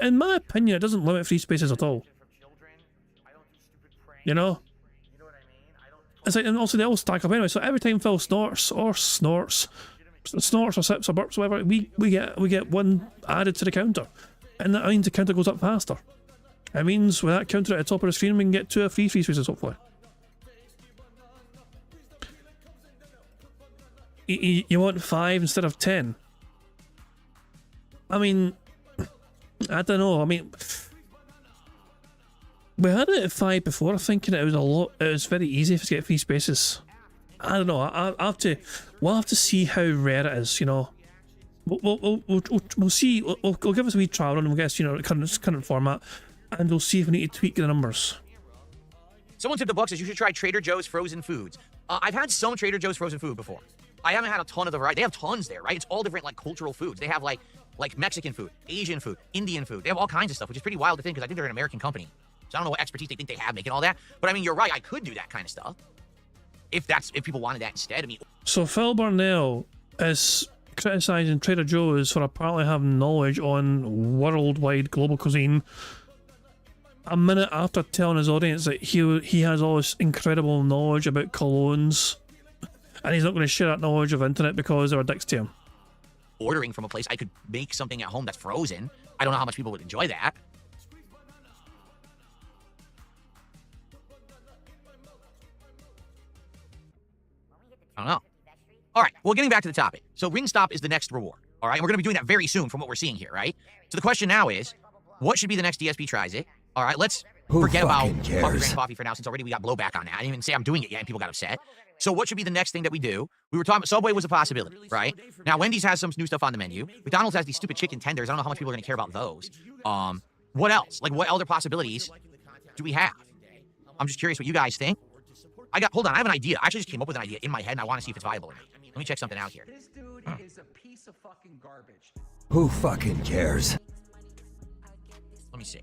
In my opinion, it doesn't limit free spaces at all. You know? It's like, and also they all stack up anyway, so every time Phil snorts or sips or burps, whatever, we get one added to the counter. And that means the counter goes up faster. It means with that counter at the top of the screen, we can get 2 free spaces, hopefully. You want 5 instead of 10? I mean, I don't know. I mean, we had it at 5 before, thinking it was very easy to get free spaces. I don't know. We'll have to see how rare it is. You know, we'll see. We'll give us a wee trial run. We'll guess, you know, current format, and we'll see if we need to tweak the numbers. Someone tipped the book says you should try Trader Joe's frozen foods. I've had some Trader Joe's frozen food before. I haven't had a ton of the variety. They have tons there, right? It's all different, like, cultural foods. They have like Mexican food, Asian food, Indian food. They have all kinds of stuff, which is pretty wild to think because I think they're an American company. So I don't know what expertise they think they have making all that. But I mean, you're right. I could do that kind of stuff if people wanted that instead. I mean, so Phil Burnell is criticising Trader Joe's for apparently having knowledge on worldwide global cuisine a minute after telling his audience that he has all this incredible knowledge about colognes, and he's not going to share that knowledge of internet because they're dicks to him. Ordering from a place, I could make something at home that's frozen. I don't know how much people would enjoy that. I don't know. All right, well, getting back to the topic. So ring stop is the next reward. All right, and we're going to be doing that very soon from what we're seeing here, right? So the question now is, what should be the next DSP tries it? All right, let's forget about coffee brand coffee for now, since already we got blowback on that. I didn't even say I'm doing it yet, and people got upset. So what should be the next thing that we do? We were talking about Subway was a possibility, right? Now, Wendy's has some new stuff on the menu. McDonald's has these stupid chicken tenders. I don't know how much people are going to care about those. What else? Like, what other possibilities do we have? I'm just curious what you guys think. Hold on, I have an idea. I actually just came up with an idea in my head, and I want to see if it's viable or not. Let me check something out here. This dude is a piece of fucking garbage. Who fucking cares? Let me see.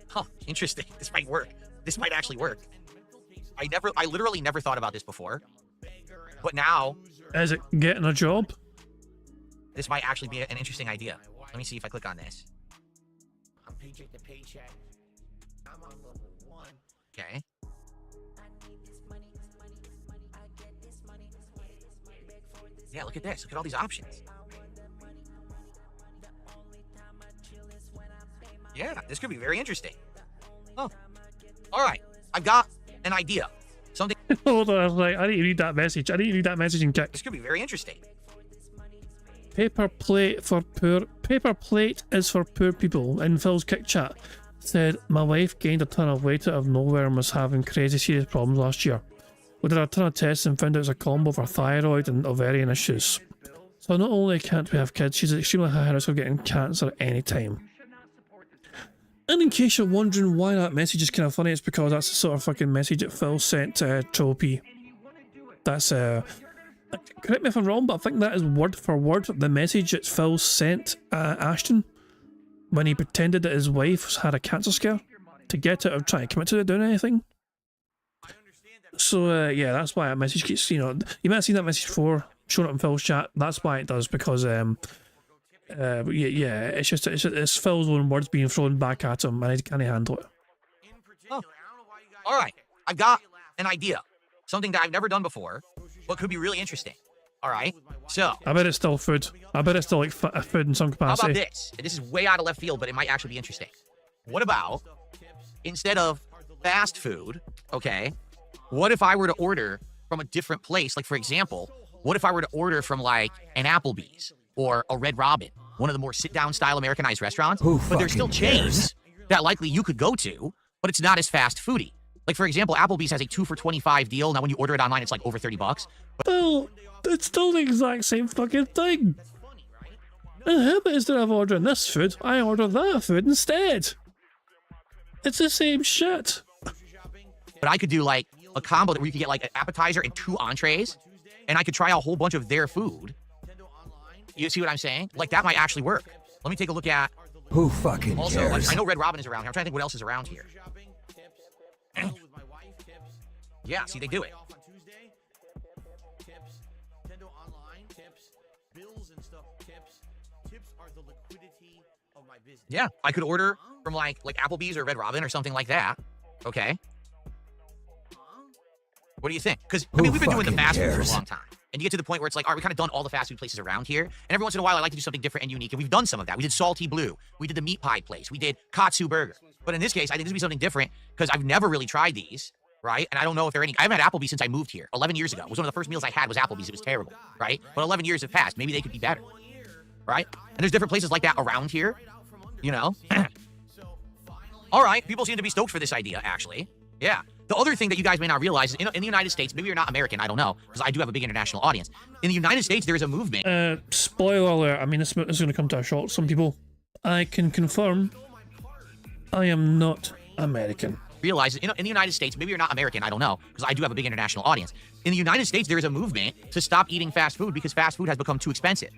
Huh, interesting. This might work. This might actually work. I literally never thought about this before. But now... Is it getting a job? This might actually be an interesting idea. Let me see if I click on this. I'm paycheck to paycheck. I'm on level 1. Okay. Yeah, look at this. Look at all these options. Yeah, this could be very interesting. Oh. All right. I've got an idea. Something. Hold on, I was like, I need to read that message. I need to read that message and kick. This could be very interesting. Paper plate is for poor people. In Phil's kick chat, said, my wife gained a ton of weight out of nowhere and was having crazy serious problems last year. We did a ton of tests and found out it was a combo for thyroid and ovarian issues. So not only can't we have kids, she's at extremely high risk of getting cancer at any time. And in case you're wondering why that message is kind of funny, it's because that's the sort of fucking message that Phil sent to Tropy. That's, correct me if I'm wrong, but I think that is word for word the message that Phil sent Ashton when he pretended that his wife had a cancer scare to get out of trying to commit to doing anything. So, yeah, that's why that message keeps, you might have seen that message before, shown up in Phil's chat. That's why it does, because, it's Phil's own words being thrown back at him, and he can't handle it. Oh. All right, I've got an idea. Something that I've never done before, but could be really interesting. All right, so... I bet it's still food. I bet it's still like food in some capacity. How about this? This is way out of left field, but it might actually be interesting. What about, instead of fast food, okay, what if I were to order from a different place? Like, for example, what if I were to order from, like, an Applebee's or a Red Robin, one of the more sit-down style Americanized restaurants? But there's still chains that likely you could go to, but it's not as fast foody. Like, for example, Applebee's has a 2 for $25 deal. Now, when you order it online, it's like over $30. But well, it's still the exact same fucking thing. And how about instead of ordering this food, I order that food instead? It's the same shit. But I could do, like, a combo where you could get, like, an appetizer and 2 entrees, and I could try a whole bunch of their food. You see what I'm saying? Like, that might actually work. Let me take a look at... Who fucking also, cares? Like, I know Red Robin is around here. I'm trying to think what else is around here. Yeah, see, they do it. Yeah, I could order from like Applebee's or Red Robin or something like that. Okay. What do you think? Because, I mean, we've been doing the fast food for a long time. And you get to the point where it's like, all right, we kind of done all the fast food places around here. And every once in a while, I like to do something different and unique. And we've done some of that. We did Salty Blue. We did the meat pie place. We did Katsu Burger. But in this case, I think this would be something different because I've never really tried these, right? And I don't know if there are any. I haven't had Applebee's since I moved here 11 years ago. It was one of the first meals I had was Applebee's. It was terrible, right? But 11 years have passed. Maybe they could be better, right? And there's different places like that around here, you know? All right, people seem to be stoked for this idea, actually. Yeah. The other thing that you guys may not realize is in the United States, maybe you're not American, I don't know, because I do have a big international audience. In the United States, there is a movement. Spoiler alert, I mean, this is going to come to a shock some people. I can confirm I am not American. realize in the United States, maybe you're not American, I don't know, because I do have a big international audience. In the United States, there is a movement to stop eating fast food because fast food has become too expensive.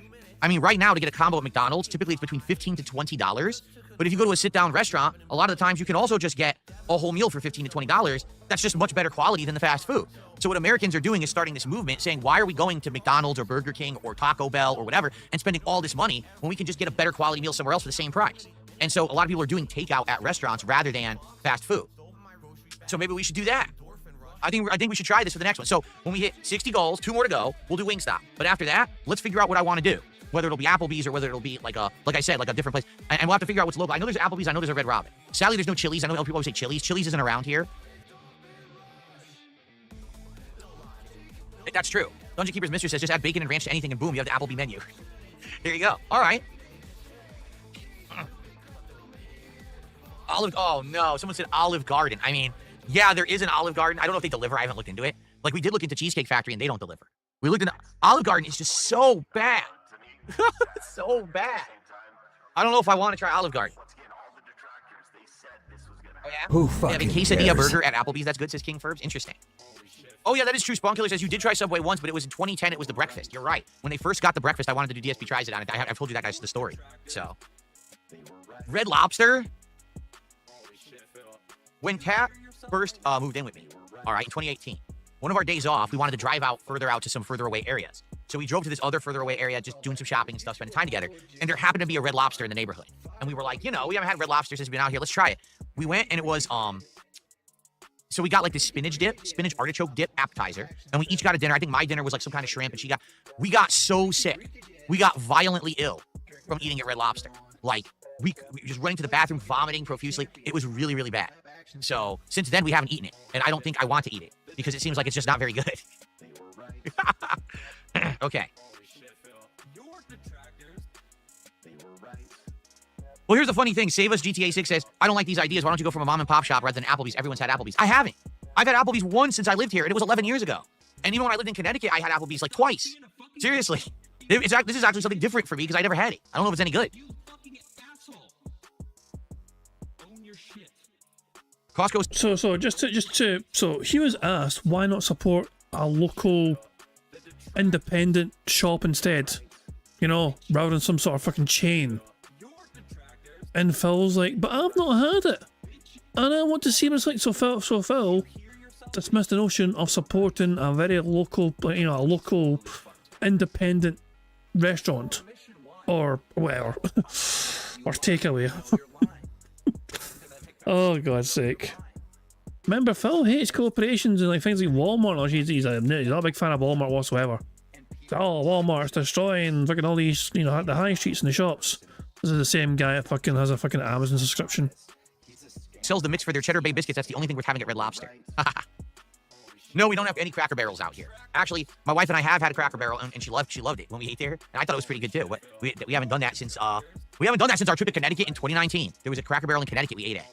I mean, right now, to get a combo at McDonald's, typically it's between $15 to $20. But if you go to a sit-down restaurant, a lot of the times you can also just get a whole meal for $15 to $20. That's just much better quality than the fast food. So what Americans are doing is starting this movement saying, why are we going to McDonald's or Burger King or Taco Bell or whatever and spending all this money when we can just get a better quality meal somewhere else for the same price? And so a lot of people are doing takeout at restaurants rather than fast food. So maybe we should do that. I think we should try this for the next one. So when we hit 60 goals, 2 more to go, we'll do Wingstop. But after that, let's figure out what I want to do. Whether it'll be Applebee's or whether it'll be like I said, like a different place. And we'll have to figure out what's local. I know there's Applebee's. I know there's a Red Robin. Sadly, there's no Chili's. I know people always say Chili's. Chili's isn't around here. That's true. Dungeon Keeper's Mistress says just add bacon and ranch to anything and boom, you have the Applebee menu. There you go. All right. Oh no, someone said Olive Garden. I mean, yeah, there is an Olive Garden. I don't know if they deliver. I haven't looked into it. Like we did look into Cheesecake Factory and they don't deliver. We looked into Olive Garden. It's just so bad. It's so bad. I don't know if I want to try Olive Garden. Oh, yeah? Who fucking They have a quesadilla cares? burger at Applebee's. That's good, says King Furbs. Interesting. Oh, yeah, that is true. Spawn Killer says you did try Subway once, but it was in 2010. It was the breakfast. You're right. When they first got the breakfast, I wanted to do DSP Tries It on it. I've told you that guy's the story. So, Red Lobster. When Kat first moved in with me, all right, in 2018, one of our days off, we wanted to drive out further out to some further away areas. So we drove to this other further away area, just doing some shopping and stuff, spending time together. And there happened to be a Red Lobster in the neighborhood. And we were like, we haven't had Red Lobster since we've been out here. Let's try it. We went and it was, so we got like this spinach artichoke dip appetizer. And we each got a dinner. I think my dinner was like some kind of shrimp. And we got so sick. We got violently ill from eating at Red Lobster. Like, we just running to the bathroom, vomiting profusely. It was really, really bad. So since then, we haven't eaten it. And I don't think I want to eat it because it seems like it's just not very good. Okay. Well, here's the funny thing. Save Us GTA 6 says, I don't like these ideas. Why don't you go from a mom and pop shop rather than Applebee's? Everyone's had Applebee's. I haven't. I've had Applebee's once since I lived here, and it was 11 years ago. And even when I lived in Connecticut, I had Applebee's like twice. Seriously. This is actually something different for me because I never had it. I don't know if it's any good. Costco. So he was asked why not support a local independent shop instead, rather than some sort of fucking chain. And Phil's like, but I've not had it, and I want to see what it's like. So Phil dismissed the notion of supporting a very local, a local independent restaurant or whatever, or takeaway. Oh, God's sake. Remember, Phil hates corporations and like things like Walmart. He's not a big fan of Walmart whatsoever. Oh, Walmart's destroying fucking all these, the high streets and the shops. This is the same guy that fucking has a fucking Amazon subscription. Sells the mix for their Cheddar Bay biscuits. That's the only thing worth having at Red Lobster. No, we don't have any Cracker Barrels out here. Actually, my wife and I have had a Cracker Barrel, and she loved it when we ate there, and I thought it was pretty good too. But we haven't done that since our trip to Connecticut in 2019. There was a Cracker Barrel in Connecticut we ate at.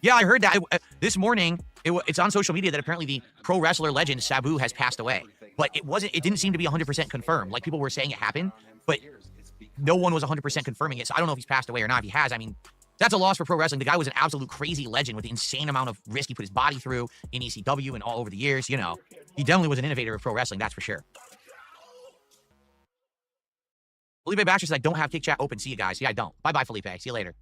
Yeah, I heard that this morning. It's on social media that apparently the pro wrestler legend Sabu has passed away, but it didn't seem to be 100% confirmed. Like people were saying it happened, but no one was 100% confirming it. So I don't know if he's passed away or not. If he has, I mean, that's a loss for pro wrestling. The guy was an absolute crazy legend with the insane amount of risk he put his body through in ECW and all over the years. He definitely was an innovator of pro wrestling. That's for sure. Felipe Baxter says, I don't have Kick Chat open. See you guys. Yeah, I don't. Bye-bye, Felipe. See you later.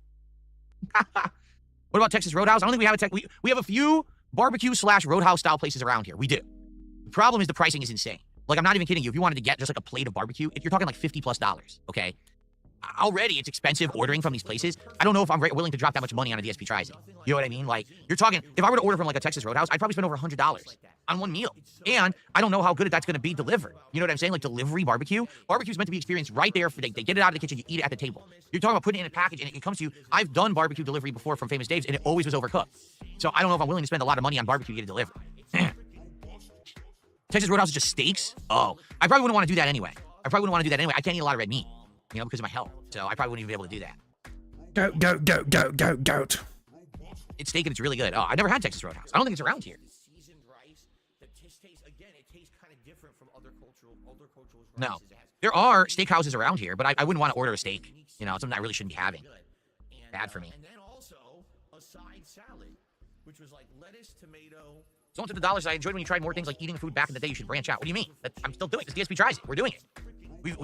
What about Texas Roadhouse? I don't think we have a we have a few barbecue/roadhouse style places around here. We do. The problem is the pricing is insane. Like, I'm not even kidding you. If you wanted to get just like a plate of barbecue, you're talking like $50+, okay? Already, it's expensive ordering from these places. I don't know if I'm willing to drop that much money on a DSP Tries It. You know what I mean? Like, you're talking, if I were to order from like a Texas Roadhouse, I'd probably spend over $100 on one meal. And I don't know how good that's going to be delivered. You know what I'm saying? Like, delivery barbecue. Barbecue is meant to be experienced right there. They get it out of the kitchen, you eat it at the table. You're talking about putting it in a package and it comes to you. I've done barbecue delivery before from Famous Dave's and it always was overcooked. So I don't know if I'm willing to spend a lot of money on barbecue to get it delivered. Texas Roadhouse is just steaks? Oh, I probably wouldn't want to do that anyway. I can't eat a lot of red meat, because of my health. So I probably wouldn't even be able to do that. Goat. It's steak and it's really good. Oh, I never had Texas Roadhouse. I don't think it's around here. No. There are steakhouses around here, but I wouldn't want to order a steak. You know, it's something I really shouldn't be having. Bad for me. And then also a side salad, which was like lettuce, tomato. Someone took the dollars I enjoyed when you tried more things like eating food back in the day. You should branch out. What do you mean? I'm still doing it. This DSP tries it. We're doing it.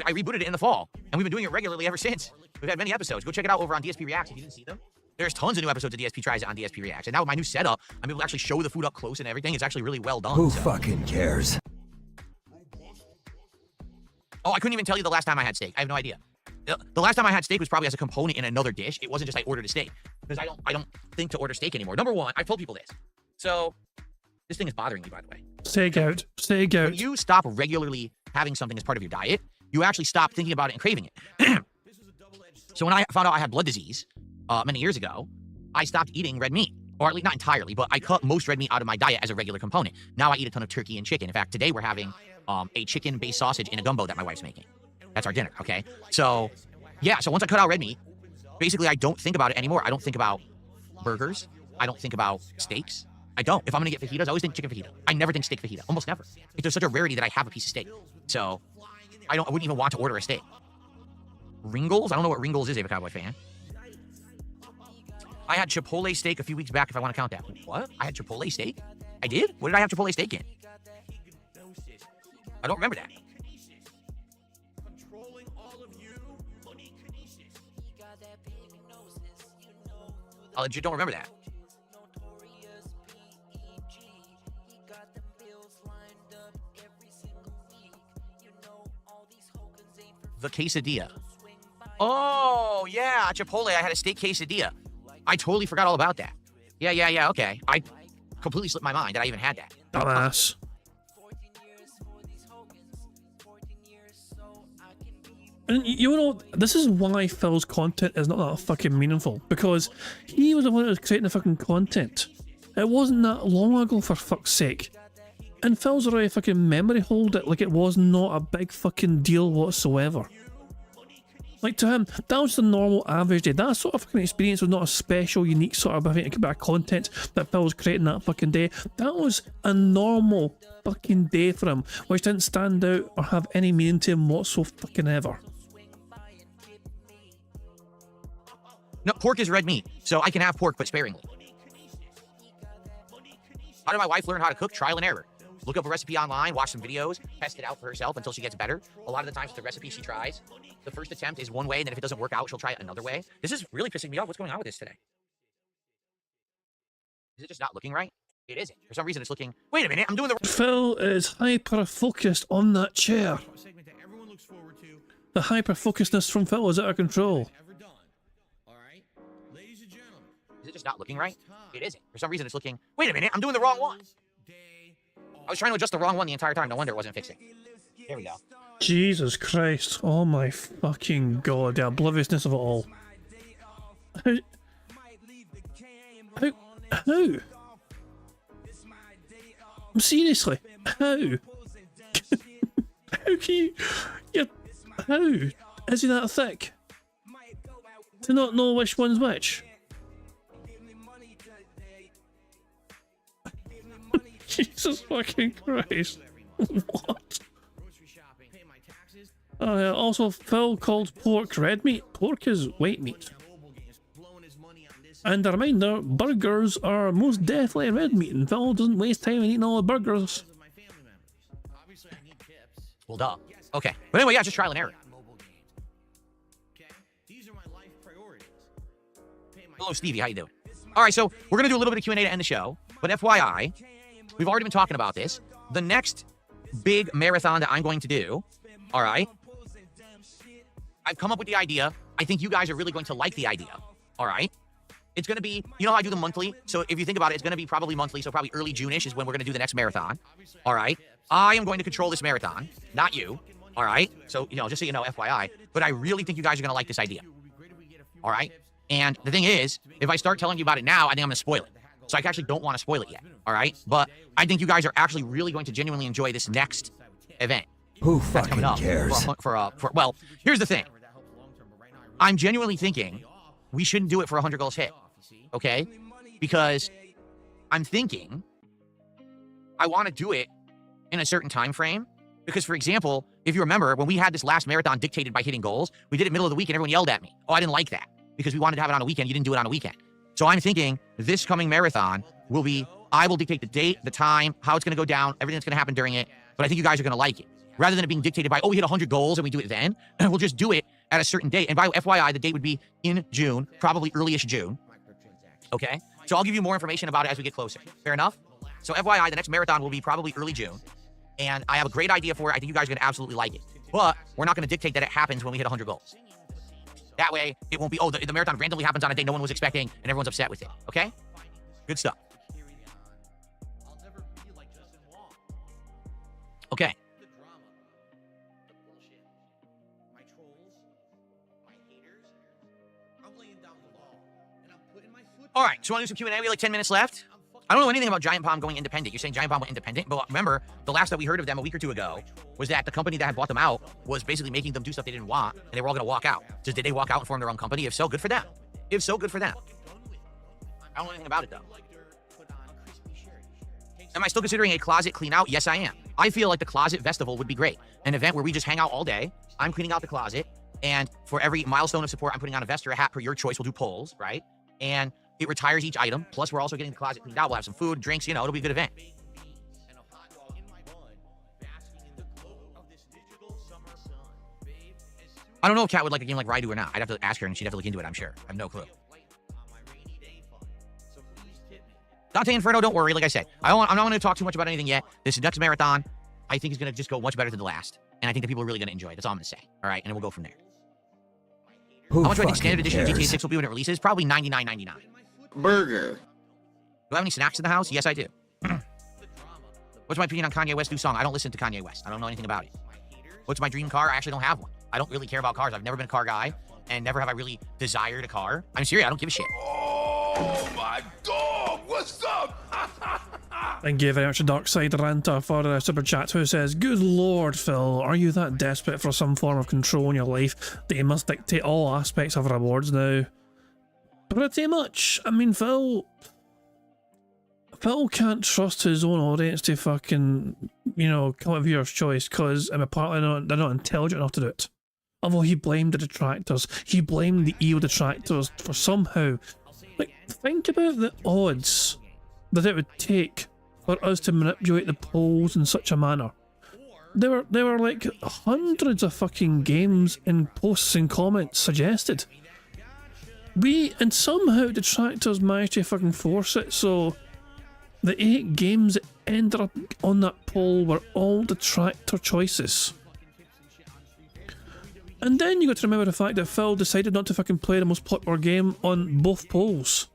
I rebooted it in the fall, and we've been doing it regularly ever since. We've had many episodes. Go check it out over on DSP Reacts if you didn't see them. There's tons of new episodes of DSP Tries It on DSP Reacts. And now with my new setup, I'm able to actually show the food up close and everything. It's actually really well done. Who fucking cares? Oh, I couldn't even tell you the last time I had steak. I have no idea. The last time I had steak was probably as a component in another dish. It wasn't just I ordered a steak. Because I don't think to order steak anymore. Number one, I've told people this. So, this thing is bothering me, by the way. Steak out. Steak out. When you stop regularly having something as part of your diet, you actually stop thinking about it and craving it. So when I found out I had blood disease many years ago, I stopped eating red meat. Or at least not entirely, but I cut most red meat out of my diet as a regular component. Now I eat a ton of turkey and chicken. In fact, today we're having a chicken-based sausage in a gumbo that my wife's making. That's our dinner, okay? So, yeah, so once I cut out red meat, basically I don't think about it anymore. I don't think about burgers. I don't think about steaks. I don't. If I'm gonna get fajitas, I always think chicken fajita. I never think steak fajita. Almost never. Like, there's such a rarity that I have a piece of steak. So, I wouldn't even want to order a steak. Ringles? I don't know what Ringles is, Ava Cowboy fan. I had Chipotle steak a few weeks back, if I want to count that. What? I had Chipotle steak? I did? What did I have Chipotle steak in? I don't remember that. I legit don't remember that. The quesadilla. Oh, yeah, Chipotle. I had a steak quesadilla. I totally forgot all about that. Yeah, okay. I completely slipped my mind that I even had that. Dumbass. And you know, this is why Phil's content is not that fucking meaningful. Because he was the one that was creating the fucking content. It wasn't that long ago, for fuck's sake. And Phil's already fucking memory hold it like it was not a big fucking deal whatsoever. Like, to him, that was the normal average day. That sort of fucking experience was not a special, unique sort of bit of content that Phil was creating that fucking day. That was a normal fucking day for him, which didn't stand out or have any meaning to him whatsoever. No, pork is red meat, so I can have pork, but sparingly. How did my wife learn how to cook? Trial and error. Look up a recipe online, watch some videos, test it out for herself until she gets better. A lot of the times the recipe she tries, the first attempt is one way, and then if it doesn't work out, she'll try it another way. This is really pissing me off. What's going on with this today? Is it just not looking right? It isn't. For some reason, it's looking... Wait a minute, I'm doing the... Phil is hyper-focused on that chair. The hyper-focusedness from Phil is out of control. Is it just not looking right? It isn't. For some reason, it's looking... Wait a minute, I'm doing the wrong one. I was trying to adjust the wrong one the entire time. No wonder it wasn't fixing. There we go. Jesus Christ. Oh my fucking god. The obliviousness of it all. How? Seriously? How? How can you... How? Is he that thick? To not know which one's which? Jesus fucking Christ. What? Also, Phil called pork red meat. Pork is white meat. And a reminder, burgers are most definitely red meat, and Phil doesn't waste time in eating all the burgers. Well, duh. Okay. But anyway, yeah, just trial and error. Hello, Stevie. How you doing? All right, so we're going to do a little bit of Q&A to end the show. But FYI, we've already been talking about this. The next big marathon that I'm going to do, all right, I've come up with the idea. I think you guys are really going to like the idea, all right? It's going to be, you know how I do them monthly? So if you think about it, it's going to be probably monthly, so probably early June-ish is when we're going to do the next marathon, all right? I am going to control this marathon, not you, all right? So, you know, just so you know, FYI. But I really think you guys are going to like this idea, all right? And the thing is, if I start telling you about it now, I think I'm going to spoil it. So I actually don't want to spoil it yet, all right? But I think you guys are actually really going to genuinely enjoy this next event. Who fucking cares? Well, here's the thing. I'm genuinely thinking we shouldn't do it for 100 goals hit, okay? Because I'm thinking I want to do it in a certain time frame. Because, for example, if you remember, when we had this last marathon dictated by hitting goals, we did it middle of the week and everyone yelled at me. Oh, I didn't like that because we wanted to have it on a weekend. You didn't do it on a weekend. So I'm thinking this coming marathon will be, I will dictate the date, the time, how it's going to go down, everything that's going to happen during it. But I think you guys are going to like it. Rather than it being dictated by, oh, we hit 100 goals and we do it then, we'll just do it at a certain date. And by FYI, the date would be in June, probably early-ish June. Okay? So I'll give you more information about it as we get closer. Fair enough? So FYI, the next marathon will be probably early June. And I have a great idea for it. I think you guys are going to absolutely like it. But we're not going to dictate that it happens when we hit 100 goals. That way, it won't be, oh, the marathon randomly happens on a day no one was expecting and everyone's upset with it. Okay? Good stuff. Okay. All right, so want to do some Q&A? We have like 10 minutes left. I don't know anything about Giant Bomb going independent. You're saying Giant Bomb went independent, but remember, the last that we heard of them a week or two ago was that the company that had bought them out was basically making them do stuff they didn't want, and they were all going to walk out. So did they walk out and form their own company? If so, good for them. If so, good for them. I don't know anything about it, though. Am I still considering a closet clean out? Yes, I am. I feel like the Closet Festival would be great. An event where we just hang out all day. I'm cleaning out the closet, and for every milestone of support, I'm putting on a vest or a hat per your choice. We'll do polls, right? And it retires each item. Plus, we're also getting the closet cleaned out. We'll have some food, drinks, you know, it'll be a good event. I don't know if Kat would like a game like Raidu or not. I'd have to ask her, and she'd have to look into it, I'm sure. I have no clue. Dante Inferno, don't worry. Like I said, I'm not going to talk too much about anything yet. This next marathon, I think is going to just go much better than the last. And I think that people are really going to enjoy it. That's all I'm going to say. All right, and then we'll go from there. How much do I think standard edition of GTA 6 will be when it releases? Probably $99.99. Burger. Do I have any snacks in the house? Yes, I do. What's my opinion on Kanye West's new song? I don't listen to Kanye West. I don't know anything about it. What's my dream car? I actually don't have one. I don't really care about cars. I've never been a car guy, and never have I really desired a car. I'm serious. I don't give a shit. Oh my dog! What's up? Thank you very much, Darkside Ranta, for the super chat, who says, "Good Lord, Phil, are you that desperate for some form of control in your life that you must dictate all aspects of rewards now?" Pretty much. I mean, Phil can't trust his own audience to fucking, you know, come up with viewer's choice, because apparently they're not intelligent enough to do it. Although he blamed the detractors, he blamed the EO detractors for somehow, like, think about the odds that it would take for us to manipulate the polls in such a manner. There were like hundreds of fucking games in posts and comments suggested. And somehow detractors managed to fucking force it, so the 8 games that ended up on that poll were all detractor choices. And then you got to remember the fact that Phil decided not to fucking play the most popular game on both polls.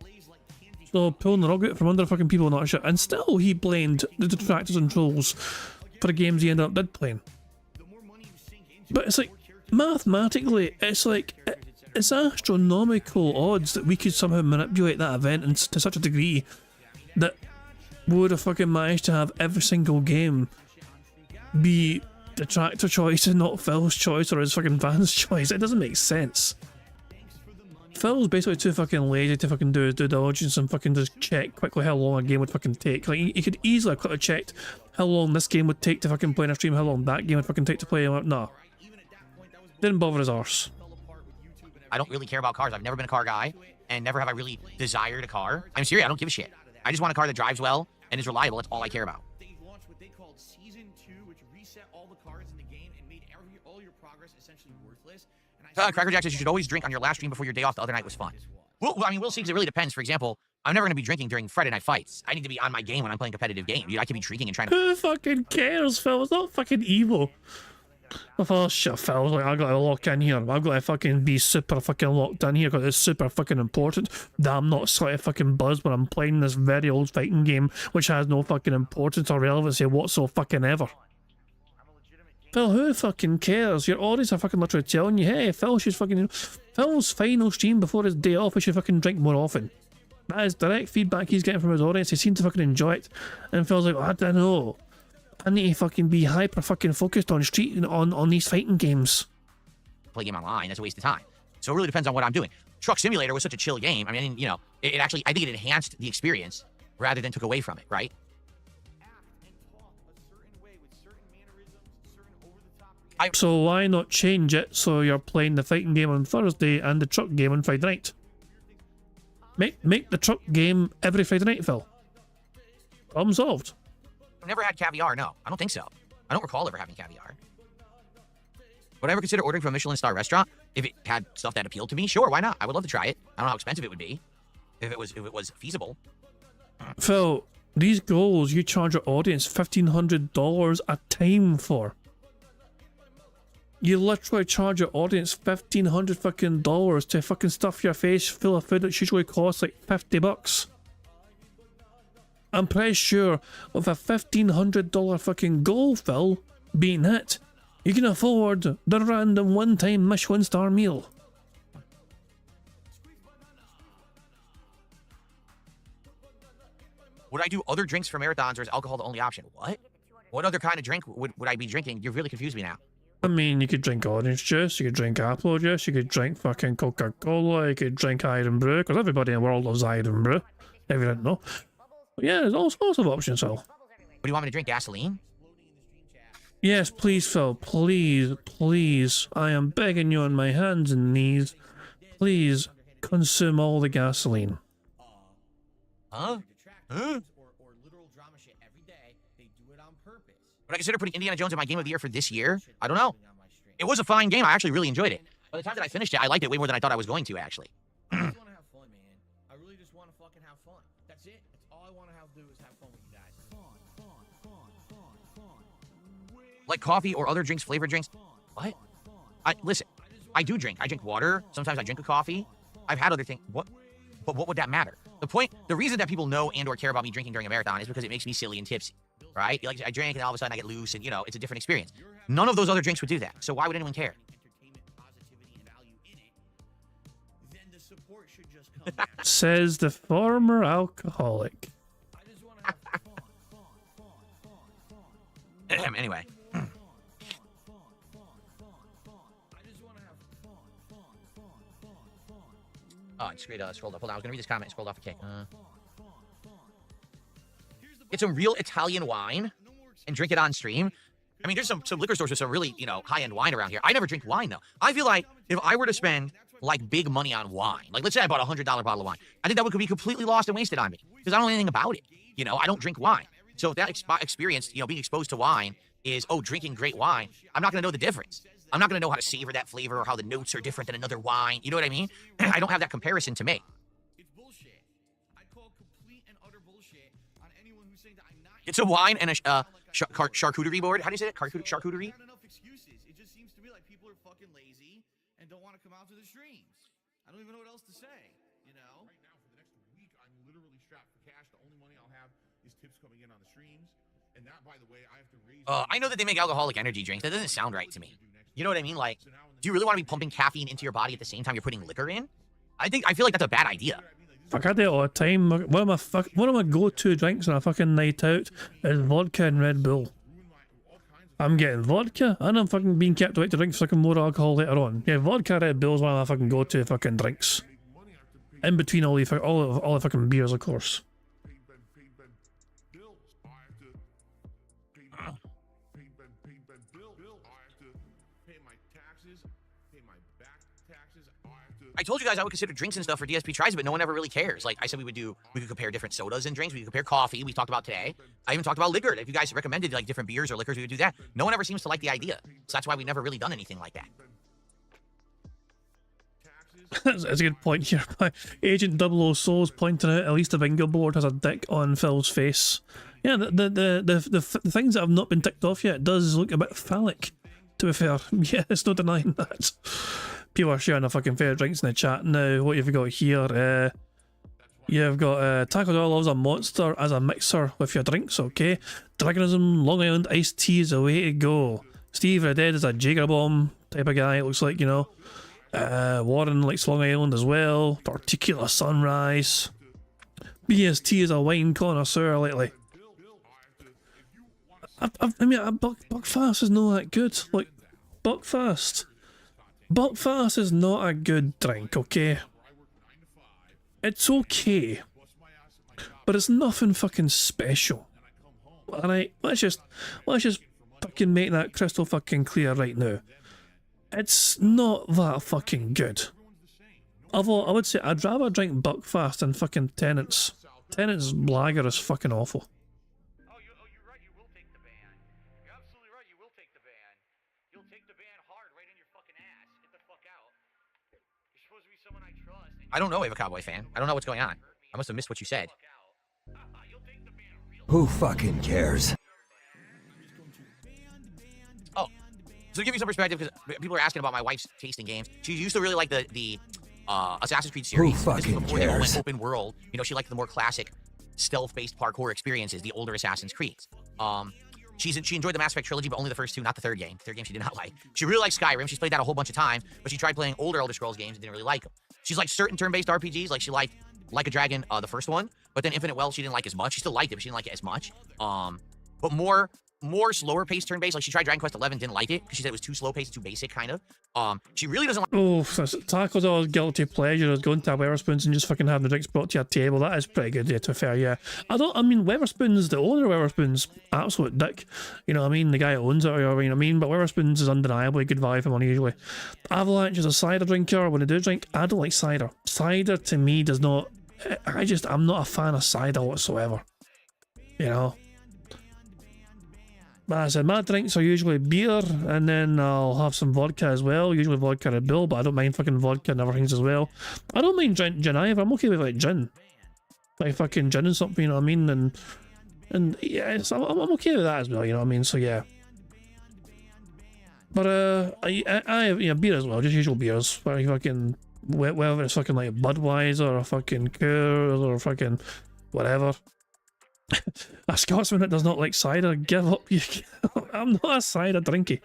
So pulling the rug out from under fucking people and that shit. And still he blamed the detractors and trolls for the games he ended up did playing. But it's like, mathematically, it's like, it's astronomical odds that we could somehow manipulate that event to such a degree that we would have fucking managed to have every single game be detractor choice and not Phil's choice or his fucking fans' choice. It doesn't make sense. Phil's basically too fucking lazy to fucking do his due diligence and fucking just check quickly how long a game would fucking take. Like, he could easily have quickly checked how long this game would take to fucking play in a stream, how long that game would fucking take to play. Nah. Didn't bother his arse. I don't really care about cars. I've never been a car guy, and never have I really desired a car. I'm serious. I don't give a shit. I just want a car that drives well and is reliable. That's all I care about. They launched what they called Season 2, which reset all the cards in the game and made all your progress essentially worthless. Cracker Jack says you should always drink on your last stream before your day off. The other night was fun. Well, I mean, we'll see, because it really depends. For example, I'm never going to be drinking during Friday night fights. I need to be on my game when I'm playing competitive games. Dude, I could be drinking and trying to... Who fucking cares, Phil? It's not fucking evil. Oh shit, Phil. Like, I gotta lock in here. I've gotta fucking be super fucking locked in here because it's super fucking important that I'm not slightly fucking buzzed when I'm playing this very old fighting game which has no fucking importance or relevancy whatsoever fucking ever. Phil, who fucking cares? Your audience are fucking literally telling you, hey, Phil's final stream before his day off, he should fucking drink more often. That is direct feedback he's getting from his audience. He seems to fucking enjoy it. And Phil's like, I don't know. I need to fucking be hyper fucking focused on on these fighting games. Play game online, that's a waste of time. So it really depends on what I'm doing. Truck Simulator was such a chill game. I mean, you know, it actually, I think it enhanced the experience rather than took away from it, right? So why not change it so you're playing the fighting game on Thursday and the truck game on Friday night? Make the truck game every Friday night, Phil. Problem solved. I've never had caviar, no. I don't think so. I don't recall ever having caviar. Would I ever consider ordering from a Michelin star restaurant? If it had stuff that appealed to me, sure, why not? I would love to try it. I don't know how expensive it would be. If it was feasible. Phil, these goals you charge your audience $1,500 a time for. You literally charge your audience $1,500 fucking dollars to fucking stuff your face full of food that usually costs like $50. I'm pretty sure with a $1,500 fucking goal, Phil, being hit, you can afford the random one-time Michelin star meal. Would I do other drinks for marathons, or is alcohol the only option? What? What other kind of drink would I be drinking? You've really confused me now. I mean, you could drink orange juice, you could drink apple juice, you could drink fucking Coca-Cola, you could drink Iron Brew, because everybody in the world loves Iron Brew, if you didn't know. But yeah, there's all sorts of options, Phil. What do you want me to drink, gasoline? Yes, please, Phil, please, please, I am begging you on my hands and knees, please consume all the gasoline. Huh? Huh? Would I consider putting Indiana Jones in my game of the year for this year? I don't know. It was a fine game. I actually really enjoyed it. By the time that I finished it, I liked it way more than I thought I was going to, actually. I just want to have fun, man. I really just want to fucking have fun. That's it. That's all I want to do is have fun with you guys. Like coffee or other drinks, flavored drinks. What? Listen, I do drink. I drink water. Sometimes I drink a coffee. I've had other things. What? But what would that matter? The reason that people know and or care about me drinking during a marathon is because it makes me silly and tipsy. Right? Like I drink and all of a sudden I get loose and, you know, it's a different experience. None of those other drinks would do that. So why would anyone care? Says the former alcoholic. Anyway. Oh, I just scrolled up. Hold on, I was going to read this comment and scrolled off the kick. Get some real Italian wine and drink it on stream. I mean, there's some liquor stores with some really, you know, high-end wine around here. I never drink wine, though. I feel like if I were to spend, like, big money on wine, like, let's say I bought a $100 bottle of wine, I think that would be completely lost and wasted on me because I don't know anything about it. You know, I don't drink wine. So if that experience, you know, being exposed to wine is, oh, drinking great wine, I'm not going to know the difference. I'm not going to know how to savor that flavor or how the notes are different than another wine. You know what I mean? I don't have that comparison to make. It's a wine and a charcuterie board. How do you say that? Charcuterie? Not enough excuses. It just seems to me like people are fucking lazy and don't want to come out to the streams. I don't even know what else to say, you know? Right now, for the next week, I'm literally strapped for cash. The only money I'll have is tips coming in on the streams. And that, by the way, I have to raise... I know that they make alcoholic energy drinks. That doesn't sound right to me. You know what I mean? Like, do you really want to be pumping caffeine into your body at the same time you're putting liquor in? I feel like that's a bad idea. Fuck, I do it all the time. One of my go-to drinks on a fucking night out is vodka and Red Bull. I'm getting vodka, and I'm fucking being kept awake to drink fucking more alcohol later on. Yeah, vodka, Red Bull is one of my fucking go-to fucking drinks. In between all the fucking beers, of course. I told you guys I would consider drinks and stuff for DSP tries, but no one ever really cares. Like I said, we could compare different sodas and drinks. We could compare coffee. We talked about today. I even talked about liquor. If you guys recommended like different beers or liquors, we would do that. No one ever seems to like the idea. So that's why we've never really done anything like that. That's a good point here. Agent 00 Souls pointing out at least the bingo board has a dick on Phil's face. Yeah, the things that have not been ticked off yet does look a bit phallic, to be fair. Yeah, there's no denying that. People are sharing their fucking favourite drinks in the chat now. What have you got here? You've got Taco Dog loves a Monster as a mixer with your drinks, okay? Dragonism, Long Island iced tea is the way to go. Steve Red Dead is a Jager Bomb type of guy, it looks like, you know. Warren likes Long Island as well. Particular Sunrise. BST is a wine connoisseur lately. I mean, Buckfast is not that good. Like, Buckfast is not a good drink, okay? It's okay, but it's nothing fucking special. Alright, let's just fucking make that crystal fucking clear right now. It's not that fucking good. Although I would say I'd rather drink Buckfast than fucking Tennant's. Tennant's lager is fucking awful. I don't know, Ava Cowboy fan. I don't know what's going on. I must have missed what you said. Who fucking cares? Oh, so to give you some perspective, because people are asking about my wife's taste in games. She used to really like the Assassin's Creed series. Who fucking before they all cares? went open world. You know, she liked the more classic stealth-based parkour experiences, the older Assassin's Creeds. She enjoyed the Mass Effect trilogy, but only the first two, not the third game. The third game she did not like. She really liked Skyrim. She's played that a whole bunch of times, but she tried playing older Elder Scrolls games and didn't really like them. She's like certain turn-based RPGs, like she liked Like a Dragon, the first one, but then Infinite Wealth she didn't like as much. She still liked it, but she didn't like it as much. But more slower paced turn-based. Like she tried Dragon Quest 11, didn't like it because she said it was too slow paced, too basic, kind of. She really doesn't like. Oh, tackles all his guilty pleasure is going to Weatherspoons and just fucking having the drinks brought to your table. That is pretty good, yeah, to be fair, yeah. I mean, Weatherspoons, the owner of Weatherspoons, absolute dick. You know what I mean? The guy who owns it, you know what I mean? But Weatherspoons is undeniably good value for money, usually. Avalanche is a cider drinker. When I do drink, I don't like cider. Cider, to me, does not... I'm not a fan of cider whatsoever. You know? But as I said, my drinks are usually beer, and then I'll have some vodka as well. Usually vodka Red Bull, but I don't mind fucking vodka and other things as well. I don't mind gin either. I'm okay with like gin, like fucking gin and something. You know what I mean? And yeah, I'm okay with that as well. You know what I mean? So yeah. But I have, yeah, beer as well, just usual beers. Like fucking whether it's fucking like Budweiser or fucking Coors or fucking whatever. A Scotsman that does not like cider, give up. I'm not a cider drinky.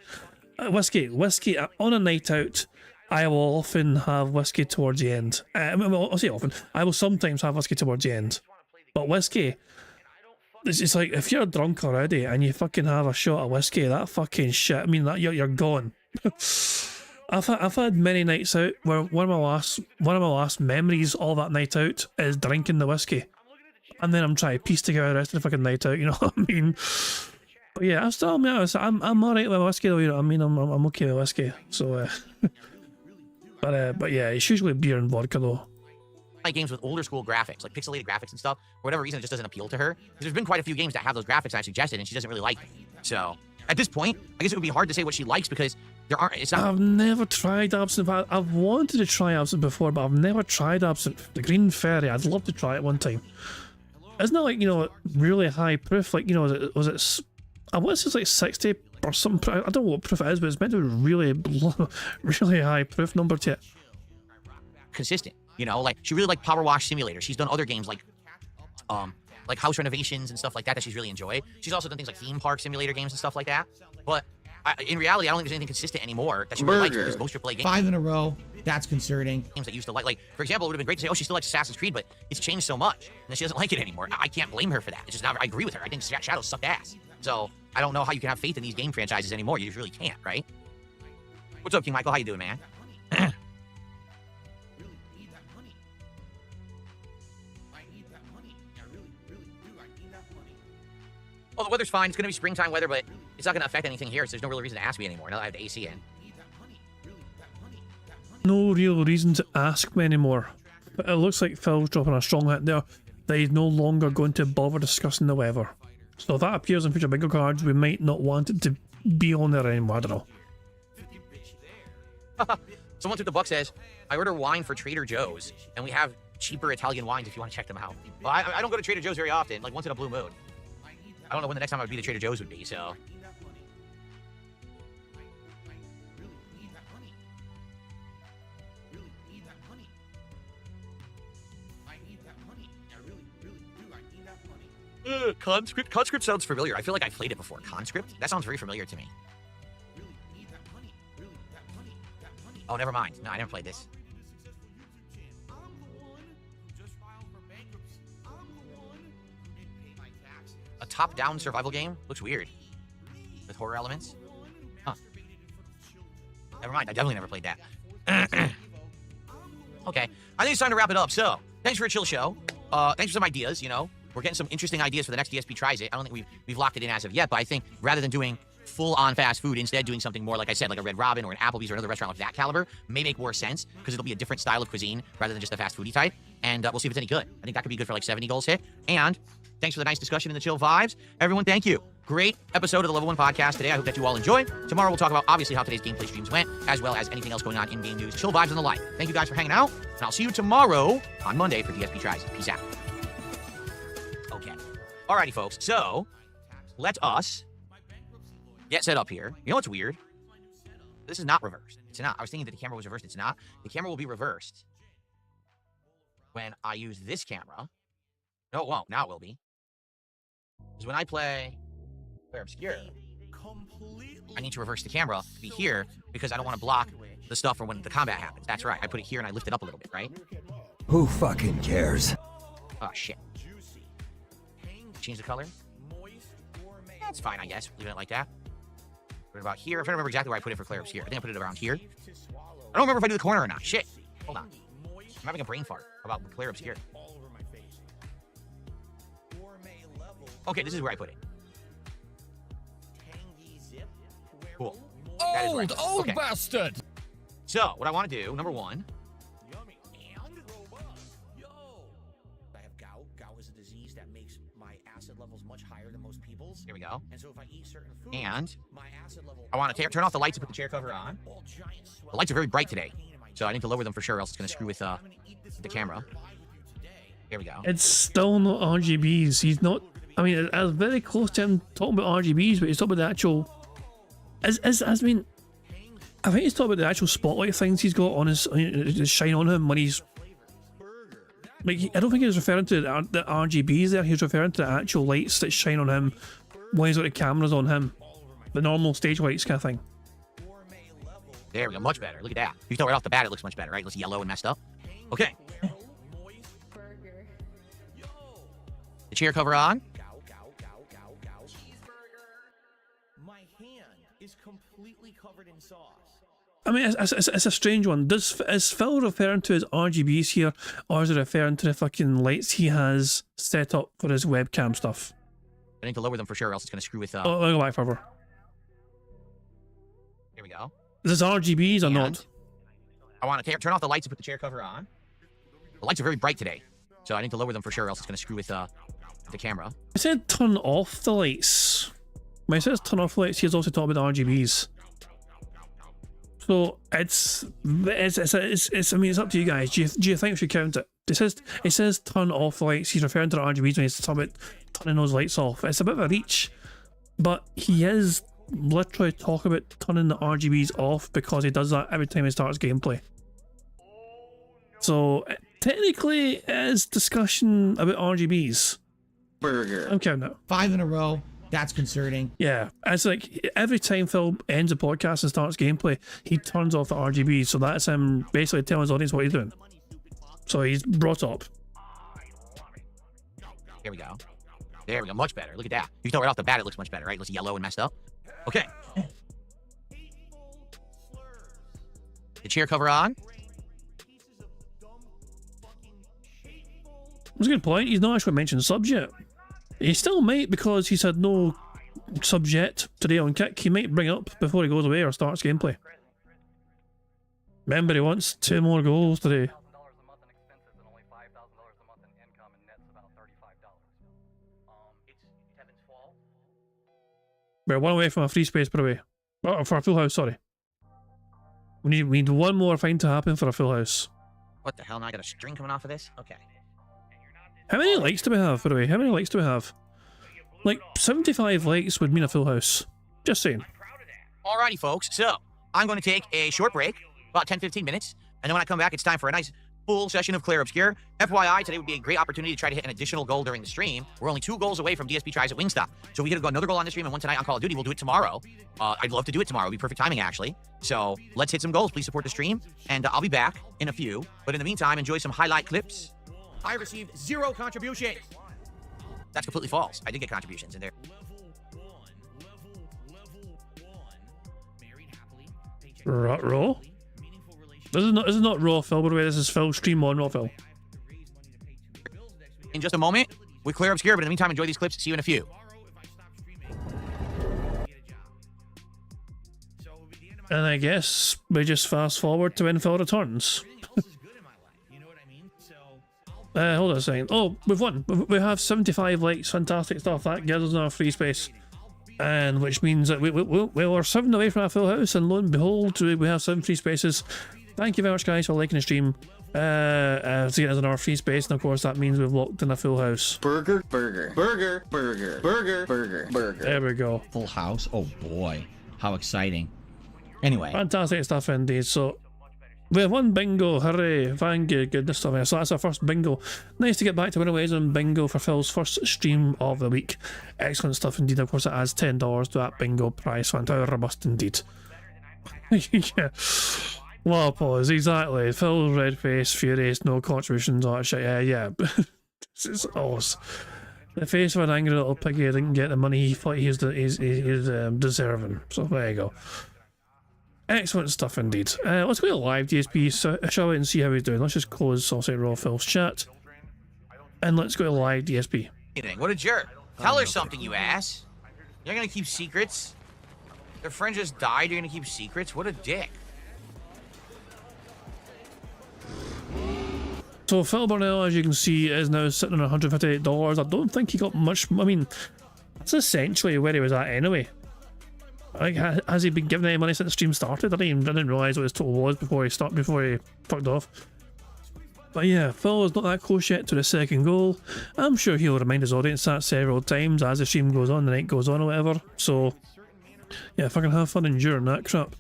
Whiskey. On a night out, I will often have whiskey towards the end. I'll say often. I will sometimes have whiskey towards the end. But whiskey, it's like if you're drunk already and you fucking have a shot of whiskey, that fucking shit. I mean, that you're gone. I've had many nights out where one of my last memories of that night out is drinking the whiskey. And then I'm trying to piece together the rest of the fucking night out, you know what I mean? But yeah, I'm alright with whiskey though, you know what I mean? I'm okay with whiskey, so but yeah, it's usually beer and vodka though. Like games with older school graphics, like pixelated graphics and stuff. For whatever reason, it just doesn't appeal to her. Because there's been quite a few games that have those graphics I suggested, and she doesn't really like them. So at this point, I guess it would be hard to say what she likes because it's not. I've never tried Absinthe. I've wanted to try Absinthe before, but I've never tried Absinthe. The Green Fairy, I'd love to try it one time. Isn't it like, you know, really high proof? Like, you know, I want to say it's like 60 or something. I don't know what proof it is, but it's meant to be really high proof number to it. Consistent, you know, like she really liked Power Wash Simulator. She's done other games like house renovations and stuff like that she's really enjoyed. She's also done things like theme park simulator games and stuff like that. But in reality, I don't think there's anything consistent anymore that she really likes because most AAA games. 5 in a row. That's concerning. Games that used to like, for example, it would have been great to say, oh, she still likes Assassin's Creed, but it's changed so much that she doesn't like it anymore. I can't blame her for that. It's just not. I agree with her. I think Shadows sucked ass. So I don't know how you can have faith in these game franchises anymore. You just really can't, right? What's up, King Michael? How you doing, man? Oh, the weather's fine. It's going to be springtime weather, but it's not going to affect anything here, so there's no real reason to ask me anymore now that I have the AC in. No real reason to ask me anymore. But it looks like Phil's dropping a strong hit there that he's no longer going to bother discussing the weather. So if that appears in future bingo cards, we might not want it to be on there anymore. I don't know. Someone through the buck says, I order wine for Trader Joe's, and we have cheaper Italian wines if you want to check them out. Well, I don't go to Trader Joe's very often, like once in a blue moon. I don't know when the next time I would be to Trader Joe's would be, so. Conscript? Conscript sounds familiar. I feel like I've played it before. Conscript? That sounds very familiar to me. Oh, never mind. No, I never played this. A top-down survival game? Looks weird. With horror elements? Huh. Never mind. I definitely never played that. Okay. I think it's time to wrap it up. So, thanks for a chill show. Thanks for some ideas, you know. We're getting some interesting ideas for the next DSP Tries It. I don't think we've locked it in as of yet, but I think rather than doing full-on fast food, instead doing something more, like I said, like a Red Robin or an Applebee's or another restaurant of that caliber may make more sense, because it'll be a different style of cuisine rather than just a fast foodie type. And we'll see if it's any good. I think that could be good for like 70 goals hit. And thanks for the nice discussion and the chill vibes. Everyone, thank you. Great episode of the Level 1 podcast today. I hope that you all enjoy. Tomorrow we'll talk about, obviously, how today's gameplay streams went, as well as anything else going on in game news, chill vibes, and the like. Thank you guys for hanging out, and I'll see you tomorrow on Monday for DSP Tries. Peace out. Okay. Alrighty, folks. So, let us get set up here. You know what's weird? This is not reversed. It's not. I was thinking that the camera was reversed. It's not. The camera will be reversed when I use this camera. No, it won't. Now it will be. Because when I play Player Obscure, I need to reverse the camera to be here because I don't want to block the stuff for when the combat happens. That's right. I put it here and I lift it up a little bit, right? Who fucking cares? Oh, shit. Change the color? That's fine, I guess. Leave it like that. Put it about here. I'm trying to remember exactly where I put it for Claire Obscure. I think I put it around here. I don't remember if I do the corner or not. Shit. Hold on. I'm having a brain fart about Claire Obscure. Okay, this is where I put it. Cool. Old bastard! So, what I want to do, number one. I have gout. Gout is a disease that makes my acid levels much higher than most people's. Here we go. And so if I eat certain foods, And my acid level. I want to turn off the lights and put the chair cover on. The lights are very bright today, so I need to lower them for sure, else it's going to screw with the camera. Here we go. It's still not RGBs. He's not. I mean, I was very close to him talking about RGBs, but he's talking about the actual. I mean, I think he's talking about the actual spotlight things he's got on his shine on him when he's. Like, I don't think he was referring to the RGBs there. He was referring to the actual lights that shine on him when he's got the cameras on him, the normal stage lights kind of thing. There we go. Much better. Look at that. You can tell right off the bat it looks much better, right? It looks yellow and messed up. Okay. The chair cover on. My hand is completely covered in sauce. I mean, it's a strange one. Is Phil referring to his RGBs here, or is it referring to the fucking lights he has set up for his webcam stuff? I need to lower them for sure, else it's going to screw with. Oh, I'll go back further. Here we go. Is this RGBs or not? I want to turn off the lights and put the chair cover on. The lights are very bright today, so I need to lower them for sure, else it's going to screw with the camera. I said turn off the lights. When it says turn off lights, he's also talking about the RGBs. So it's I mean, it's up to you guys. Do you think we should count it? It says turn off lights. He's referring to the RGBs when he's talking about turning those lights off. It's a bit of a reach, but he is literally talking about turning the RGBs off because he does that every time he starts gameplay. So technically, it is discussion about RGBs. Burger. I'm counting it. 5 in a row. That's concerning. Yeah, it's like every time Phil ends a podcast and starts gameplay, he turns off the RGB, so that's him basically telling his audience what he's doing. So he's brought up. Here we go. There we go. Much better. Look at that. You can tell right off the bat it looks much better, right? It looks yellow and messed up. Okay. The chair cover on. That's a good point. He's not actually mentioned subject. He still might, because he's had no subject today on Kick. He might bring up before he goes away or starts gameplay. Remember, he wants 2 more goals today. We're 1 away from a free space, by the way. Oh, for a full house, sorry. We need 1 more thing to happen for a full house. What the hell? Now I got a string coming off of this? Okay. How many likes do we have, by the way? How many likes do we have? Like, 75 likes would mean a full house. Just saying. Alrighty, folks. So, I'm going to take a short break, about 10-15 minutes, and then when I come back, it's time for a nice full session of Claire Obscure. FYI, today would be a great opportunity to try to hit an additional goal during the stream. We're only 2 goals away from DSP Tries at Wingstop. So we could go another goal on the stream and 1 tonight on Call of Duty. We'll do it tomorrow. I'd love to do it tomorrow. It'd be perfect timing, actually. So let's hit some goals. Please support the stream, and I'll be back in a few. But in the meantime, enjoy some highlight clips. I received 0 contributions. That's completely false. I did get contributions in there. Raw? This is not Raw Phil, by the way. This is Phil stream on Raw Phil. In just a moment, we Claire Obscure, but in the meantime, enjoy these clips. See you in a few. And I guess we just fast forward to when Phil returns. Hold on a second. Oh, we've won. We have 75 likes. Fantastic stuff. That gives us our free space. And which means that we were 7 away from our full house, and lo and behold, we have 7 free spaces. Thank you very much, guys, for liking the stream. To get us in our free space, and of course that means we've locked in a full house. Burger, burger, burger, burger, burger, burger, burger. There we go. Full house. Oh boy, how exciting! Anyway, Fantastic stuff indeed. So we have won bingo. Hooray! Thank you, goodness of me. So that's our first bingo. Nice to get back to winning ways on bingo for Phil's first stream of the week. Excellent stuff indeed. Of course, it adds $10 to that bingo price. Fantastic, robust indeed. Yeah. Well, pause. Exactly. Phil's red face, furious, no contributions, all that shit. Yeah. This is awesome. The face of an angry little piggy didn't get the money he thought he's deserving. So there you go. Excellent stuff indeed. Let's go to live DSP, shall we, and see how he's doing. Let's just close Sausage Raw Phil's chat. And let's go to live DSP. What a jerk. Tell her something, you ass. You're gonna keep secrets? Their friend just died, you're gonna keep secrets? What a dick. So Phil Burnell, as you can see, is now sitting on $158. I don't think he got much. I mean, that's essentially where he was at anyway. Like, has he been given any money since the stream started? I didn't realise what his total was before he fucked off. But yeah, Phil is not that close yet to the second goal. I'm sure he'll remind his audience that several times as the stream goes on, the night goes on or whatever. So yeah, fucking have fun enduring that crap.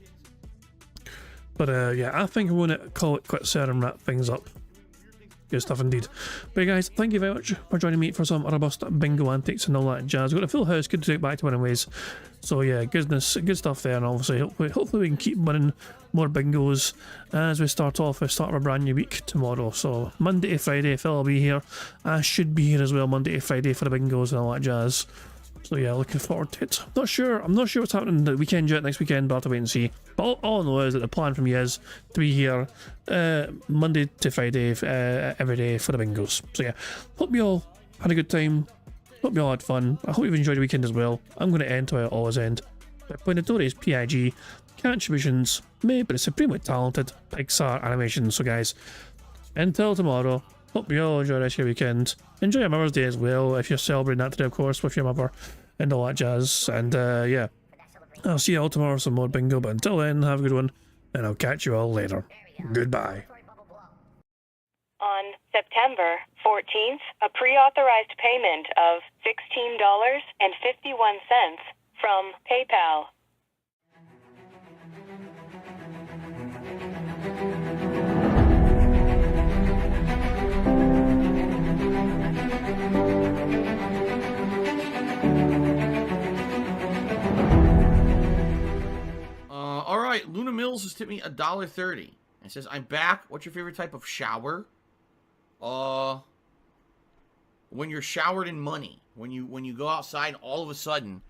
But yeah, I think I'm going to call it quits there and wrap things up. Good stuff indeed. But guys, thank you very much for joining me for some robust bingo antics and all that jazz. We've got a full house, good to get back to winning ways. So yeah, good stuff there, and obviously hopefully we can keep winning more bingos as we start off with start of a brand new week tomorrow. So Monday to Friday, Phil will be here. I should be here as well Monday to Friday for the bingos and all that jazz. So yeah, looking forward to it. I'm not sure what's happening the weekend yet, next weekend, but I'll have to wait and see. But all I know is that the plan from you is to be here Monday to Friday every day for the bingos. So yeah, hope you all had a good time. Hope you all had fun. I hope you've enjoyed the weekend as well. I'm going to end how I always end by playing the Dory's PIG contributions made by the supremely talented Pixar animation. So guys, until tomorrow, hope you all enjoy the rest of your weekend. Enjoy your Mother's Day as well, if you're celebrating that today, of course, with your mother and all that jazz. And yeah, I'll see you all tomorrow for some more bingo, but until then, have a good one, and I'll catch you all later. Goodbye. On September 14th, a pre-authorized payment of $16.51 from PayPal. All right, Luna Mills has tipped me $1.30. It says, "I'm back. What's your favorite type of shower?" When you're showered in money. When you go outside, and all of a sudden,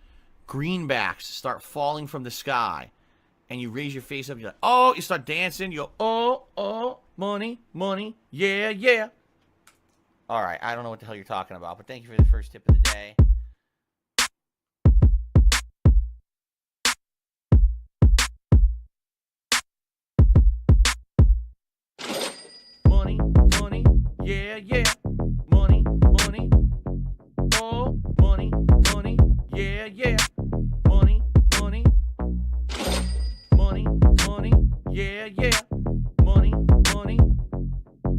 greenbacks start falling from the sky, and you raise your face up. You're like, oh, you start dancing. You go, oh, money, money, yeah, yeah. All right, I don't know what the hell you're talking about, but thank you for the first tip of the day. Money, money, yeah, yeah. Money, money, oh, money, money, yeah, yeah. Money, money, money, money, yeah, yeah. Money, money,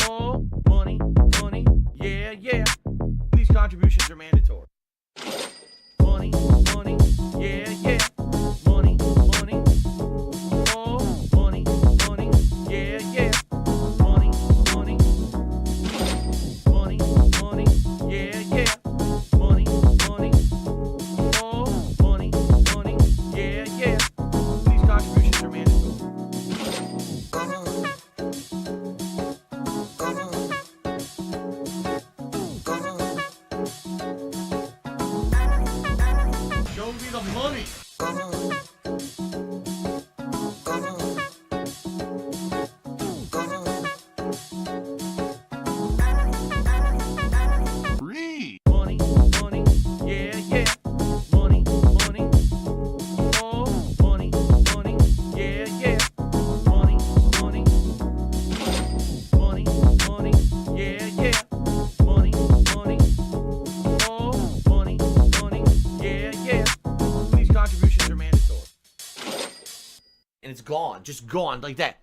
oh, money, money, yeah, yeah. These contributions are mandatory. Money, money, yeah, yeah. Money, money, oh, money, money, yeah, yeah. Money, money, it's gone. Just gone like that.